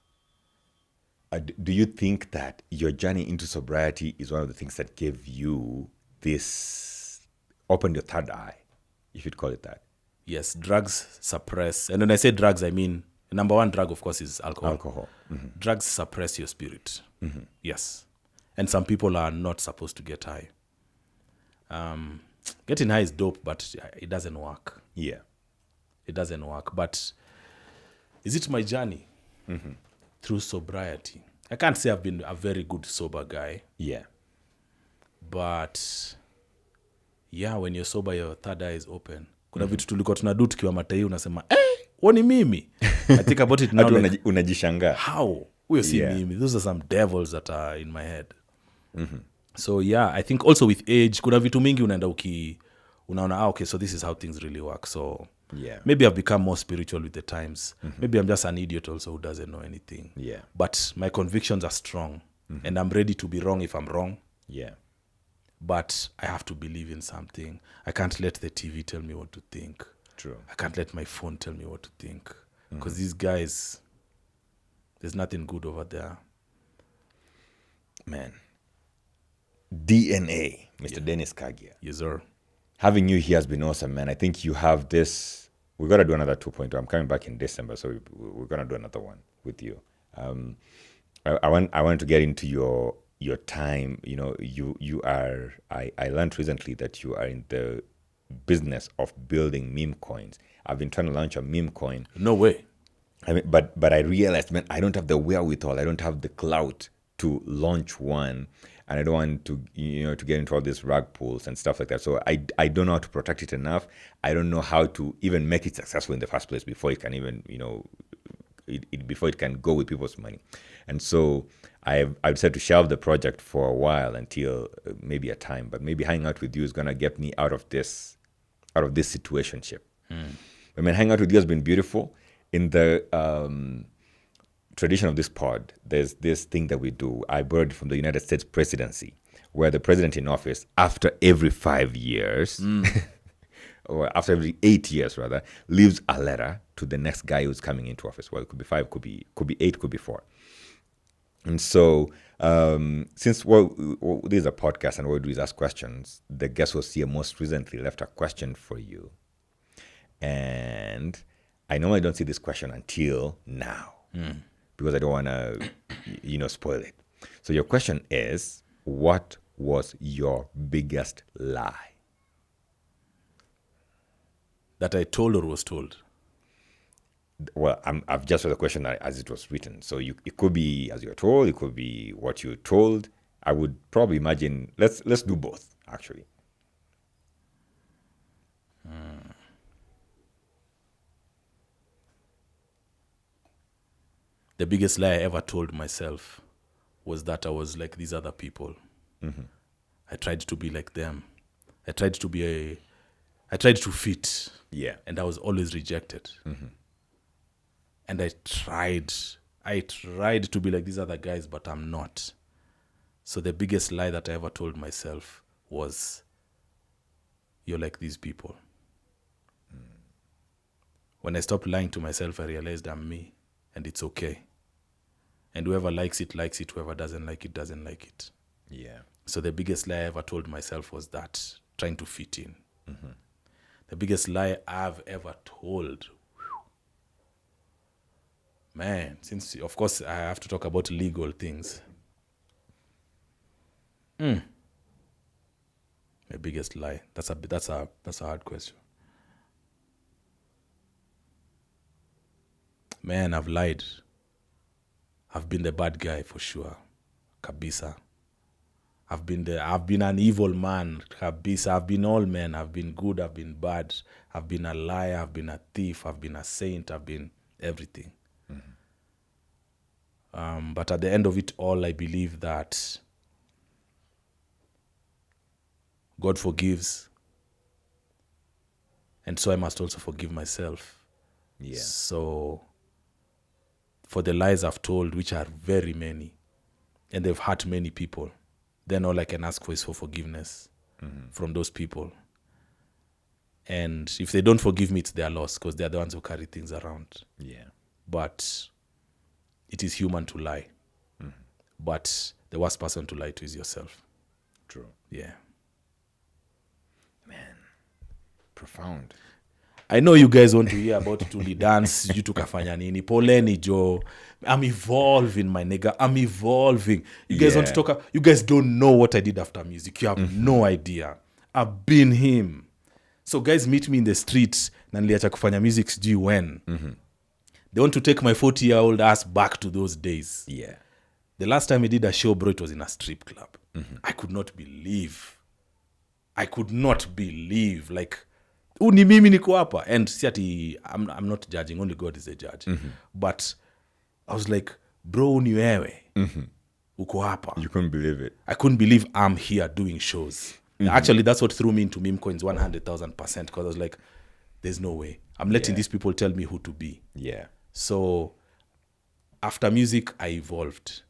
Do you think that your journey into sobriety is one of the things that gave you this, opened your third eye, if you'd call it that? Yes, drugs suppress. And when I say drugs, I mean, the number one drug, of course, is alcohol. Drugs suppress your spirit. Yes. And some people are not supposed to get high. Getting high is dope, but it doesn't work. Yeah. It doesn't work. But is it my journey through sobriety? I can't say I've been a very good sober guy. Yeah. But yeah, when you're sober, your third eye is open. Kuna vitu tulikuwa tunadu tukiwa matai unasema, woni mimi. I think about it now. Like, unajishanga. How? Huyo si mimi. Those are some devils that are in my head. So yeah, I think also with age, kuna vitu mingi unaenda unaona, okay, so this is how things really work. So yeah, maybe I've become more spiritual with the times. Maybe I'm just an idiot also who doesn't know anything. Yeah. But my convictions are strong. And I'm ready to be wrong if I'm wrong. Yeah. But I have to believe in something. I can't let the TV tell me what to think. True. I can't let my phone tell me what to think. Because these guys, there's nothing good over there. Man. DNA, Mr. Dennis Kaggia. Yes, sir. Having you here has been awesome, man. I think you have this. We've got to do another 2.0. I'm coming back in December, so we're going to do another one with you. I want to get into your time. You are. I learned recently that you are in the business of building meme coins. I've been trying to launch a meme coin. No way. I mean, but I realized, man, I don't have the wherewithal. I don't have the clout to launch one. and I don't want to to get into all these rug pulls and stuff like that. So I don't know how to protect it enough. I don't know how to even make it successful in the first place before it can even before it can go with people's money. And so I've decided to shelve the project for a while until maybe a time. But maybe hanging out with you is gonna get me out of this situationship. I mean, hanging out with you has been beautiful. In the tradition of this pod, there's this thing that we do. I borrowed it from the United States presidency, where the president in office, after every 5 years, or after every 8 years rather, leaves a letter to the next guy who's coming into office. Well, it could be 5, could be 8, could be 4. And so, since this is a podcast and what we do is ask questions, the guest was here most recently left a question for you. And I normally don't see this question until now because I don't want to, spoil it. So your question is, what was your biggest lie? That I told or was told? Well, I've just read the question as it was written. So it could be as you're told, it could be what you told. I would probably imagine, let's do both, actually. The biggest lie I ever told myself was that I was like these other people. I tried to be like them. I tried to fit. Yeah. And I was always rejected. And I tried to be like these other guys, but I'm not. So the biggest lie that I ever told myself was, you're like these people. When I stopped lying to myself, I realized I'm me, and it's okay. And whoever likes it, likes it. Whoever doesn't like it, doesn't like it. Yeah. So the biggest lie I ever told myself was that, trying to fit in. The biggest lie I've ever told. Man, since, of course, I have to talk about legal things. My biggest lie. That's a hard question. Man, I've lied. I've been the bad guy for sure. Kabisa. I've been an evil man. Kabisa. I've been all men. I've been good. I've been bad. I've been a liar. I've been a thief. I've been a saint. I've been everything. But at the end of it all, I believe that God forgives. And so I must also forgive myself. Yeah. So for the lies I've told, which are very many, and they've hurt many people, then all I can ask for is for forgiveness from those people. And if they don't forgive me, it's their loss, because they're the ones who carry things around. Yeah. But it is human to lie. But the worst person to lie to is yourself. True. Yeah. Man, profound. I know you guys want to hear about Tuli dance, you tukafanya nini. Poleni jo. I'm evolving, my nigga. I'm evolving. You guys want to talk? You guys don't know what I did after music. You have no idea. I've been him. So guys meet me in the streets na niliacha kufanya music sijui when. They want to take my 40-year-old ass back to those days. Yeah. The last time I did a show, bro, it was in a strip club. I could not believe. Like, ni mimi niko hapa. And si ati, I'm not judging, only God is a judge. But I was like, bro, ni wewe. Uko hapa. You couldn't believe it. I couldn't believe I'm here doing shows. Actually, that's what threw me into meme coins 100,000%, because I was like, there's no way. I'm letting these people tell me who to be. Yeah. So after music, I evolved.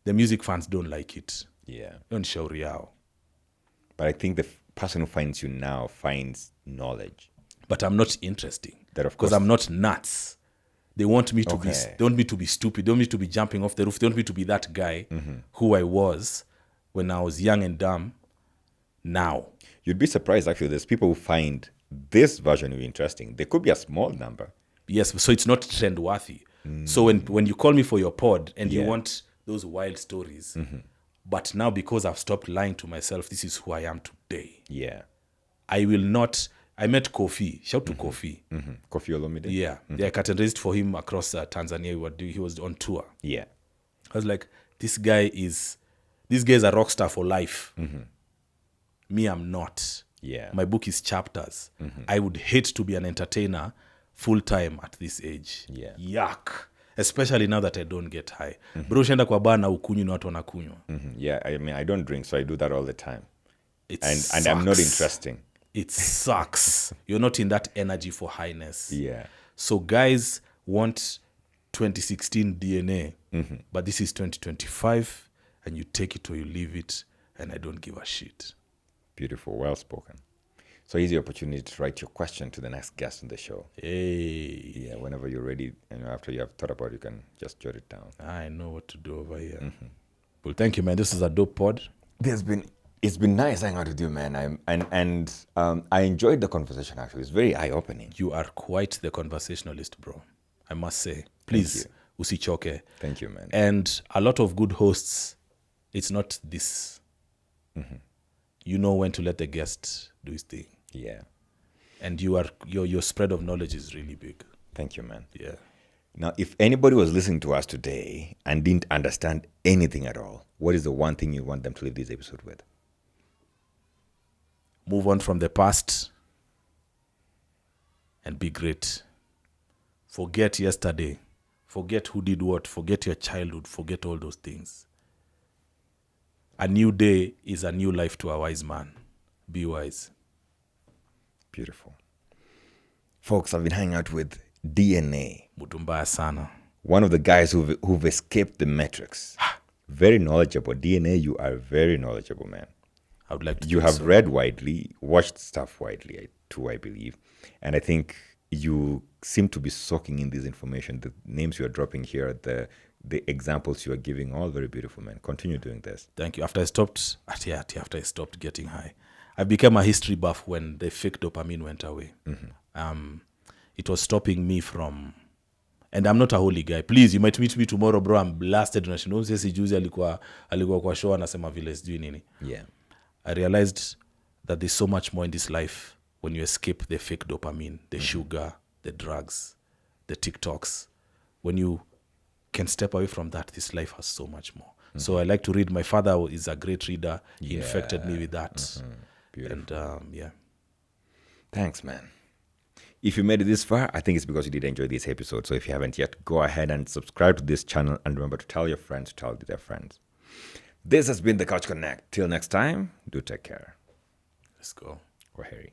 The music fans don't like it. Yeah. Don't shauri yao. But I think the person who finds you now finds knowledge. But I'm not interesting. That of course. Because I'm not nuts. They want me to be. They want me to be stupid. They want me to be jumping off the roof. They want me to be that guy who I was when I was young and dumb. Now, You'd be surprised, actually. There's people who find this version of you interesting. There could be a small number. yes. So it's not trend worthy. So when you call me for your pod and you want those wild stories, but now because I've stopped lying to myself, this is who I am today. Yeah. I will not. I met Kofi. Shout to Kofi. Kofi Olomide. Yeah. I curtain raised for him across Tanzania. He was on tour. Yeah. I was like, this guy is These guys are rock star for life. Me, I'm not. Yeah. My book is chapters. I would hate to be an entertainer full time at this age. Yeah. Yuck. Especially now that I don't get high. Bro, ushenda kwa bar na ukunywi na watu wanakunywa. Yeah, I mean, I don't drink, so I do that all the time. It And I'm not interesting. It sucks. You're not in that energy for highness. Yeah. So guys want 2016 DNA, but this is 2025, and you take it or you leave it, and I don't give a shit. Beautiful, well spoken. So here's the opportunity to write your question to the next guest on the show. Hey. Yeah, whenever you're ready, and after you have thought about it, you can just jot it down. I know what to do over here. Well, thank you, man. This is a dope pod. It's been nice hanging out with you, man. I enjoyed the conversation. Actually, it's very eye opening. You are quite the conversationalist, bro. I must say. Please, usichoke. Thank you, man. And a lot of good hosts, it's not this. You know when to let the guest do his thing. Yeah. And your spread of knowledge is really big. Thank you, man. Yeah. Now, if anybody was listening to us today and didn't understand anything at all, what is the one thing you want them to leave this episode with? Move on from the past and be great. Forget yesterday. Forget who did what. Forget your childhood. Forget all those things. A new day is a new life to a wise man. Be wise. Beautiful. Folks, I've been hanging out with DNA. Mutumbaya sana. One of the guys who've escaped the matrix. Very knowledgeable. DNA, you are very knowledgeable, man. I would like to. You have read widely, watched stuff widely, too, I believe. And I think you seem to be soaking in this information. The names you are dropping here, the examples you are giving, all very beautiful, man. Continue doing this. Thank you. After I stopped getting high, I became a history buff when the fake dopamine went away. It was stopping me from, and I'm not a holy guy. Please, you might meet me tomorrow, bro. I'm blasted. Sisi juzi alikuwa kwa show anasema vile sijui nini. Yeah. I realized that there's so much more in this life when you escape the fake dopamine, the sugar, the drugs, the TikToks. When you can step away from that, this life has so much more. So I like to read. My father is a great reader. He infected me with that. Beautiful. And yeah. Thanks, man. If you made it this far, I think it's because you did enjoy this episode. So if you haven't yet, go ahead and subscribe to this channel. And remember to tell your friends to tell their friends. This has been The Couch Connect. Till next time, do take care. Let's go. Or Harry.